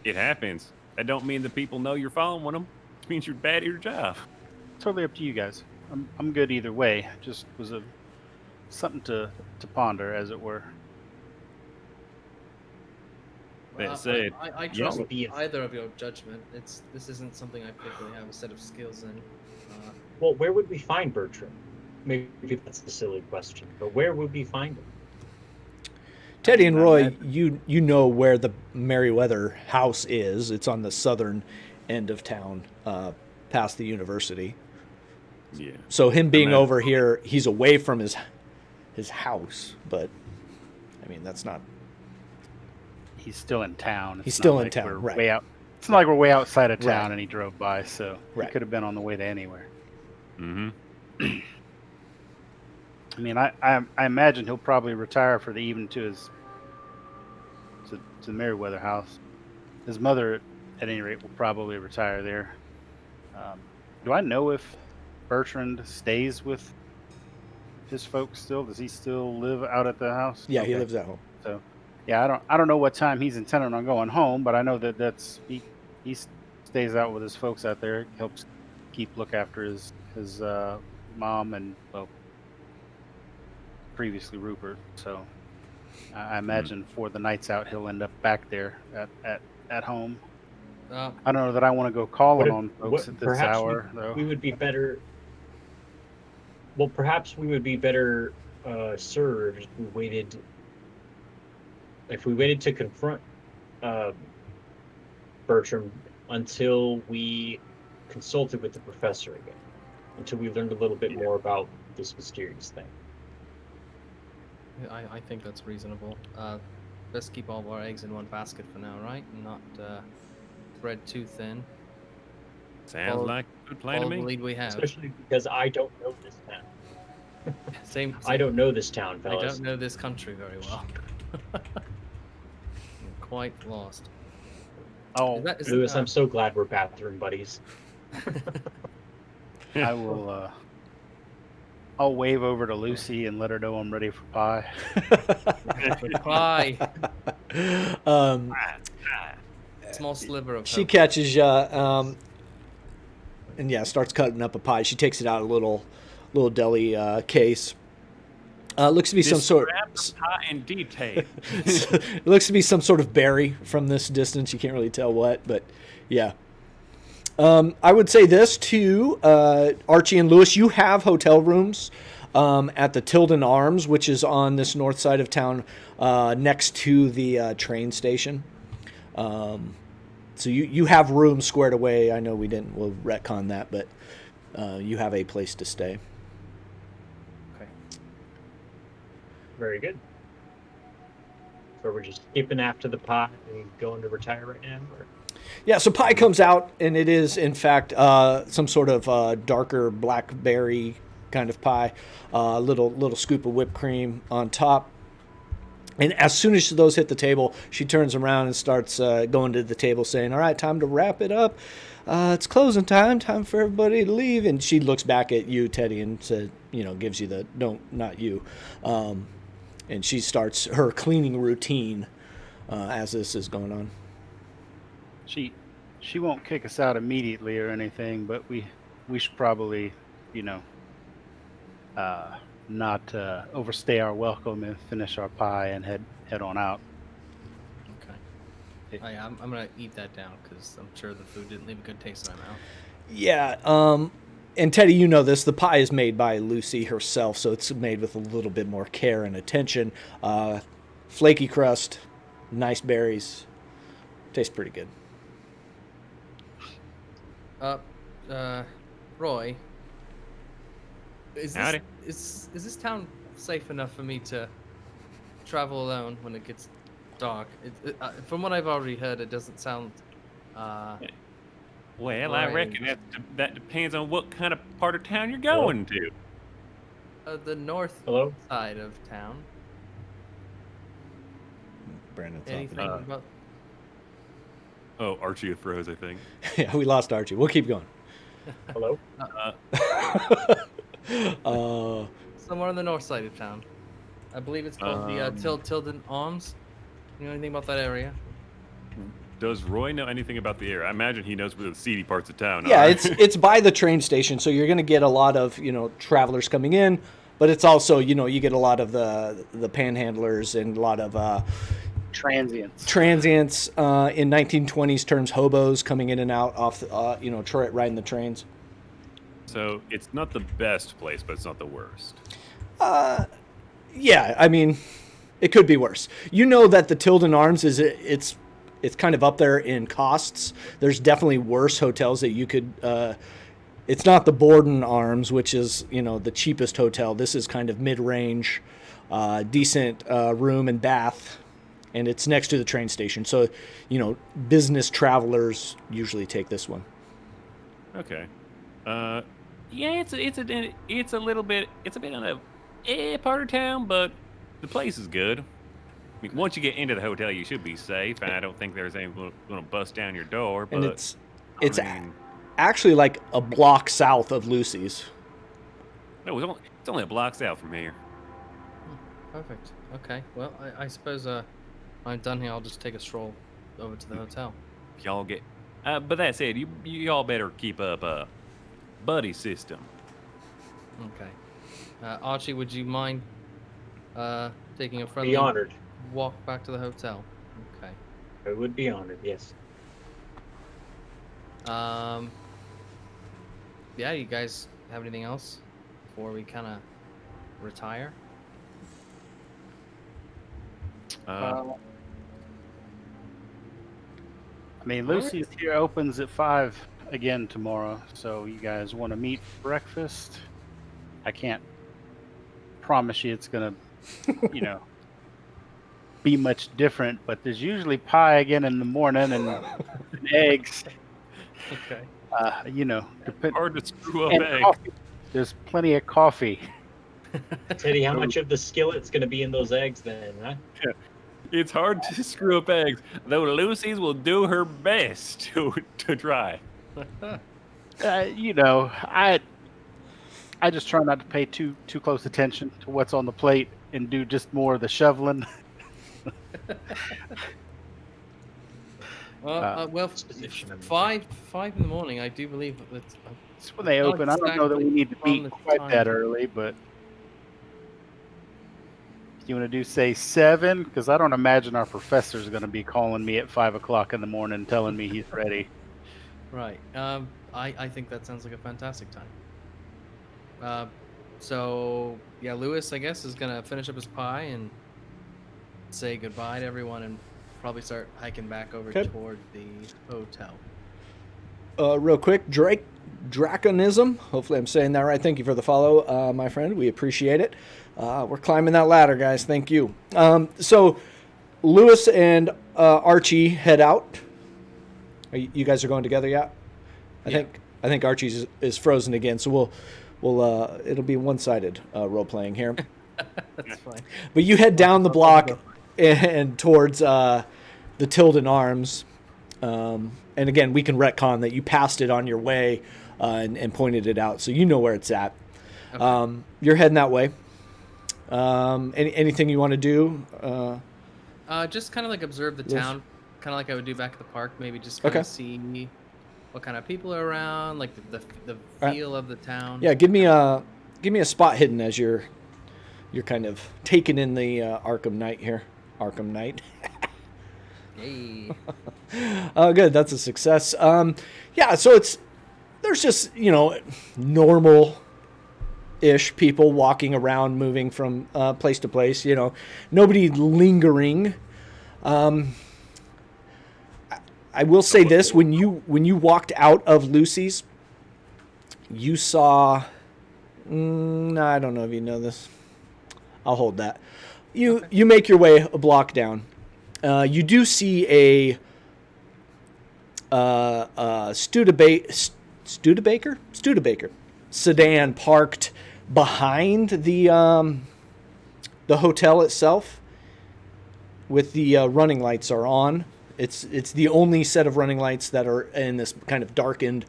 it happens. That don't mean the people know you're following them. It means you're bad at your job. Totally up to you guys. I'm good either way. Just was something to ponder, as it were. That said, I yes. trust either of your judgment. This isn't something I particularly have a set of skills in. Well, where would we find Bertram? Maybe that's a silly question, but where would we find him? Teddy and Roy, you know where the Merriweather house is. It's on the southern end of town, past the university. Yeah. So him being over here, he's away from his house, but I mean that's not. He's still in town. He's still in town, right? Way out. It's not like we're way outside of town Right. and he drove by, so Right. he could have been on the way to anywhere. Mm-hmm. I mean, I imagine he'll probably retire for the evening to the Merriweather house. His mother, at any rate, will probably retire there. Do I know if Bertrand stays with his folks still? Does he still live out at the house? Yeah, he Okay. lives at home. So, yeah, I don't know what time he's intending on going home, but I know that he stays out with his folks out there. Helps look after his mom and previously Rupert. So I imagine for the nights out he'll end up back there at home. I don't know that I want to go calling on folks at this hour, though. We would be better. Well, perhaps we would be better served if we waited. If we waited to confront Bertram until we consulted with the professor again, until we learned a little bit more about this mysterious thing. I think that's reasonable. Let's keep all of our eggs in one basket for now, right? And not spread too thin. Sounds like a good plan to Follow the me. lead we have. Especially because I don't know this town. Same. I don't know this town, I fellas. don't know this country very well. I'm quite lost. Oh, Lewis, I'm so glad we're bathroom buddies. I will. I'll wave over to Lucy and let her know I'm ready for pie. Pie. Small sliver of She hope. catches you, and yeah, starts cutting up a pie. She takes it out of a little deli case. Looks to be some sort. Describe the pie in detail. It looks to be some sort of berry from this distance. You can't really tell what, but yeah. I would say this to Archie and Lewis. You have hotel rooms at the Tilden Arms, which is on this north side of town, next to the train station. So you have rooms squared away. I know we'll retcon that, but you have a place to stay. Okay. Very good. So we're just skipping after the pie and going to retire right now? Or? Yeah, so pie comes out, and it is, in fact, some sort of darker blackberry kind of pie. Little scoop of whipped cream on top. And as soon as those hit the table, she turns around and starts going to the table saying, all right, time to wrap it up. It's closing time for everybody to leave. And she looks back at you, Teddy, and says, gives you the, no, not you. And she starts her cleaning routine as this is going on. She won't kick us out immediately or anything, but we should probably, not overstay our welcome and finish our pie and head on out. Okay. I'm gonna eat that down because I'm sure the food didn't leave a good taste in my mouth. Yeah. And Teddy, you know this. The pie is made by Lucy herself, so it's made with a little bit more care and attention. Flaky crust, nice berries. Tastes pretty good. Roy, Howdy. is this town safe enough for me to travel alone when it gets dark? From what I've already heard, it doesn't sound. Well, I reckon that depends on what kind of part of town you're going to. The north side of town. Brandon's Anything off. about? Oh, Archie throws, I think. Yeah, we lost Archie. We'll keep going. Hello. Somewhere on the north side of town. I believe it's called the Tilden Arms. You know anything about that area? Does Roy know anything about the area? I imagine he knows where the seedy parts of town Yeah, are. it's by the train station, so you're going to get a lot of travelers coming in, but it's also you get a lot of the panhandlers and a lot of Transients. in 1920s terms, hobos coming in and out off riding the trains. So it's not the best place, but it's not the worst. Yeah, I mean, it could be worse. You know that the Tilden Arms it's kind of up there in costs. There's definitely worse hotels that you could. It's not the Borden Arms, which is the cheapest hotel. This is kind of mid-range, decent room and bath, and it's next to the train station. So, business travelers usually take this one. Okay. Yeah, it's a little bit. It's a bit on a part of town, but the place is good. I mean, once you get into the hotel, you should be safe, and I don't think there's anyone going to bust down your door. But And it's I mean, actually like a block south of Lucy's. no, it's only a block south from here. Perfect. Okay. Well, I suppose when I'm done here, I'll just take a stroll over to the hotel. Y'all get. But that said, you all better keep up a buddy system. Okay. Archie, would you mind taking a friendly Be honored. walk back to the hotel? Okay. I would be honored. Yes. Yeah, you guys have anything else before we kind of retire? I mean, Lucy's here opens at 5 again tomorrow, so you guys want to meet for breakfast? I can't promise you it's gonna, be much different, but there's usually pie again in the morning and eggs. Okay. Hard to screw up And egg. coffee. There's plenty of coffee. Teddy, how much of the skillet's going to be in those eggs then, huh? It's hard to screw up eggs, though Lucy's will do her best to try. I just try not to pay too close attention to what's on the plate and do just more of the shoveling. Well, Disposition of the 5 in the morning. I do believe that. It's when they Not open. I don't know that we exactly need to from be the quite that time. early, but you want to do say 7? Because I don't imagine our professor's going to be calling me at 5 o'clock in the morning telling me he's ready. Right. I think that sounds like a fantastic time. So yeah, Lewis, I guess, is gonna finish up his pie and say goodbye to everyone and probably start hiking back over Okay. toward the hotel. Real quick, Draconism. Hopefully I'm saying that right. Thank you for the follow, my friend. We appreciate it. We're climbing that ladder, guys. Thank you. So Lewis and Archie head out. You guys are going together yet? Yeah. I think Archie's is frozen again, so we'll it'll be one-sided role playing here. That's fine. But you head down the block and towards the Tilden Arms. And again, we can retcon that you passed it on your way and pointed it out, so you know where it's at. Okay. You're heading that way. Anything you want to do? Just kind of like observe the Yes. town, kind of like I would do back at the park. Maybe just kind Okay. of see what kind of people are around, like the Alright. feel of the town. Yeah, give me a spot hidden as you're kind of taking in the Arkham Knight here. Arkham Knight. Hey. Good, that's a success. Yeah, so there's just normal-ish people walking around, moving from place to place. Nobody lingering. I will say this: when you walked out of Lucy's, you saw. No, I don't know if you know this. I'll hold that. You make your way a block down. You do see a Studebaker sedan parked behind the hotel itself, with the running lights are on. It's the only set of running lights that are in this kind of darkened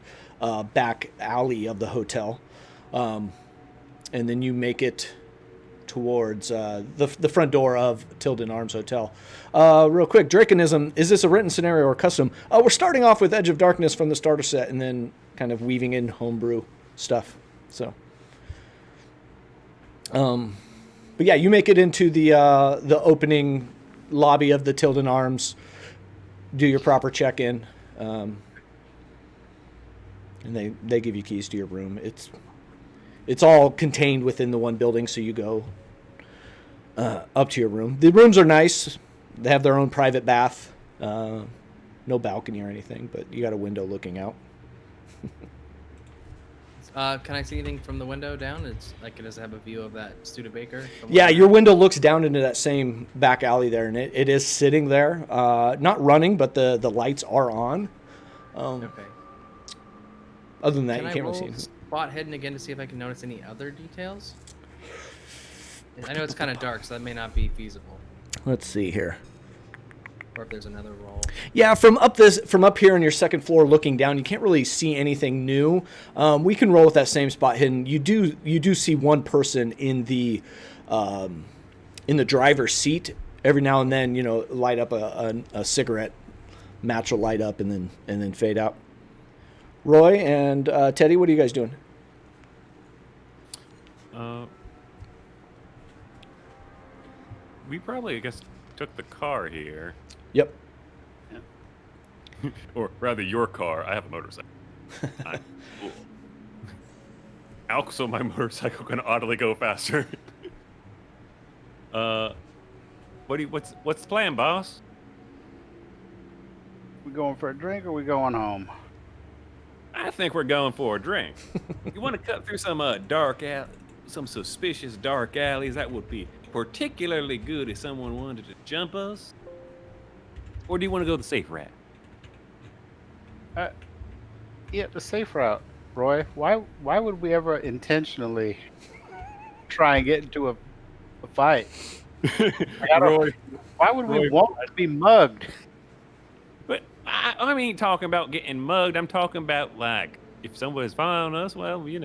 back alley of the hotel, and then you make it towards the front door of Tilden Arms Hotel. Real quick, Draconism, is this a written scenario or custom? We're starting off with Edge of Darkness from the starter set and then kind of weaving in homebrew stuff. So, but yeah, you make it into the opening lobby of the Tilden Arms, do your proper check-in, and they give you keys to your room. It's all contained within the one building, so you go up to your room. The rooms are nice. They have their own private bath. No balcony or anything, but you got a window looking out. Can I see anything from the window down? It's like, does it have a view of that Studebaker? Yeah, your window looks down into that same back alley there, and it is sitting there. Not running, but the lights are on. Okay. Other than that, Can you I can't roll really see. spot hidden again to see if I can notice any other details? I know it's kind of dark, so that may not be feasible. Let's see here. Or if there's another roll. Yeah, from up here on your second floor looking down, you can't really see anything new. We can roll with that same spot hidden. You do see one person in the driver's seat every now and then. Light up a cigarette. Match will light up and then fade out. Roy and Teddy, what are you guys doing? We probably, I guess, took the car here. Yep. Or rather, your car. I have a motorcycle. Cool. Also, my motorcycle can oddly go faster. What's the plan, boss? We going for a drink or we going home? I think we're going for a drink. You want to cut through some some suspicious dark alleys? That would be particularly good if someone wanted to jump us. Or do you want to go the safe route? Yeah, the safe route, Roy. Why would we ever intentionally try and get into a fight? Roy, Why would we want to be mugged? but I ain't talking about getting mugged. I'm talking about, like, if somebody's following us, well, they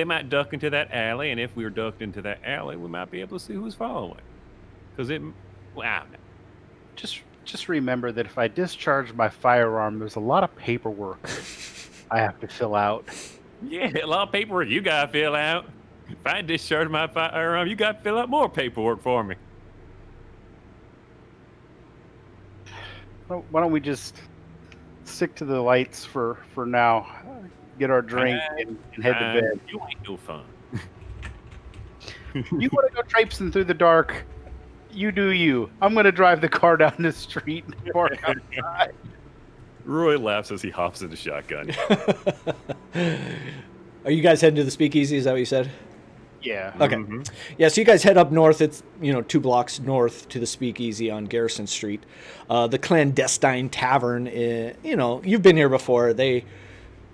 might duck into that alley, and if we were ducked into that alley, we might be able to see who's following. Because Just remember that if I discharge my firearm, there's a lot of paperwork I have to fill out. Yeah, a lot of paperwork you gotta fill out. If I discharge my firearm, you gotta fill out more paperwork for me. Why don't we just stick to the lights for now? Get our drink and head to bed. You ain't no fun. You want to go traipsing through the dark? You do you. I'm going to drive the car down the street and park outside. Roy laughs as he hops into shotgun. Are you guys heading to the Speakeasy? Is that what you said? Yeah. Okay. Mm-hmm. Yeah, so you guys head up north. It's 2 blocks north to the Speakeasy on Garrison Street. The Clandestine Tavern, you've been here before. They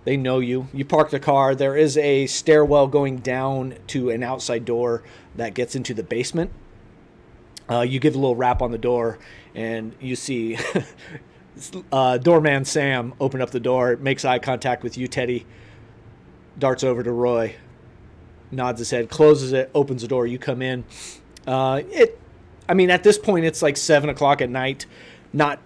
know you. You park the car. There is a stairwell going down to an outside door that gets into the basement. You give a little rap on the door, and you see doorman Sam open up the door, makes eye contact with you, Teddy, darts over to Roy, nods his head, closes it, opens the door. You come in. At this point, it's like 7 o'clock at night, not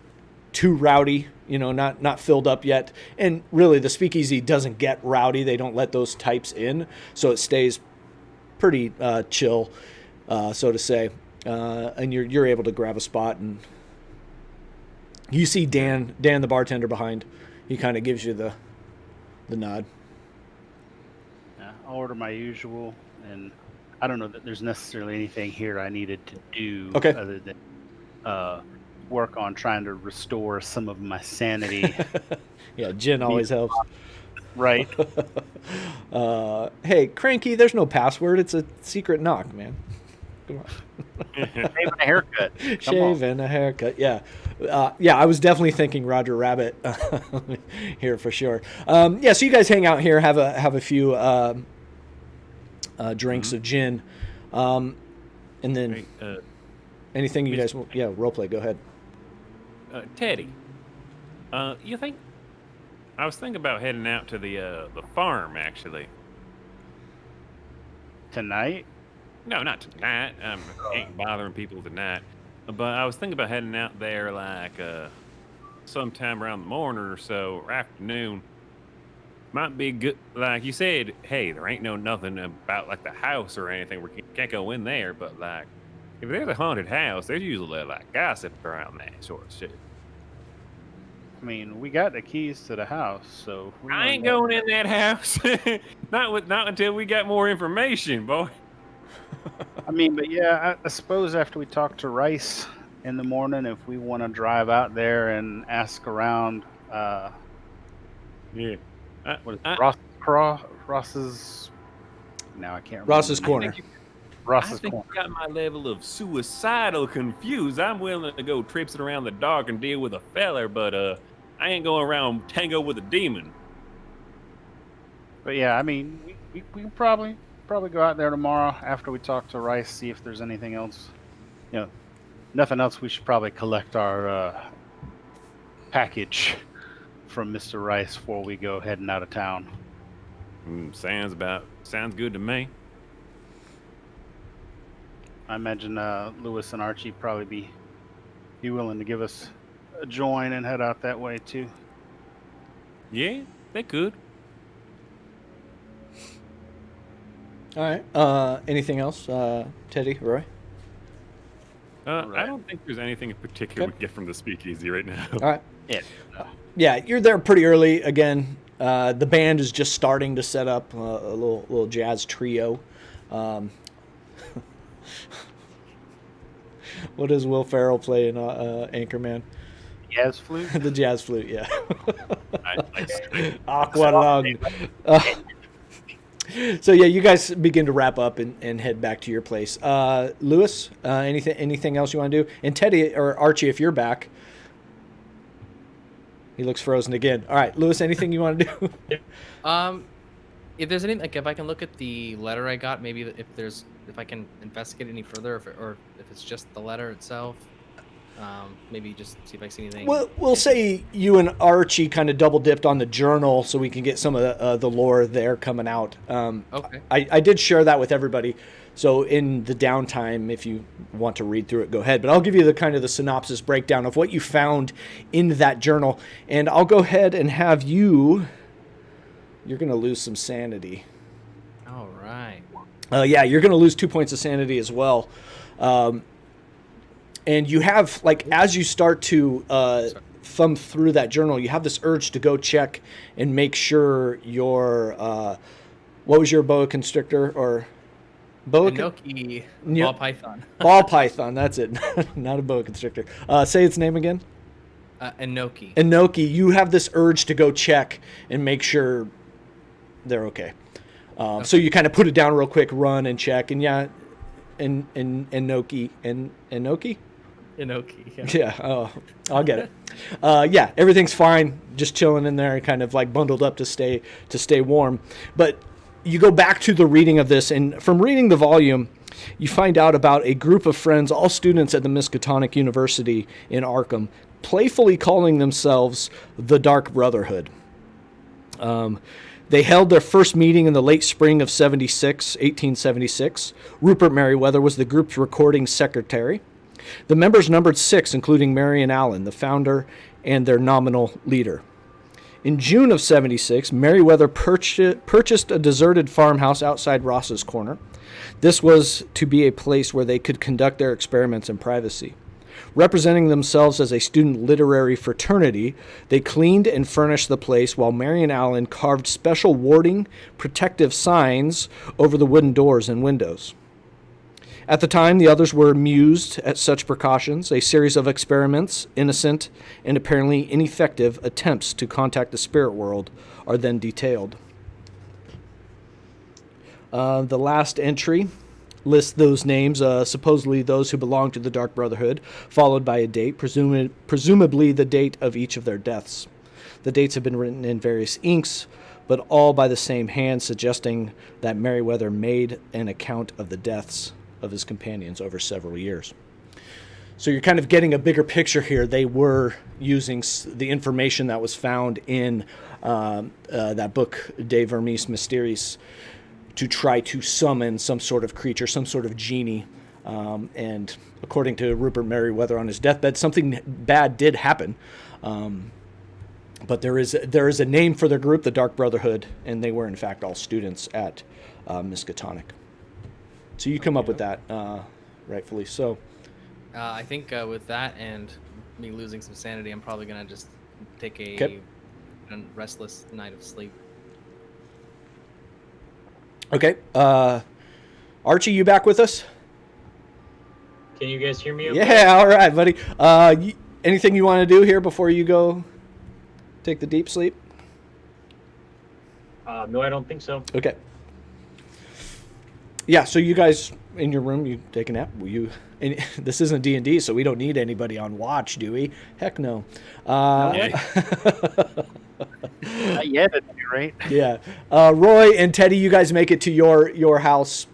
too rowdy, not filled up yet. And really, the Speakeasy doesn't get rowdy. They don't let those types in, so it stays pretty chill, so to say. And you're able to grab a spot, and you see Dan the bartender behind. He kind of gives you the nod. Yeah, I'll order my usual, and I don't know that there's necessarily anything here I needed to do other than work on trying to restore some of my sanity. Yeah, gin always helps. Right. Hey, Cranky, there's no password. It's a secret knock, man. Come on. Shave and a haircut. Shave and a haircut. Yeah. I was definitely thinking Roger Rabbit here for sure. So you guys hang out here, have a few drinks of gin, and then anything you guys want. Yeah, role play. Go ahead. Teddy, you think? I was thinking about heading out to the farm, actually. Tonight? No, not tonight. Ain't bothering people tonight. But I was thinking about heading out there like sometime around the morning or so, or afternoon. Might be good. Like you said, hey, there ain't nothing about like the house or anything. We can't go in there. But like, if there's a haunted house, there's usually like gossip around that sort of shit. I mean, we got the keys to the house, so we I know ain't that- going in that house. not until we got more information, boy. I mean, but yeah, I suppose after we talk to Rice in the morning, if we want to drive out there and ask around, Yeah. what is I- it, Ross's? Now I can't remember. Ross's the name. Corner. I Ross's think Corner. you got my level of suicidal confused. I'm willing to go tripsing around the dark and deal with a feller, but I ain't going around tango with a demon. But yeah, I mean, we can probably go out there tomorrow after we talk to Rice, see if there's anything else. You know, nothing else. We should probably collect our package from Mr. Rice before we go heading out of town. Sounds good to me. I imagine Lewis and Archie probably be willing to give us a join and head out that way too. Yeah, they could. All right. Anything else, Teddy, Roy? I don't think there's anything in particular Okay. we get from the speakeasy right now. All right. Yeah. Yeah, you're there pretty early. Again, the band is just starting to set up a little jazz trio. What does Will Ferrell play in Anchorman? Jazz flute. The jazz flute, yeah. I Aqualung. So yeah, you guys begin to wrap up and head back to your place. Lewis, anything else you want to do? And Teddy or Archie, if you're back. He looks frozen again. All right, Lewis, anything you want to do? If there's anything, like if I can look at the letter I got, maybe if I can investigate any further, or if it's just the letter itself, maybe just see if I see anything. We'll say you and Archie kind of double dipped on the journal, so we can get some of the lore there coming out. Okay. I did share that with everybody, so in the downtime, if you want to read through it, go ahead. But I'll give you the kind of the synopsis breakdown of what you found in that journal, and I'll go ahead and have you. You're gonna lose some sanity. All right. Yeah, you're going to lose 2 points of sanity as well. And you have, like, as you start to thumb through that journal, you have this urge to go check and make sure your, what was your boa constrictor or boa? Inoki Yeah. ball python. Ball python, that's it. Not a boa constrictor. Say its name again. Inoki. Inoki, you have this urge to go check and make sure they're okay. So you kind of put it down real quick, run and check, and yeah, and Inoki. Yeah. Yeah, oh, I'll get it. Yeah, everything's fine, just chilling in there, kind of like bundled up to stay warm. But you go back to the reading of this, and from reading the volume, you find out about a group of friends, all students at the Miskatonic University in Arkham, playfully calling themselves the Dark Brotherhood. They held their first meeting in the late spring of 1876. Rupert Merriweather was the group's recording secretary. The members numbered 6, including Marion Allen, the founder and their nominal leader. In June of 76, Merriweather purchased a deserted farmhouse outside Ross's Corner. This was to be a place where they could conduct their experiments in privacy. Representing themselves as a student literary fraternity, they cleaned and furnished the place while Marion Allen carved special warding, protective signs over the wooden doors and windows. At the time, the others were amused at such precautions. A series of experiments, innocent and apparently ineffective attempts to contact the spirit world, are then detailed. The last entry lists those names, supposedly those who belong to the Dark Brotherhood, followed by a date, presumably the date of each of their deaths. The dates have been written in various inks, but all by the same hand, suggesting that Merriweather made an account of the deaths of his companions over several years. So you're kind of getting a bigger picture here. They were using the information that was found in that book, De Vermis Mysteries, to try to summon some sort of creature, some sort of genie. And according to Rupert Merriweather on his deathbed, something bad did happen. But there is a name for their group, the Dark Brotherhood, and they were in fact all students at Miskatonic. So you come up with that, rightfully so. I think with that and me losing some sanity, I'm probably gonna just take a Okay. restless night of sleep. Okay. Archie, you back with us? Can you guys hear me? Okay? Yeah, all right, buddy. Anything you want to do here before you go take the deep sleep? No, I don't think so. Okay. Yeah, so you guys in your room, you take a nap. And this isn't D&D, so we don't need anybody on watch, do we? Heck no. Yeah. Not yet, at any rate. Yeah. Roy and Teddy, you guys make it to your house.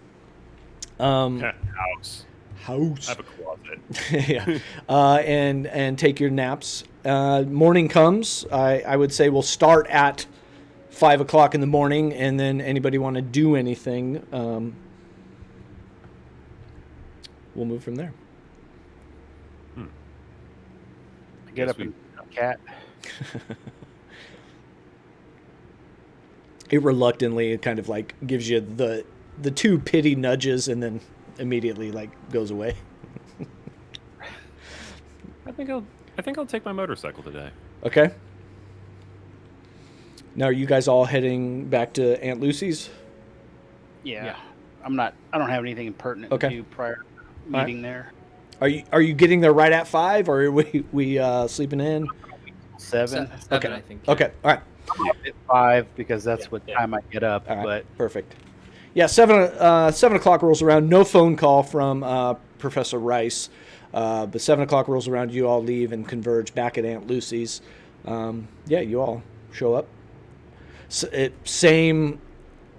House. I House. have a closet. Yeah. And take your naps. Morning comes. I would say we'll start at 5 o'clock in the morning, and then anybody want to do anything, we'll move from there. Get Guess up and cat. It reluctantly kind of like gives you the two pity nudges, and then immediately like goes away. I think I'll take my motorcycle today. Okay. Now, are you guys all heading back to Aunt Lucy's? Yeah. I don't have anything pertinent Okay. to do prior to right. meeting there. Are you getting there right at 5, or are we sleeping in? 7. Okay. I think. Okay. All right. I'm up at 5 because that's what Yeah. time I get up. All right. But Perfect. Yeah, 7 o'clock rolls around. No phone call from Professor Rice, but 7 o'clock rolls around. You all leave and converge back at Aunt Lucy's. Yeah, you all show up. Same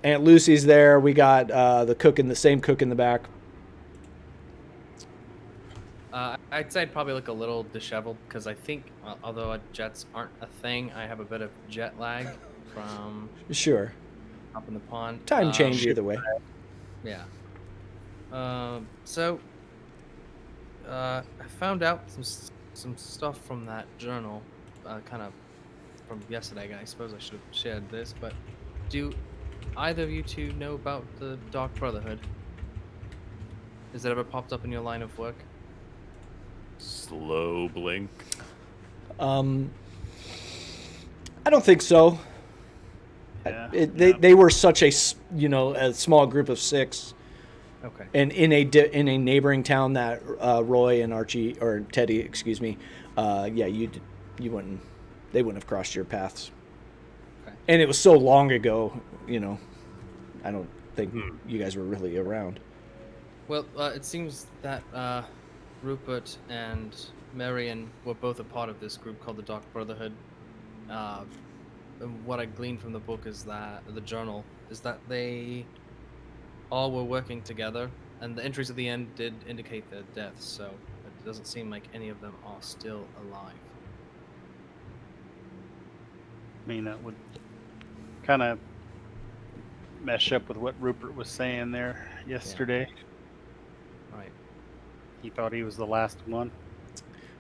Aunt Lucy's there. We got the same cook in the back. I'd say I'd probably look a little disheveled because I think, although jets aren't a thing, I have a bit of jet lag from Sure. up in the pond. Time change either way. Yeah. So I found out some stuff from that journal, kind of from yesterday. I suppose I should have shared this, but do either of you two know about the Dark Brotherhood? Has it ever popped up in your line of work? Slow blink. I don't think so. yeah, They were such a small group of 6, Okay. and in a neighboring town that Roy and Archie or Teddy, excuse me, you wouldn't, they wouldn't have crossed your paths. Okay. And it was so long ago, I don't think you guys were really around. Well, it seems that Rupert and Marion were both a part of this group called the Dark Brotherhood. And what I gleaned from the book is that the journal is that they all were working together, and the entries at the end did indicate their deaths. So it doesn't seem like any of them are still alive. I mean, that would kind of mesh up with what Rupert was saying there yesterday. Right. He thought he was the last one.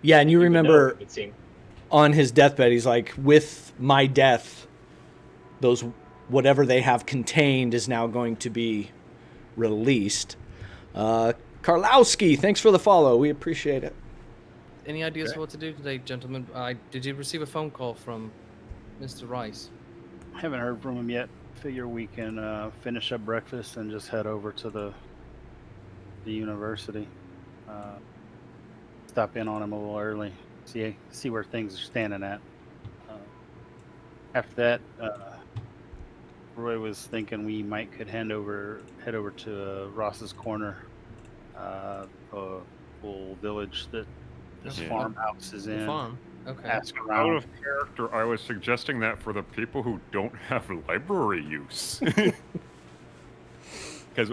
Yeah, and you Even though remember it would seem. on his deathbed, he's like, with my death, those whatever they have contained is now going to be released. Karlowski, thanks for the follow. We appreciate it. Any ideas for what to do today, gentlemen? Did you receive a phone call from Mr. Rice? I haven't heard from him yet. Figure we can finish up breakfast and just head over to the university. Stop in on him a little early. See where things are standing at. After that, Roy was thinking we could head over to Ross's Corner, a little village that this Okay. farmhouse is The in. farm. Okay. Ask Out around. of character, I was suggesting that for the people who don't have library use. Because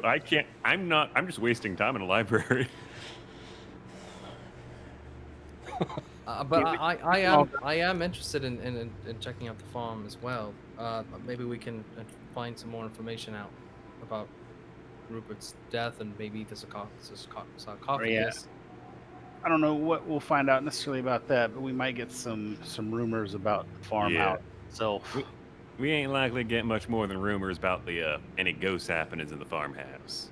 I'm just wasting time in a library. But Yeah, I am interested in checking out the farm as well. Maybe we can find some more information out about Rupert's death and maybe the sarcophagus. I don't know what we'll find out necessarily about that, but we might get some rumors about the farmhouse itself. We ain't likely to get much more than rumors about the any ghost happenings in the farmhouse.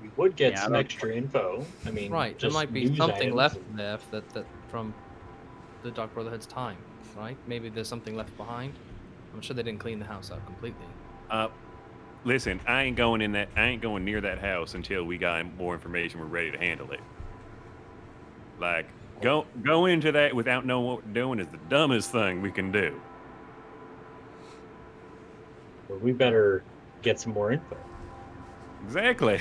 We would get Yeah, I some don't- extra info. I mean, Right, there just might be news something items left and- there that from the Dark Brotherhood's time, right? Maybe there's something left behind. I'm sure they didn't clean the house out completely. Listen, I ain't going near that house until we got more information. We're ready to handle it. Like, go into that without knowing what we're doing is the dumbest thing we can do. Well, we better get some more info. Exactly.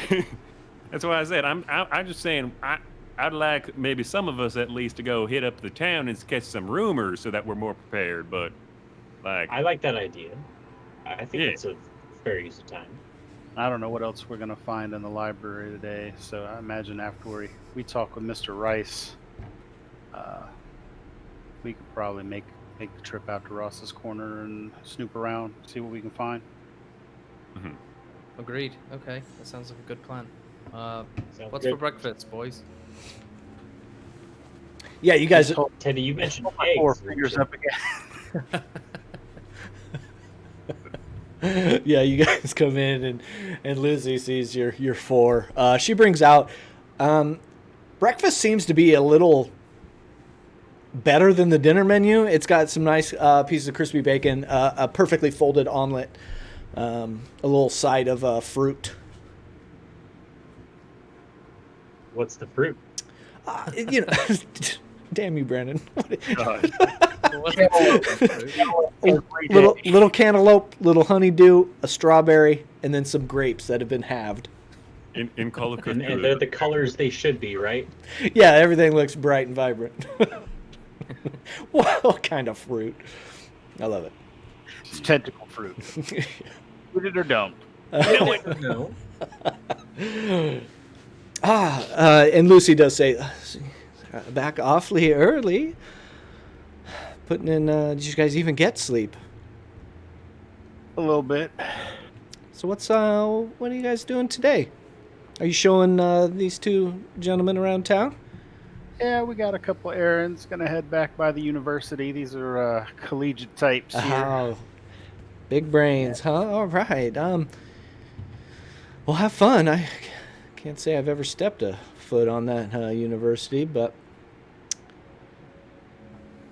That's why I said I'm just saying I'd like maybe some of us at least to go hit up the town and catch some rumors so that we're more prepared. But like, I like that idea. I think Yeah. it's a fair use of time. I don't know what else we're gonna find in the library today, so I imagine after we talk with Mr. Rice, we could probably make the trip out to Ross's Corner and snoop around, see what we can find. Agreed. Okay, that sounds like a good plan. Sounds What's good. for breakfast, boys? Yeah, you guys. Teddy, you mentioned My four eggs. fingers up again. Yeah, you guys come in and Lizzie sees your four. She brings out breakfast seems to be a little better than the dinner menu. It's got some nice pieces of crispy bacon, a perfectly folded omelet, a little side of fruit. What's the fruit? You know, damn you, Brandon. What's the little cantaloupe, little honeydew, a strawberry, and then some grapes that have been halved. in Call of And they're Cthulhu, the colors they should be, right? Yeah, everything looks bright and vibrant. What kind of fruit? I love it. It's tentacle fruit. Eat it or don't. No. And Lucy does say, back awfully early. Putting in, did you guys even get sleep? A little bit. So what are you guys doing today? Are you showing these two gentlemen around town? Yeah, we got a couple errands. Gonna head back by the university. These are collegiate types here. Oh, big brains, huh? All right. Well, have fun. I can't say I've ever stepped a foot on that university, but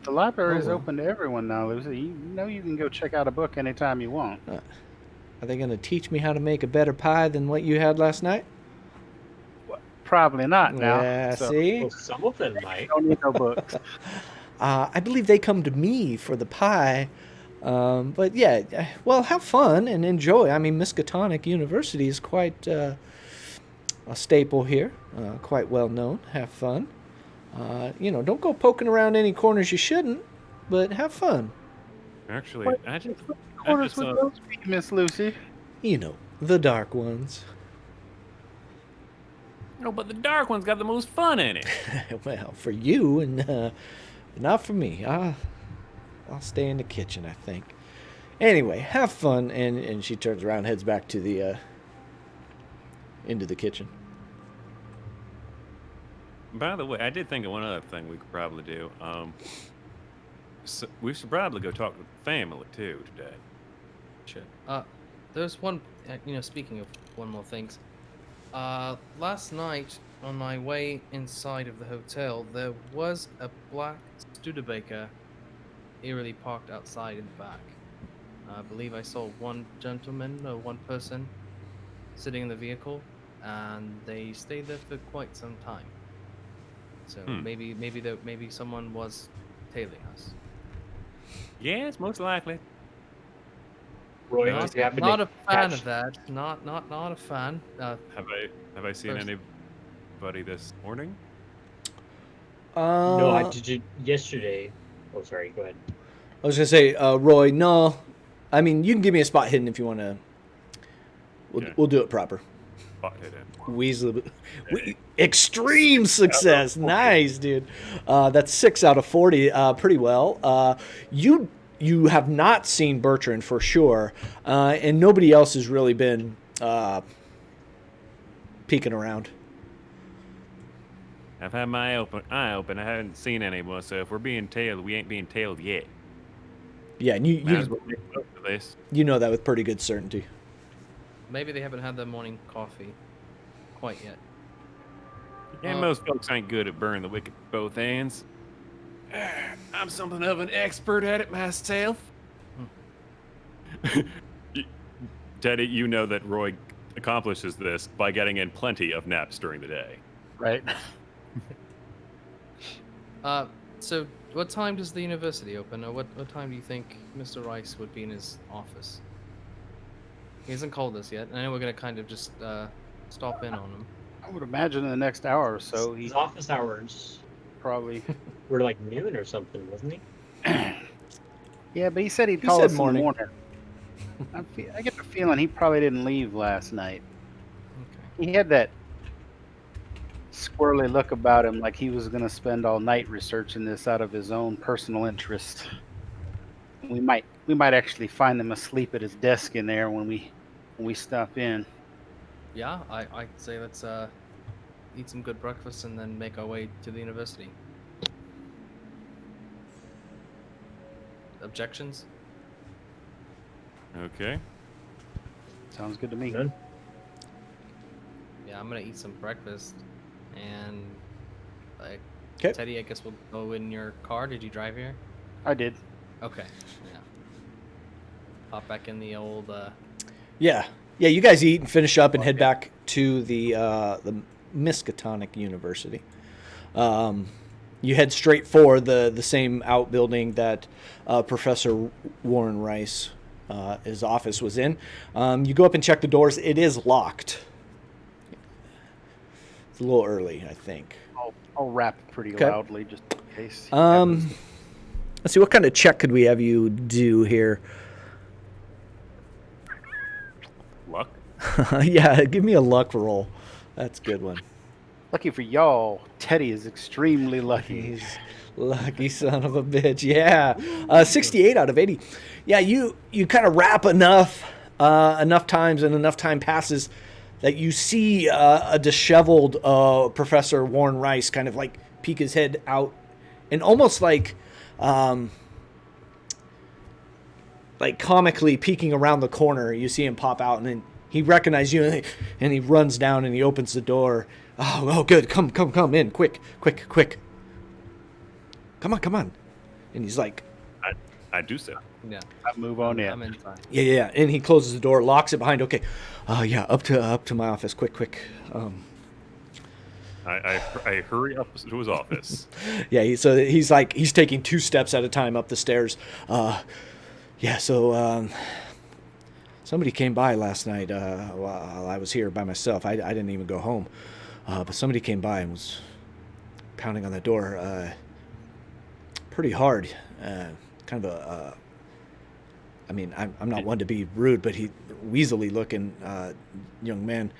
The library is well. open to everyone now, Lucy. You know you can go check out a book anytime you want. are they going to teach me how to make a better pie than what you had last night? Probably not now. Yeah, so see? Well, some of them might. don't need no books. I believe they come to me for the pie. But yeah, well, have fun and enjoy. I mean, Miskatonic University is quite a staple here, quite well known. Have fun. Don't go poking around any corners you shouldn't, but have fun. actually, I just Corners with saw- those be, Miss Lucy. The dark ones. No, but the dark one's got the most fun in it. Well, for you and not for me. I'll stay in the kitchen, I think. Anyway, have fun, and she turns around, heads back to the into the kitchen. By the way, I did think of one other thing we could probably do. So we should probably go talk to the family too today. Shit. There's one. Speaking of one more things. Last night on my way inside of the hotel, there was a black Studebaker eerily parked outside in the back. I believe I saw one gentleman or one person sitting in the vehicle, and they stayed there for quite some time. So maybe someone was tailing us. Yes, most likely. Roy, Not- did you happen Not to a fan catch- of that. Not a fan. Have I seen First- anybody this morning? No, did you yesterday? Oh, sorry. Go ahead. I was gonna say, Roy. No, I mean you can give me a spot hidden if you want to. We'll Okay. we'll do it proper. spotted it. Weasley. Extreme success. Nice, dude. That's 6 out of 40. Pretty well. You have not seen Bertrand for sure, and nobody else has really been peeking around. I've had my eye open. I haven't seen anyone. So if we're being tailed, we ain't being tailed yet. Yeah, and Might as well make most of this. you know that with pretty good certainty. Maybe they haven't had their morning coffee quite yet. And most folks ain't good at burning the wick at both ends. I'm something of an expert at it myself. Teddy, you know that Roy accomplishes this by getting in plenty of naps during the day. Right. So what time does the university open, or what time do you think Mr. Rice would be in his office? He hasn't called us yet. I know we're gonna kind of just stop in on him. I would imagine in the next hour or so His he office hours probably. were like noon or something, wasn't he? Yeah, but he said he'd He call said us morning. in the morning. I get the feeling he probably didn't leave last night. Okay. He had that squirrely look about him, like he was going to spend all night researching this out of his own personal interest. We might actually find him asleep at his desk in there when we stop in. Yeah, I'd say let's eat some good breakfast and then make our way to the university. Objections? Okay. Sounds good to me. None? Yeah, I'm gonna eat some breakfast, and like 'Kay. Teddy, I guess we'll go in your car. Did you drive here? I did. Okay. Yeah. Hop back in the old. Yeah. You guys eat and finish up and head back to the Miskatonic University. You head straight for the same outbuilding that Professor Warren Rice, his office was in. You go up and check the doors. It is locked. It's a little early, I think. I'll rap pretty Okay. loudly just in case. Let's see, what kind of check could we have you do here? Luck? Yeah, give me a luck roll. That's a good one. Lucky for y'all, Teddy is extremely lucky. He's lucky son of a bitch. Yeah, 68 out of 80. Yeah, you kind of rap enough times, and enough time passes that you see a disheveled Professor Warren Rice kind of like peek his head out, and almost like comically peeking around the corner. You see him pop out, and then he recognizes you, and he runs down and he opens the door. Oh, good. Come in. Quick. Come on. And he's like, I do so. Yeah. I move on in. I'm inside. yeah. And he closes the door, locks it behind. Okay. Yeah, up to my office. Quick. I hurry up to his office. Yeah, so he's taking 2 steps at a time up the stairs. So somebody came by last night while I was here by myself. I didn't even go home. But somebody came by and was pounding on the door pretty hard. Kind of I'm not one to be rude, but he weaselly looking young man.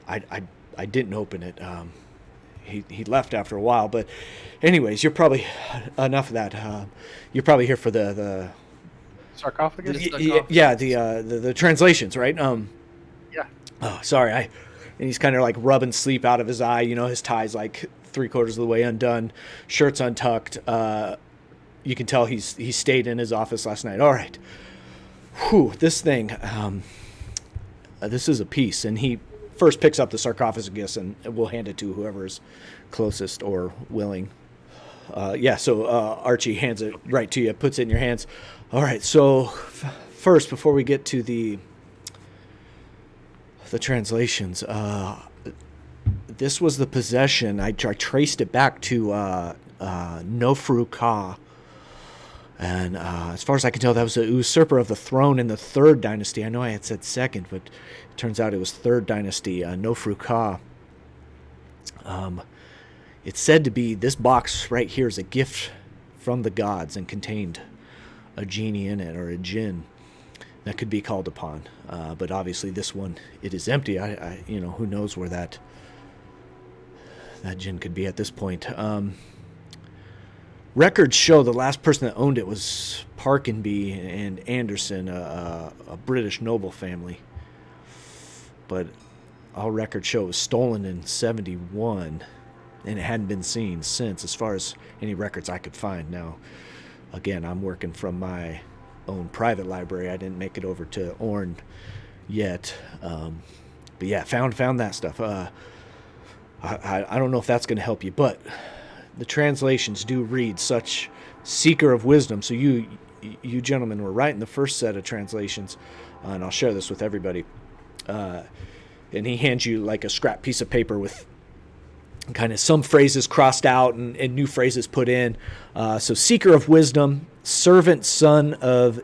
I didn't open it. He left after a while, but anyways, you're probably enough of that. You're probably here for the Sarcophagus? the translations, right? Yeah. Oh, sorry. And he's kind of like rubbing sleep out of his eye. You know, his tie's like 3/4 of the way undone, shirt's untucked. You can tell he stayed in his office last night. All right. Whew, this thing. This is a piece, and he first picks up the sarcophagus and we'll hand it to whoever is closest or willing. So Archie hands it right to you, puts it in your hands. All right, so first, before we get to the translations, this was the possession. I traced it back to Nofru Ka. And as far as I can tell, that was a usurper of the throne in the 3rd dynasty. I know I had said 2nd, but it turns out it was 3rd dynasty, Nofru Ka. It's said to be, this box right here is a gift from the gods and contained a genie in it, or a djinn. that could be called upon. But obviously this one, it is empty. I who knows where that gin could be at this point. Records show the last person that owned it was Parkenby and Anderson, a British noble family. But all records show it was stolen in 71, and it hadn't been seen since, as far as any records I could find. Now, again, I'm working from my own private library. I didn't make it over to Orne yet. But yeah, found that stuff. I don't know if that's going to help you, but the translations do read such seeker of wisdom. So you gentlemen were right in the first set of translations, and I'll share this with everybody. And he hands you like a scrap piece of paper with kind of some phrases crossed out and new phrases put in. So seeker of wisdom, servant son of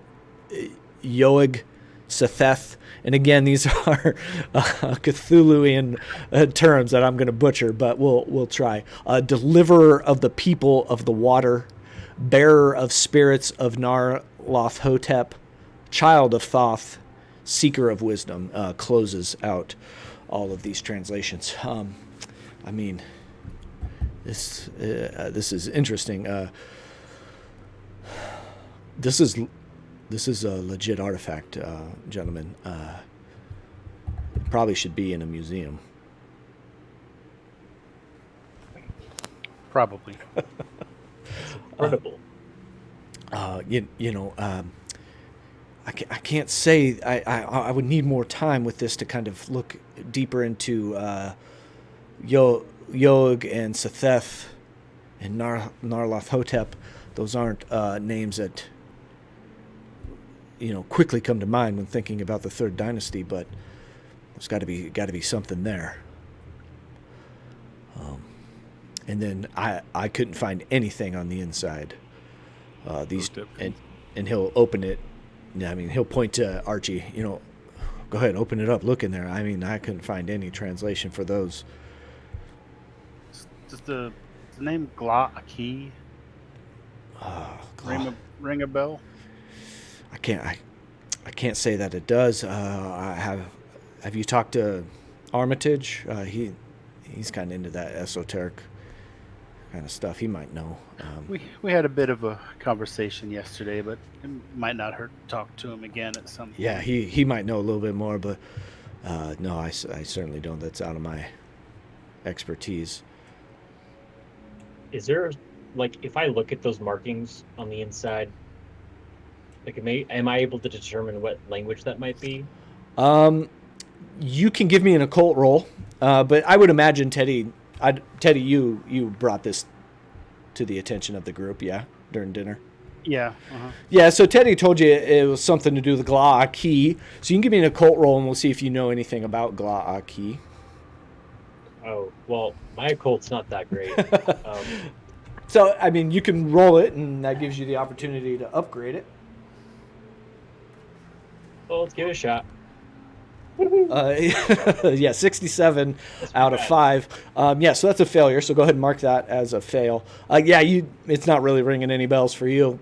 Yoeg Setheth. And again, these are Cthulhuian terms that I'm going to butcher, but we'll try. Deliverer of the people of the water, bearer of spirits of Nar-Loth-Hotep, child of Thoth, seeker of wisdom, closes out all of these translations. I mean, this is interesting. This is a legit artifact, gentlemen. It probably should be in a museum. Probably. Incredible. I can't say. I would need more time with this to kind of look deeper into Yog and Setheth and Nar-Loth-Hotep. Those aren't names that quickly come to mind when thinking about the Third Dynasty, but there's got to be something there. And then I couldn't find anything on the inside. And he'll open it. I mean, he'll point to Archie. Go ahead, open it up. Look in there. I mean, I couldn't find any translation for those. Does the name Gla-Aki ring a bell? I can't say that it does. Have you talked to Armitage? He's kind of into that esoteric kind of stuff. He might know. We had a bit of a conversation yesterday, but it might not hurt to talk to him again at some point. Yeah, he might know a little bit more, but no, I certainly don't. That's out of my expertise. Is there, if I look at those markings on the inside, am I able to determine what language that might be? You can give me an occult roll, but I would imagine Teddy, you brought this to the attention of the group, yeah, during dinner. Yeah. Yeah, so Teddy told you it was something to do with Gla-Aki. So you can give me an occult roll, and we'll see if you know anything about Gla-Aki. Oh, well, my occult's not that great. So, I mean, you can roll it, and that gives you the opportunity to upgrade it. Well, let's give it a shot. Yeah, 67 out of 5. Yeah, so that's a failure. So go ahead and mark that as a fail. Yeah, it's not really ringing any bells for you.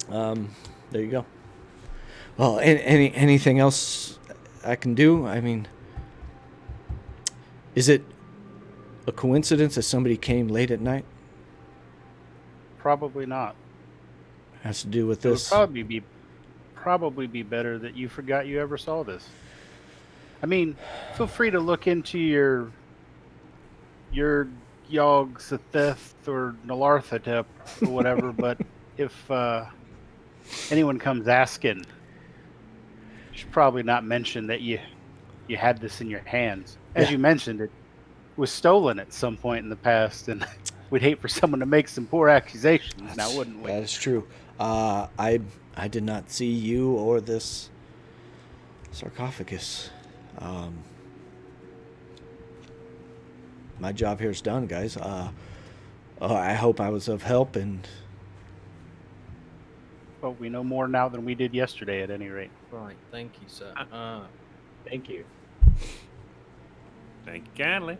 There you go. Well, anything else I can do? I mean, is it a coincidence that somebody came late at night? Probably not. Has to do with this. It would probably be better that you forgot you ever saw this. I mean, feel free to look into your Yog Setheth or Nar-Loth-Hotep or whatever, but if anyone comes asking, you should probably not mention that you had this in your hands. As you mentioned, it was stolen at some point in the past, and we'd hate for someone to make some poor accusations now, wouldn't we? That is true. I did not see you or this sarcophagus. My job here is done, guys. I hope I was of help, and Well, we know more now than we did yesterday, at any rate. Right, thank you, sir. Thank you. Thank you kindly.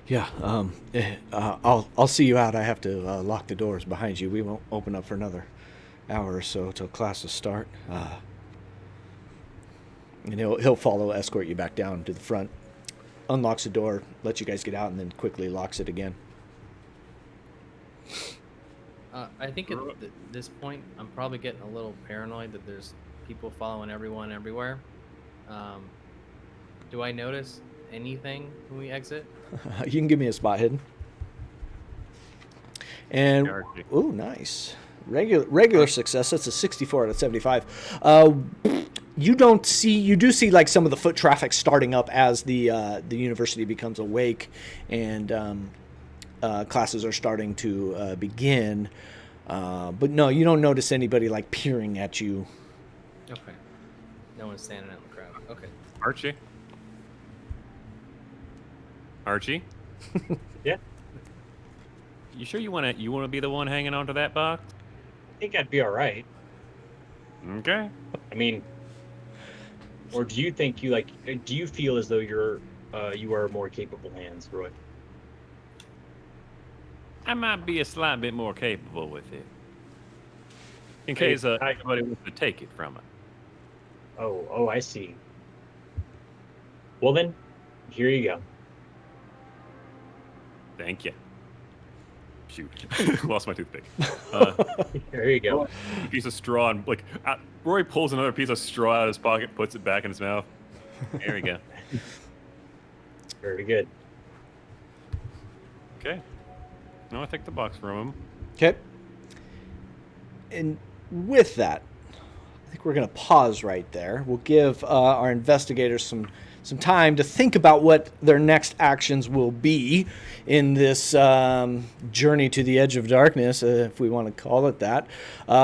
yeah, I'll see you out. I have to lock the doors behind you. We won't open up for another hour or so till classes start. And he'll follow, escort you back down to the front, unlocks the door, lets you guys get out, and then quickly locks it again. I think at this point, I'm probably getting a little paranoid that there's people following everyone everywhere. Do I notice anything when we exit? You can give me a spot hidden. And Archie. ooh, nice. Regular success. That's a 64 out of 75. You do see like some of the foot traffic starting up as the university becomes awake, and classes are starting to begin. But no, you don't notice anybody like peering at you. Okay. No one's standing out in the crowd. Okay. Archie? Archie? Yeah, You sure you wanna be the one hanging onto that box? I think I'd be all right. Okay. I mean, or do you think do you feel as though you are more capable hands, Roy? I might be a slight bit more capable with it. In Hey, case anybody wants to take it from it. Oh, I see. Well then, here you go. Thank you. Shoot. Lost my toothpick. Here you go. A piece of straw and Roy pulls another piece of straw out of his pocket, puts it back in his mouth. There we go. Very good. Okay. No, I take the box from him. Okay. And with that, I think we're going to pause right there. We'll give our investigators some time to think about what their next actions will be in this journey to the edge of darkness, if we want to call it that.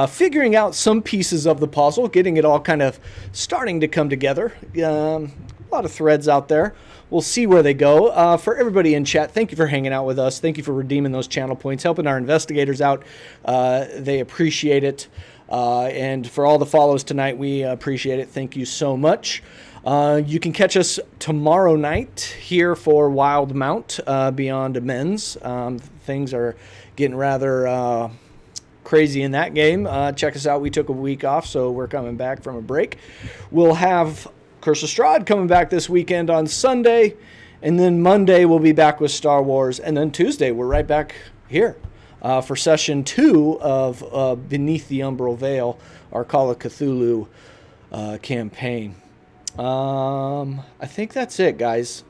Figuring out some pieces of the puzzle, getting it all kind of starting to come together. A lot of threads out there. We'll see where they go. For everybody in chat, thank you for hanging out with us. Thank you for redeeming those channel points, helping our investigators out. They appreciate it. And for all the follows tonight, we appreciate it. Thank you so much. You can catch us tomorrow night here for Wild Mount Beyond Amends. Things are getting rather crazy in that game. Check us out. We took a week off, so we're coming back from a break. We'll have Curse of Strahd coming back this weekend on Sunday, and then Monday we'll be back with Star Wars, and then Tuesday we're right back here for session 2 of Beneath the Umbral Veil, our Call of Cthulhu campaign. I think that's it, guys.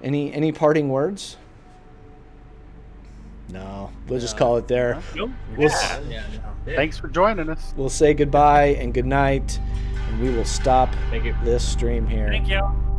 Any parting words? No, we'll just call it there. Nope. We'll, Yeah. Thanks for joining us. we'll say goodbye and good night, and we will stop Thank you. this stream here. Thank you.